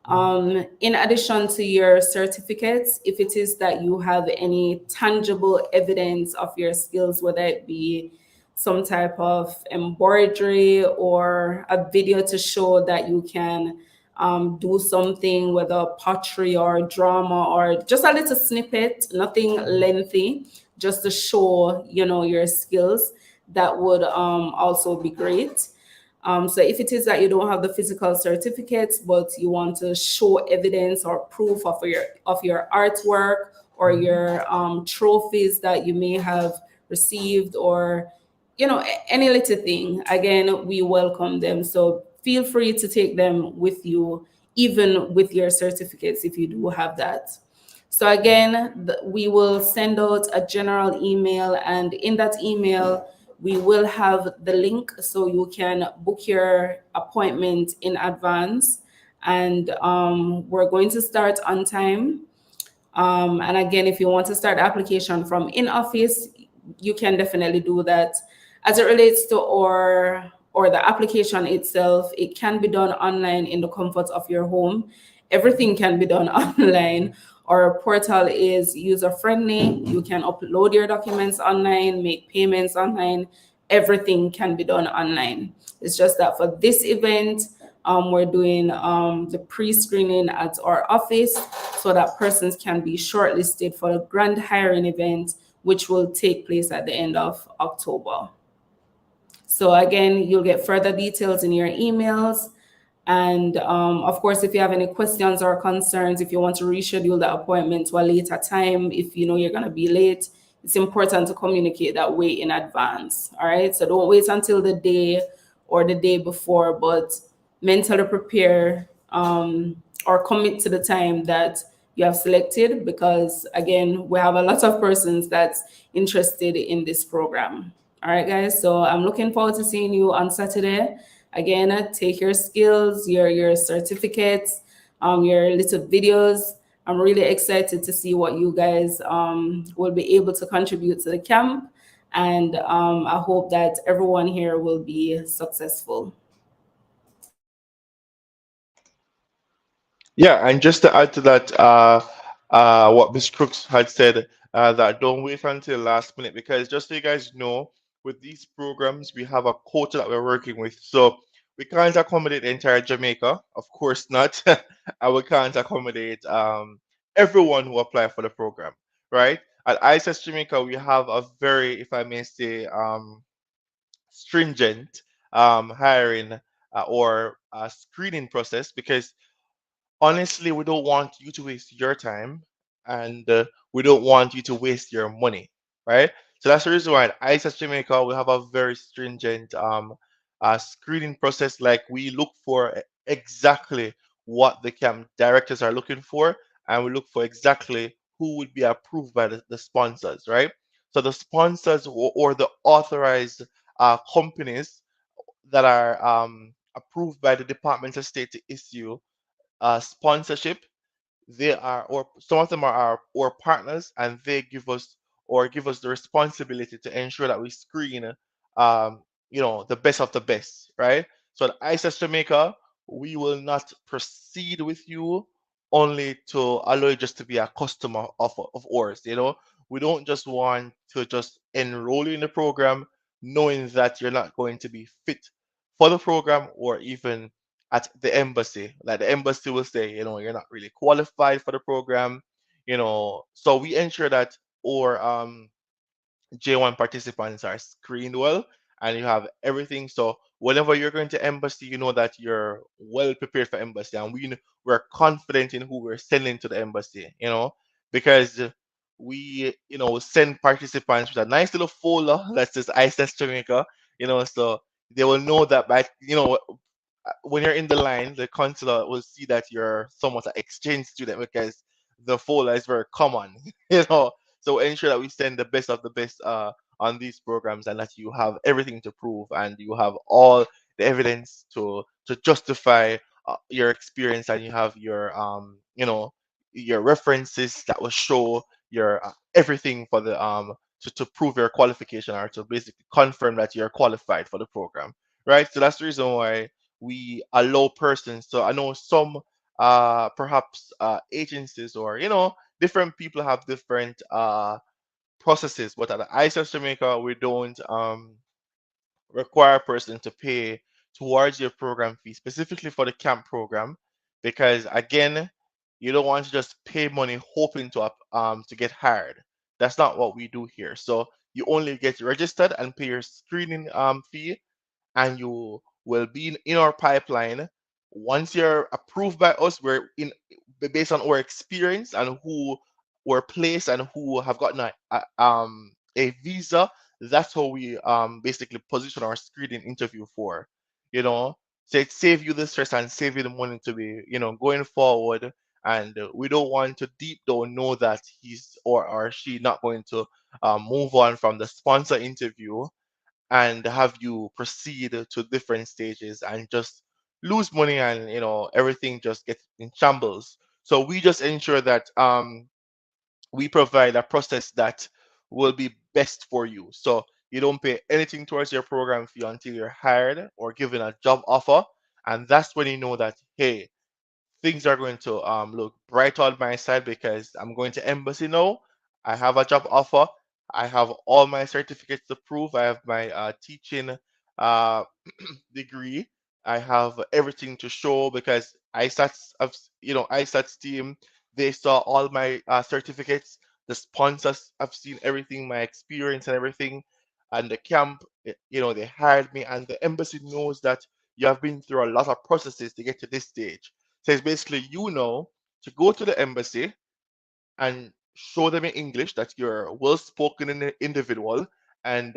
in addition to your certificates, if it is that you have any tangible evidence of your skills, whether it be some type of embroidery or a video to show that you can do something, whether pottery or drama or just a little snippet, nothing lengthy, just to show, your skills, that would also be great. So if it is that you don't have the physical certificates, but you want to show evidence or proof of your artwork or your trophies that you may have received, or any little thing, again, we welcome them. So feel free to take them with you, even with your certificates, if you do have that. So again, we will send out a general email, and in that email, we will have the link so you can book your appointment in advance. And we're going to start on time. And again, if you want to start application from in office, you can definitely do that. As it relates to or the application itself, it can be done online in the comfort of your home. Everything can be done online. Our portal is user friendly. You can upload your documents online, make payments online. Everything can be done online. It's just that for this event, we're doing the pre-screening at our office so that persons can be shortlisted for the grand hiring event, which will take place at the end of October. So again, you'll get further details in your emails. And of course, if you have any questions or concerns, if you want to reschedule the appointment to a later time, if you know you're going to be late, it's important to communicate that way in advance. All right. So don't wait until the day or the day before, but mentally prepare, or commit to the time that you have selected, because again, we have a lot of persons that's interested in this program. All right, guys. So I'm looking forward to seeing you on Saturday. Again, take your skills, your certificates, your little videos. I'm really excited to see what you guys will be able to contribute to the camp. And I hope that everyone here will be successful. Yeah, and just to add to that, what Miss Crooks had said, that don't wait until last minute, because just so you guys know, with these programs, we have a quota that we're working with. So we can't accommodate the entire Jamaica, of course not, and we can't accommodate everyone who apply for the program, right? At ISS Jamaica, we have a very, if I may say, stringent hiring or screening process, because honestly, we don't want you to waste your time, and we don't want you to waste your money, right? So that's the reason why at ISS Jamaica we have a very stringent screening process. Like we look for exactly what the camp directors are looking for, and we look for exactly who would be approved by the sponsors, right? So the sponsors or the authorized companies that are approved by the Department of State to issue sponsorship, they are, or some of them are our partners, and they give us the responsibility to ensure that we screen the best of the best, right? So at ISIS Jamaica, we will not proceed with you only to allow you just to be a customer of ours. We don't just want to just enroll you in the program knowing that you're not going to be fit for the program, or even at the embassy. Like the embassy will say, you're not really qualified for the program. So we ensure that our J1 participants are screened well, and you have everything. So whenever you're going to embassy, you know that you're well prepared for embassy, and we're confident in who we're sending to the embassy. Because we send participants with a nice little folder that says ISS Jamaica. So they will know that by when you're in the line, the consular will see that you're somewhat an exchange student, because the folder is very common, you know. So ensure that we send the best of the best on these programs, and that you have everything to prove, and you have all the evidence to justify your experience, and you have your references that will show your everything for the to prove your qualification, or to basically confirm that you're qualified for the program, right? So that's the reason why we allow persons. So I know some perhaps agencies, or different people have different processes, but at the ISOS Jamaica we don't require a person to pay towards your program fee specifically for the camp program, because again, you don't want to just pay money hoping to get hired. That's not what we do here. So you only get registered and pay your screening fee, and you will be in our pipeline. Once you're approved by us, we're in based on our experience and who were placed and who have gotten a visa. That's how we basically position our screening interview for, you know. So it save you the stress and save you the money to be, going forward. And we don't want to deep down know that he's or she not going to move on from the sponsor interview, and have you proceed to different stages and just lose money, and everything just gets in shambles. So we just ensure that we provide a process that will be best for you. So you don't pay anything towards your program fee until you're hired or given a job offer, and that's when you know that, hey, things are going to look bright on my side, because I'm going to embassy now. I have a job offer. I have all my certificates to prove. I have my teaching uh, degree. I have everything to show, because ISAT's team, they saw all my certificates. The sponsors have seen everything, my experience and everything. And the camp, they hired me, and the embassy knows that you have been through a lot of processes to get to this stage. So it's basically, to go to the embassy and show them in English that you're a well-spoken individual, and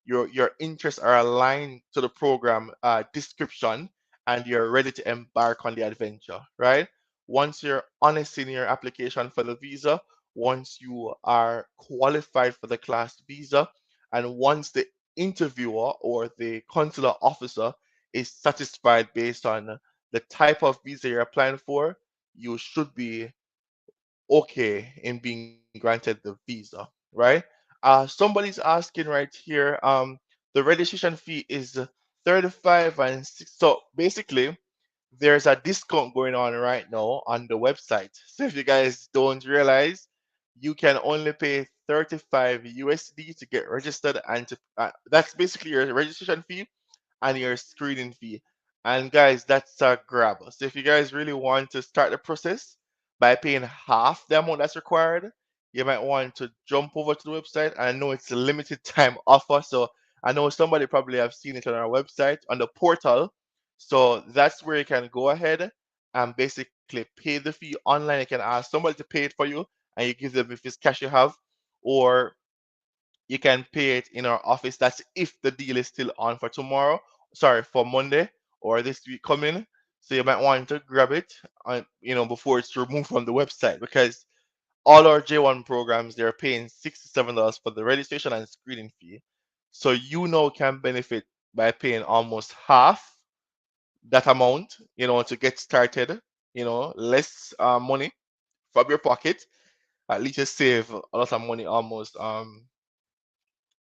your interests are aligned to the program description, and you're ready to embark on the adventure, right? Once you're honest in your application for the visa, once you are qualified for the class visa, and once the interviewer or the consular officer is satisfied based on the type of visa you're applying for, you should be okay in being granted the visa, right? Somebody's asking right here, the registration fee is 35 and 6. So basically, there's a discount going on right now on the website. So if you guys don't realize, you can only pay 35 USD to get registered, and that's basically your registration fee and your screening fee. And guys, that's a grab. So if you guys really want to start the process by paying half the amount that's required, you might want to jump over to the website. And I know it's a limited time offer, so I know somebody probably have seen it on our website on the portal. So that's where you can go ahead and basically pay the fee online. You can ask somebody to pay it for you, and you give them if it's cash you have, or you can pay it in our office. That's if the deal is still on for tomorrow, sorry, for Monday or this week coming. So you might want to grab it, before it's removed from the website, because all our J1 programs, they're paying $67 for the registration and screening fee. So can benefit by paying almost half that amount, to get started, less money from your pocket. At least you save a lot of money, almost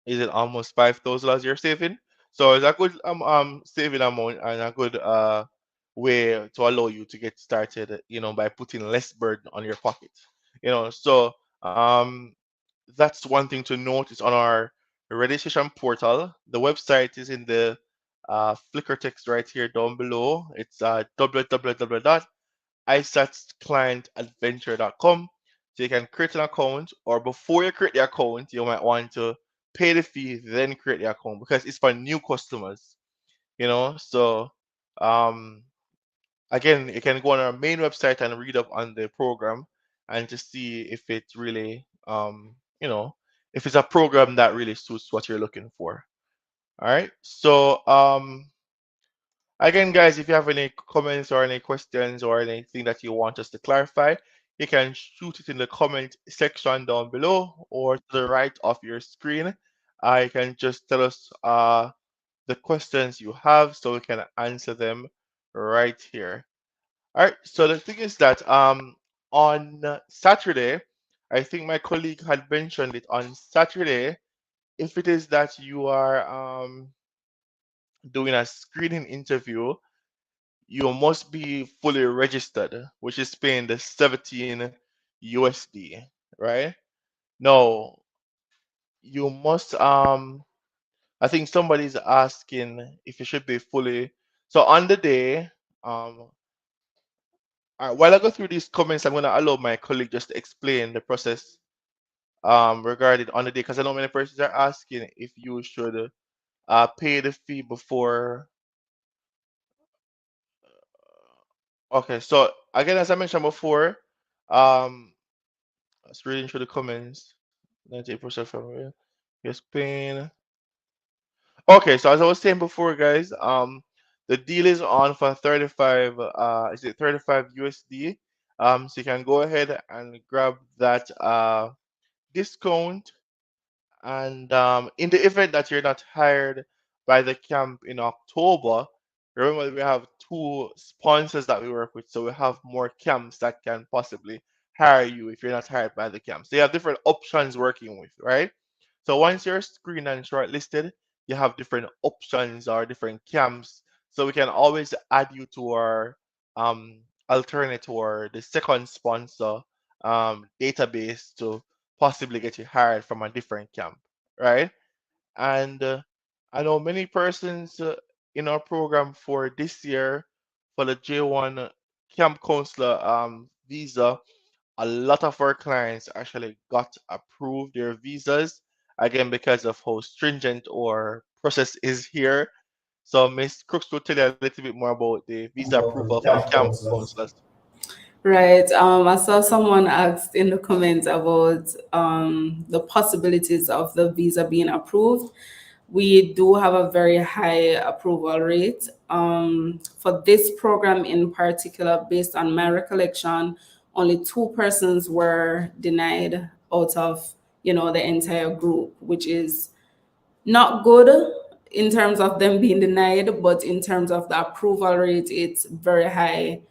is it almost $5,000 you're saving? So it's a good saving amount and a good way to allow you to get started, by putting less burden on your pocket. So that's one thing to notice on our registration portal. The website is in the Flickr text right here down below. It's www.isatsclientadventure.com. So you can create an account, or before you create the account, you might want to pay the fee, then create the account, because it's for new customers. So um, again, you can go on our main website and read up on the program and to see if it really, if it's a program that really suits what you're looking for. All right. So again, guys, if you have any comments or any questions or anything that you want us to clarify, you can shoot it in the comment section down below or to the right of your screen. You can just tell us the questions you have so we can answer them right here. All right. So the thing is that on Saturday, I think my colleague had mentioned it on Saturday. If it is that you are doing a screening interview, you must be fully registered, which is paying the 17 USD, right? No, you must I think somebody's asking if you should be fully. So on the day, um while I go through these comments, I'm gonna allow my colleague just to explain the process regarding on the day, because I know many persons are asking if you should pay the fee before. Okay, so again, as I mentioned before, um let's reading through the comments. 98% from real. Yes, Spain. Okay, so as I was saying before, guys, the deal is on for 35. Is it 35 USD? So you can go ahead and grab that discount. And in the event that you're not hired by the camp in October, remember we have two sponsors that we work with, so we have more camps that can possibly hire you if you're not hired by the camps. They have different options working with, right? So once you're screened and shortlisted, you have different options or different camps. So we can always add you to our alternate or the second sponsor database to possibly get you hired from a different camp, right? And I know many persons in our program for this year for the J1 camp counselor visa, a lot of our clients actually got approved their visas again because of how stringent our process is here. So Miss Crooks will tell you a little bit more about the visa approval for camp counselors. Right. I saw someone asked in the comments about the possibilities of the visa being approved. We do have a very high approval rate. For this program in particular, based on my recollection, only two persons were denied out of, the entire group, which is not good in terms of them being denied, but in terms of the approval rate, it's very high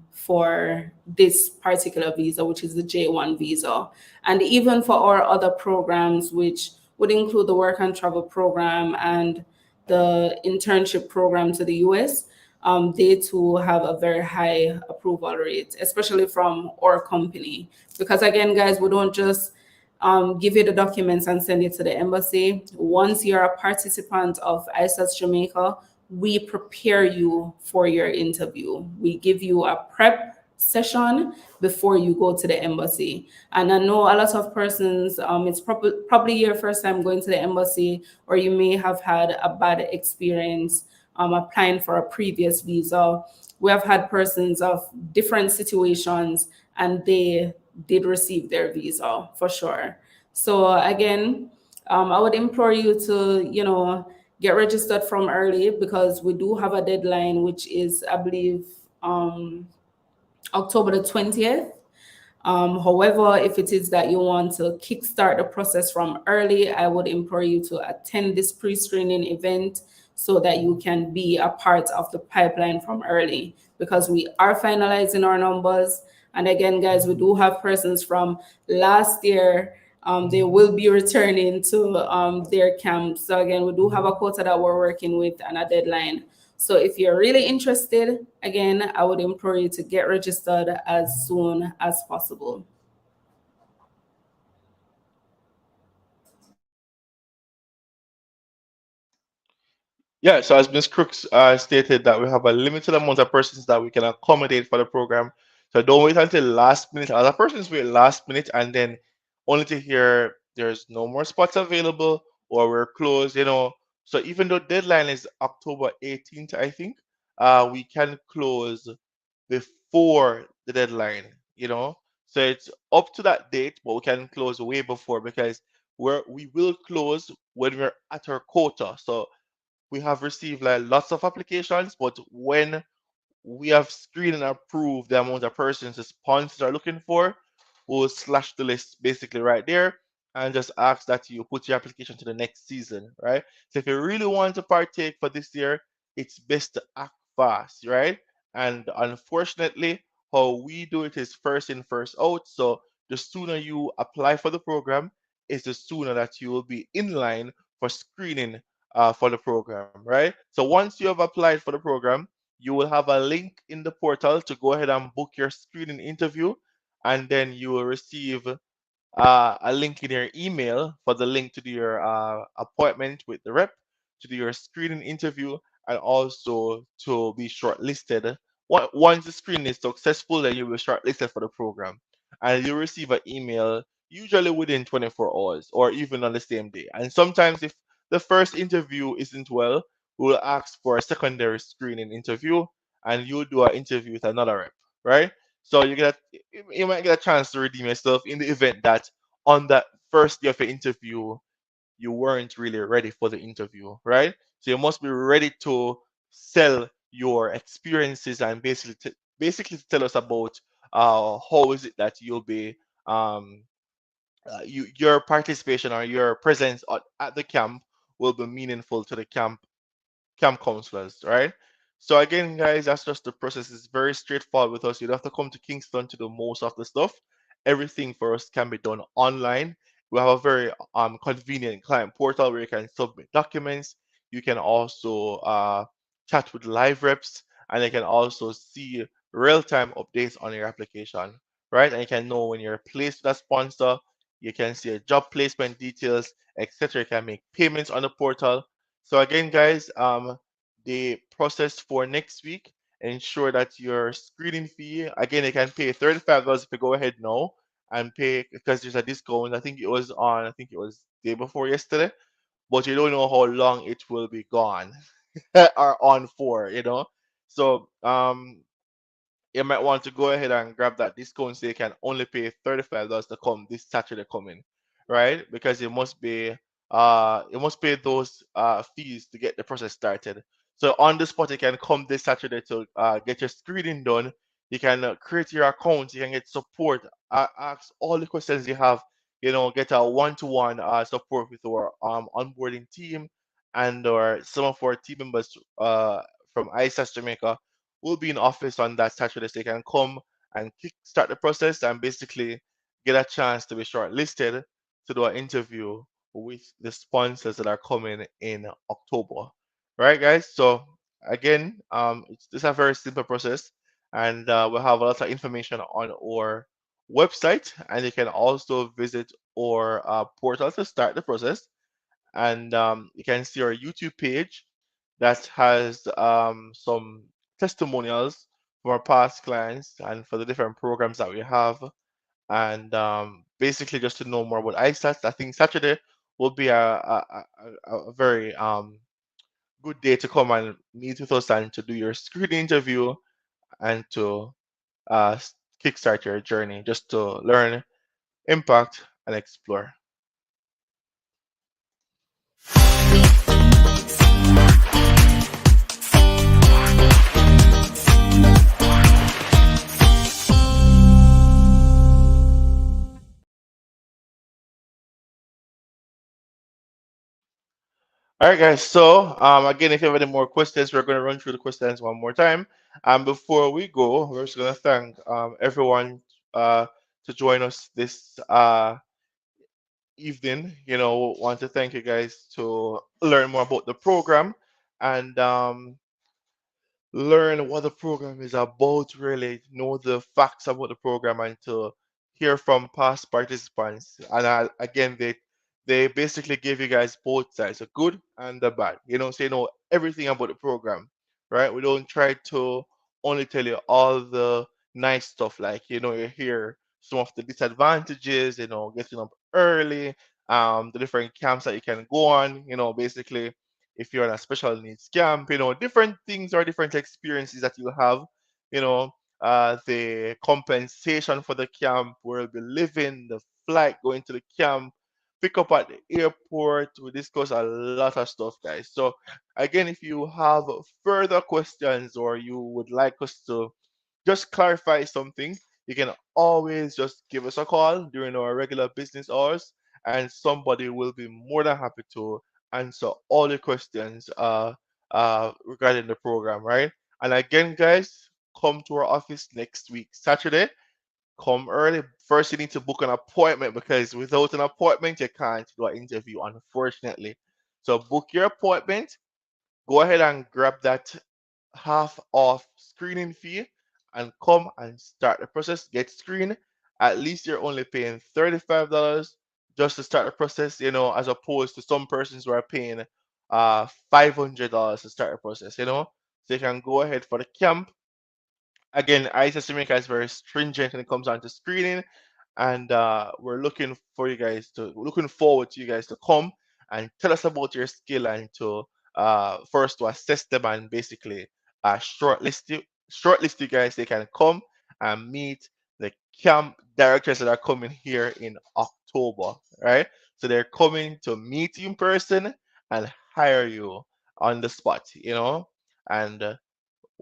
for this particular visa, which is the J1 visa. And even for our other programs, which would include the work and travel program and the internship program to the US, they too have a very high approval rate, especially from our company. Because again, guys, we don't just give you the documents and send it to the embassy. Once you're a participant of ISAS Jamaica, we prepare you for your interview. We give you a prep session before you go to the embassy. And I know a lot of persons, it's probably your first time going to the embassy, or you may have had a bad experience applying for a previous visa. We have had persons of different situations and they did receive their visa for sure. So again, I would implore you to, get registered from early because we do have a deadline, which is, I believe, October the 20th. However, if it is that you want to kickstart the process from early, I would implore you to attend this pre-screening event so that you can be a part of the pipeline from early, because we are finalizing our numbers. And again, guys, we do have persons from last year. They will be returning to their camps. So again, we do have a quota that we're working with and a deadline. So if you're really interested, again, I would implore you to get registered as soon as possible. Yeah, so as Ms. Crooks stated that we have a limited amount of persons that we can accommodate for the program. So don't wait until last minute. Other persons wait last minute and then only to hear there's no more spots available or we're closed, you know. So even though deadline is October 18th, I think, we can close before the deadline, you know. So it's up to that date, but we can close way before because we will close when we're at our quota. So we have received like lots of applications, but when we have screened and approved the amount of persons the sponsors are looking for, we'll slash the list basically right there and just ask that you put your application to the next season, right? So if you really want to partake for this year, it's best to act fast, right? And unfortunately, how we do it is first in, first out. So the sooner you apply for the program, is the sooner that you will be in line for screening for the program, right? So once you have applied for the program, you will have a link in the portal to go ahead and book your screening interview, and then you will receive a link in your email for the link to do your appointment with the rep, to do your screening interview, and also to be shortlisted. Once the screening is successful, then you will be shortlisted for the program, and you'll receive an email usually within 24 hours or even on the same day. And sometimes, if the first interview isn't well, we'll ask for a secondary screening interview, and you'll do an interview with another rep, right? So you might get a chance to redeem yourself in the event that on that first day of your interview you weren't really ready for the interview, right? So you must be ready to sell your experiences and basically tell us about how is it that you'll be your participation or your presence at the camp will be meaningful to the camp counselors, right? So again, guys, that's just the process. It's very straightforward with us. You don't have to come to Kingston to do most of the stuff. Everything for us can be done online. We have a very convenient client portal where you can submit documents. You can also chat with live reps, and you can also see real-time updates on your application, right? And you can know when you're placed with a sponsor. You can see your job placement details, etc. You can make payments on the portal. So again, guys, the process for next week, ensure that your screening fee, again, you can pay $35 if you go ahead now and pay because there's a discount. I think it was day before yesterday, but you don't know how long it will be gone or on for, you know. So you might want to go ahead and grab that discount so you can only pay $35 to come this Saturday coming, right? Because you must pay those fees to get the process started. So on the spot you can come this Saturday to get your screening done. You can create your account, you can get support, ask all the questions you have, you know, get a one-to-one support with our onboarding team and or some of our team members from ISAS Jamaica will be in office on that Saturday, so you can come and start the process and basically get a chance to be shortlisted to do an interview with the sponsors that are coming in October. Right, guys? So again, it's a very simple process, and we'll have a lot of information on our website, and you can also visit our portal to start the process. And you can see our YouTube page that has some testimonials from our past clients and for the different programs that we have. And basically, just to know more about ISATs, I think Saturday will be a very good day to come and meet with us and to do your screening interview and to uh, s- kickstart your journey just to learn, impact, and explore. All right, guys. So, again, if you have any more questions, we're going to run through the questions one more time. And before we go, we're just going to thank everyone uh, to join us this evening. Want to thank you guys to learn more about the program and learn what the program is about, really know the facts about the program, and to hear from past participants. And again, they basically give you guys both sides, the good and the bad. So you know everything about the program, right? We don't try to only tell you all the nice stuff, like you hear some of the disadvantages, getting up early, the different camps that you can go on, basically if you're in a special needs camp, different things or different experiences that you have, you know, the compensation for the camp, where you'll be living, the flight going to the camp, pick up at the airport. We discuss a lot of stuff, guys. So, again, if you have further questions or you would like us to just clarify something, you can always just give us a call during our regular business hours, and somebody will be more than happy to answer all the questions regarding the program, right? And again, guys, come to our office next week, Saturday. Come early. First, you need to book an appointment, because without an appointment, you can't do an interview, unfortunately. So book your appointment. Go ahead and grab that half off screening fee and come and start the process. Get screened. At least you're only paying $35 just to start the process, as opposed to some persons who are paying $500 to start the process, So you can go ahead for the camp. Again, ISS Jamaica is very stringent when it comes down to screening, and we're looking forward to you guys to come and tell us about your skill, and to first to assess them, and basically shortlist you guys. They can come and meet the camp directors that are coming here in October, right? So they're coming to meet you in person and hire you on the spot, and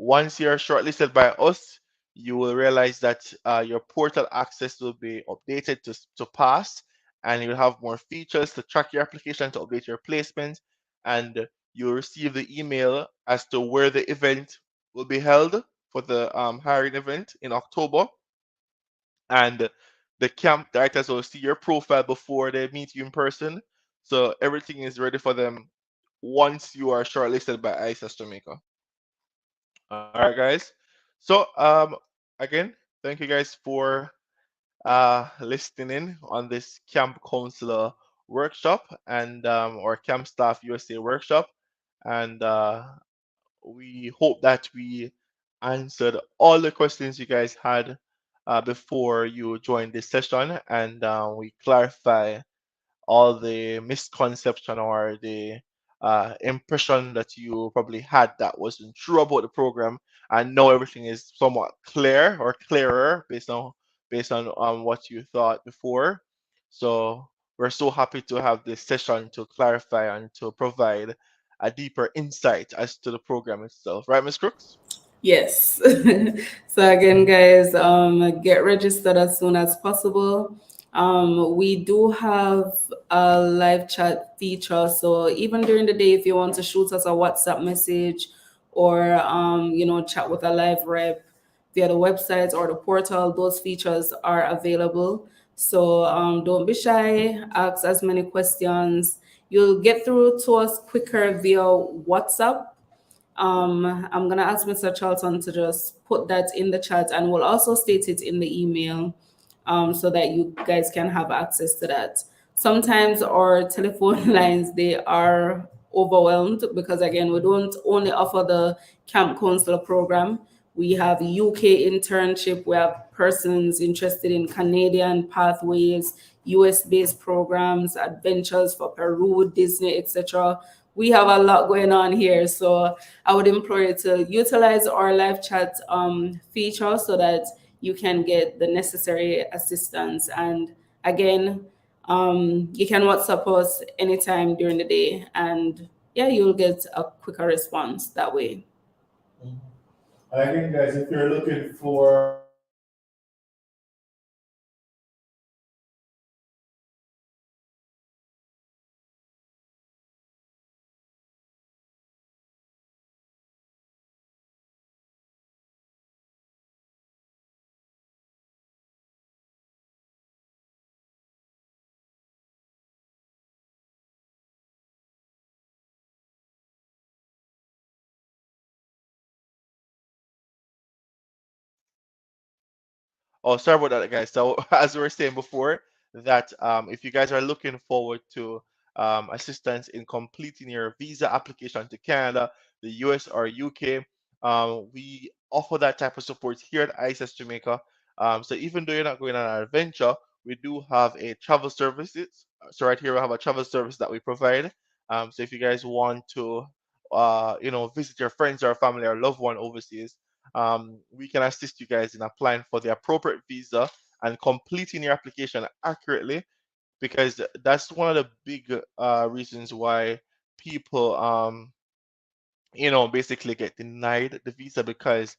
once you're shortlisted by us, you will realize that your portal access will be updated to pass, and you'll have more features to track your application, to update your placement, and you'll receive the email as to where the event will be held for the hiring event in October. And the camp directors will see your profile before they meet you in person. So everything is ready for them once you are shortlisted by ISIS Jamaica. All right, guys. So, again, thank you guys for listening in on this camp counselor workshop, and or camp staff USA workshop, and we hope that we answered all the questions you guys had before you joined this session, and we clarify all the misconception or the impression that you probably had that wasn't true about the program, and now everything is somewhat clear or clearer based on what you thought before. So we're so happy to have this session to clarify and to provide a deeper insight as to the program itself, right, Miss Crooks? Yes. So again, guys, get registered as soon as possible. We do have a live chat feature, so even during the day, if you want to shoot us a WhatsApp message or chat with a live rep via the website or the portal, those features are available. So don't be shy. Ask as many questions. You'll get through to us quicker via WhatsApp. I'm gonna ask Mr. Charlton to just put that in the chat, and we'll also state it in the email, so that you guys can have access to that. Sometimes our telephone lines, they are overwhelmed, because again, we don't only offer the camp counselor program. We have UK internship. We have persons interested in Canadian pathways, US based programs, adventures for Peru, Disney, etc. We have a lot going on here. So I would implore you to utilize our live chat feature, so that you can get the necessary assistance. And again, you can WhatsApp us anytime during the day, and yeah, you'll get a quicker response that way. And again, guys, if you're looking for Oh, sorry about that, guys. So, as we were saying before, that if you guys are looking forward to assistance in completing your visa application to Canada, the US, or UK, we offer that type of support here at ISS Jamaica. So, even though you're not going on an adventure, we do have a travel services. So, right here, we have a travel service that we provide. So, if you guys want to, visit your friends or family or loved one overseas, we can assist you guys in applying for the appropriate visa and completing your application accurately, because that's one of the big reasons why people basically get denied the visa, because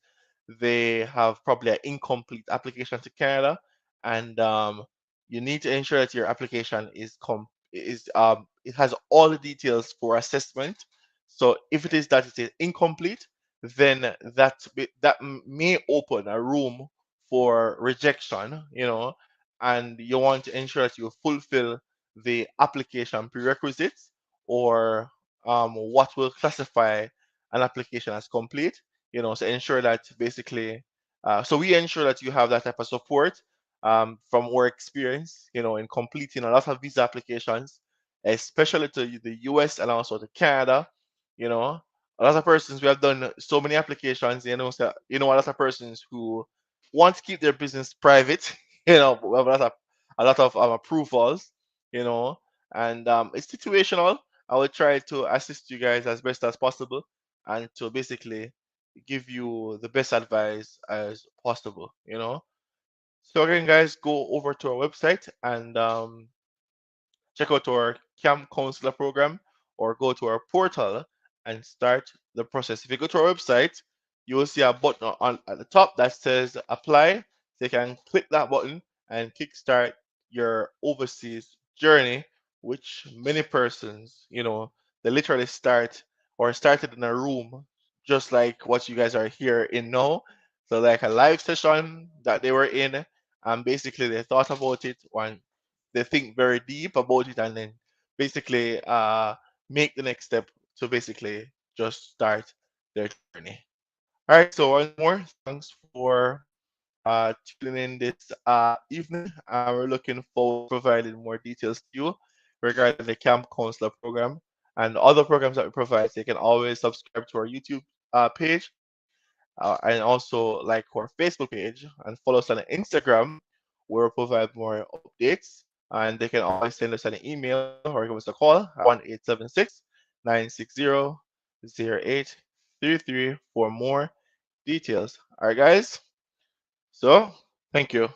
they have probably an incomplete application to Canada, and you need to ensure that your application it has all the details for assessment. So if it is that it is incomplete, then that may open a room for rejection, and you want to ensure that you fulfill the application prerequisites, or what will classify an application as complete, so ensure that basically, so we ensure that you have that type of support from our experience, in completing a lot of visa applications, especially to the US and also to Canada. You know, a lot of persons, we have done so many applications, so, a lot of persons who want to keep their business private, but we have a lot of approvals, you know, and it's situational. I will try to assist you guys as best as possible, and to basically give you the best advice as possible. So again, guys, go over to our website and check out our Camp Counselor program, or go to our portal and start the process. If you go to our website, you will see a button at the top that says apply. So you can click that button and kickstart your overseas journey, which many persons, they literally started in a room just like what you guys are here in now. So like a live session that they were in, and basically they thought about it, and they think very deep about it, and then basically make the next step to basically just start their journey. All right, so once more, thanks for tuning in this evening. We're looking forward to providing more details to you regarding the Camp Counselor program and other programs that we provide. So you can always subscribe to our YouTube page, and also like our Facebook page, and follow us on Instagram, where we provide more updates. And they can always send us an email or give us a call at 1-876-960-0833 for more details. All right, guys. So, thank you.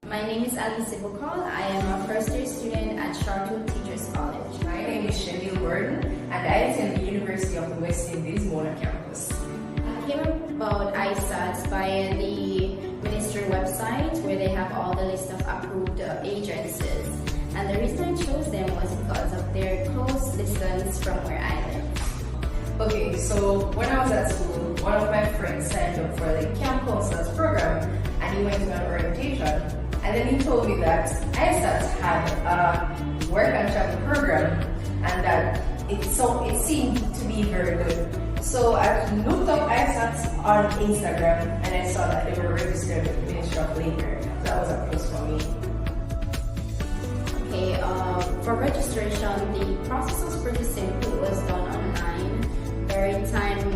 My name is Alice Ibukal. I am a first-year student at Charlotte Teachers College. My name is Shelly Gordon, and I attend the University of the West Indies Mona campus. I came about ISATs via the ministry website, where they have all the list of approved agencies. And the reason I chose them was because of their close distance from where I live. Okay, so when I was at school, one of my friends signed up for the Camp Counselors program, and he went to an orientation. And then he told me that ISAT had a work and travel program, and that it seemed to be very good. So I looked up ISAT on Instagram, and I saw that they were registered with the Ministry of Labor. That was a plus for me. Okay, for registration, the process was pretty simple. It was done online, very time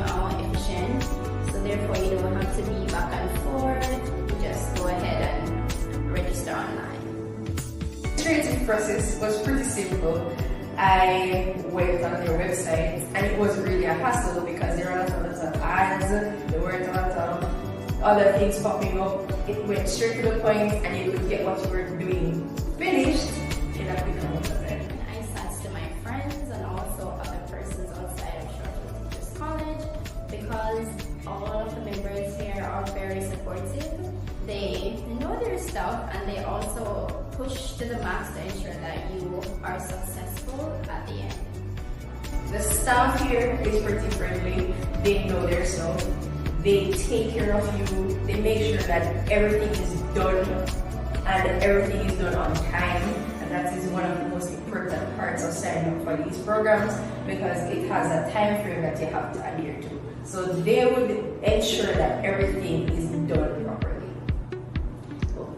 efficient. So therefore, you don't have to be back and forth. You just go ahead and process was pretty simple. I went on their website and it was really a hassle because there were a lot of ads, there weren't a lot of other things popping up. It went straight to the point and you could get what you were doing finished in a quick amount of time. I sat to my friends and also other persons outside of Shortland Teachers College because all of the members here are very supportive. They know their stuff and they also push to the max to ensure that you are successful at the end. The staff here is pretty friendly. They know their stuff. They take care of you. They make sure that everything is done and everything is done on time. And that is one of the most important parts of signing up for these programs because it has a time frame that you have to adhere to. So they would ensure that everything is done properly.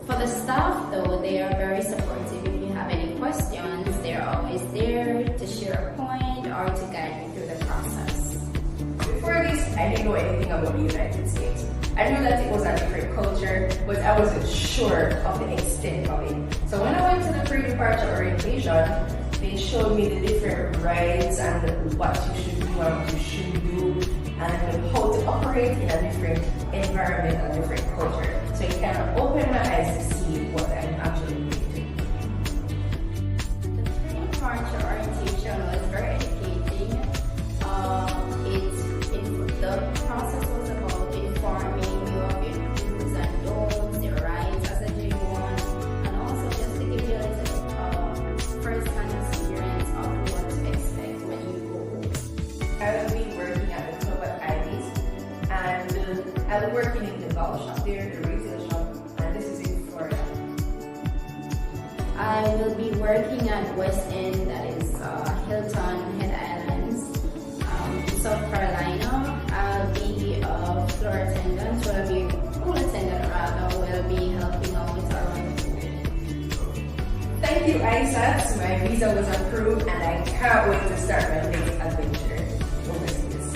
For the staff though, they are very supportive. If you have any questions, they're always there to share a point or to guide you through the process. Before this, I didn't know anything about the United States. I knew that it was a different culture, but I wasn't sure of the extent of it. So when I went to the pre-departure orientation, they showed me the different rights and what you should do and what you shouldn't do, and how to operate in a different environment and different culture. So it kind of opened my eyes to see what I'm actually doing. The pre-departure orientation was very educating. The process was about informing you of your do's and don'ts, your rights as a J1, and also just to give you a little first-hand experience of what to expect when you go. I will be working at the club at Ivy's, and I'll be working in the golf shop there, the retail shop, and this is in Florida. I will be working at West End, that is Hilton Head Islands, South Carolina. I'll be a floor attendant, so I'll be pool attendant rather, will be helping out around the pool. Thank you, ISATs. My visa was approved and I can't wait to start my next adventure overseas.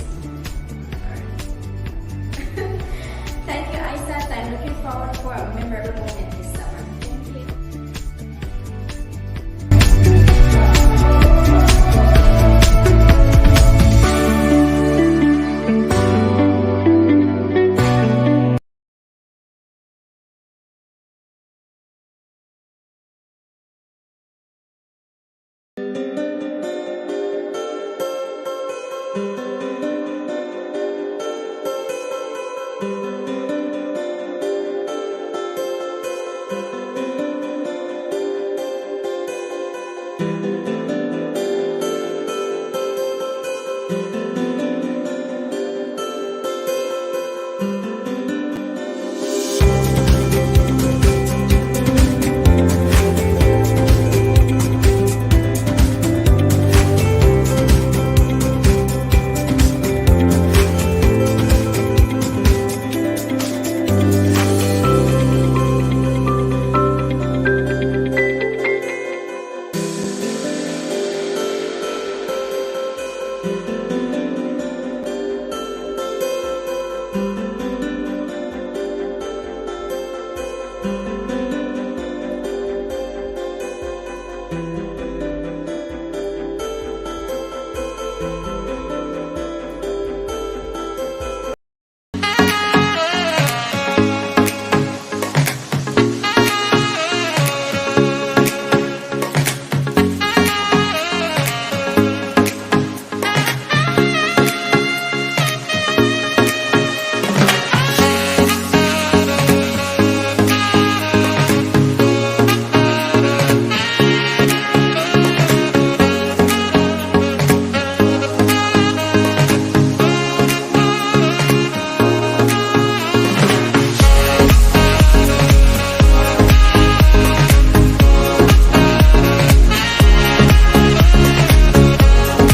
Thank you, ISAT. I'm looking forward for a memorable moment this summer. Thank you.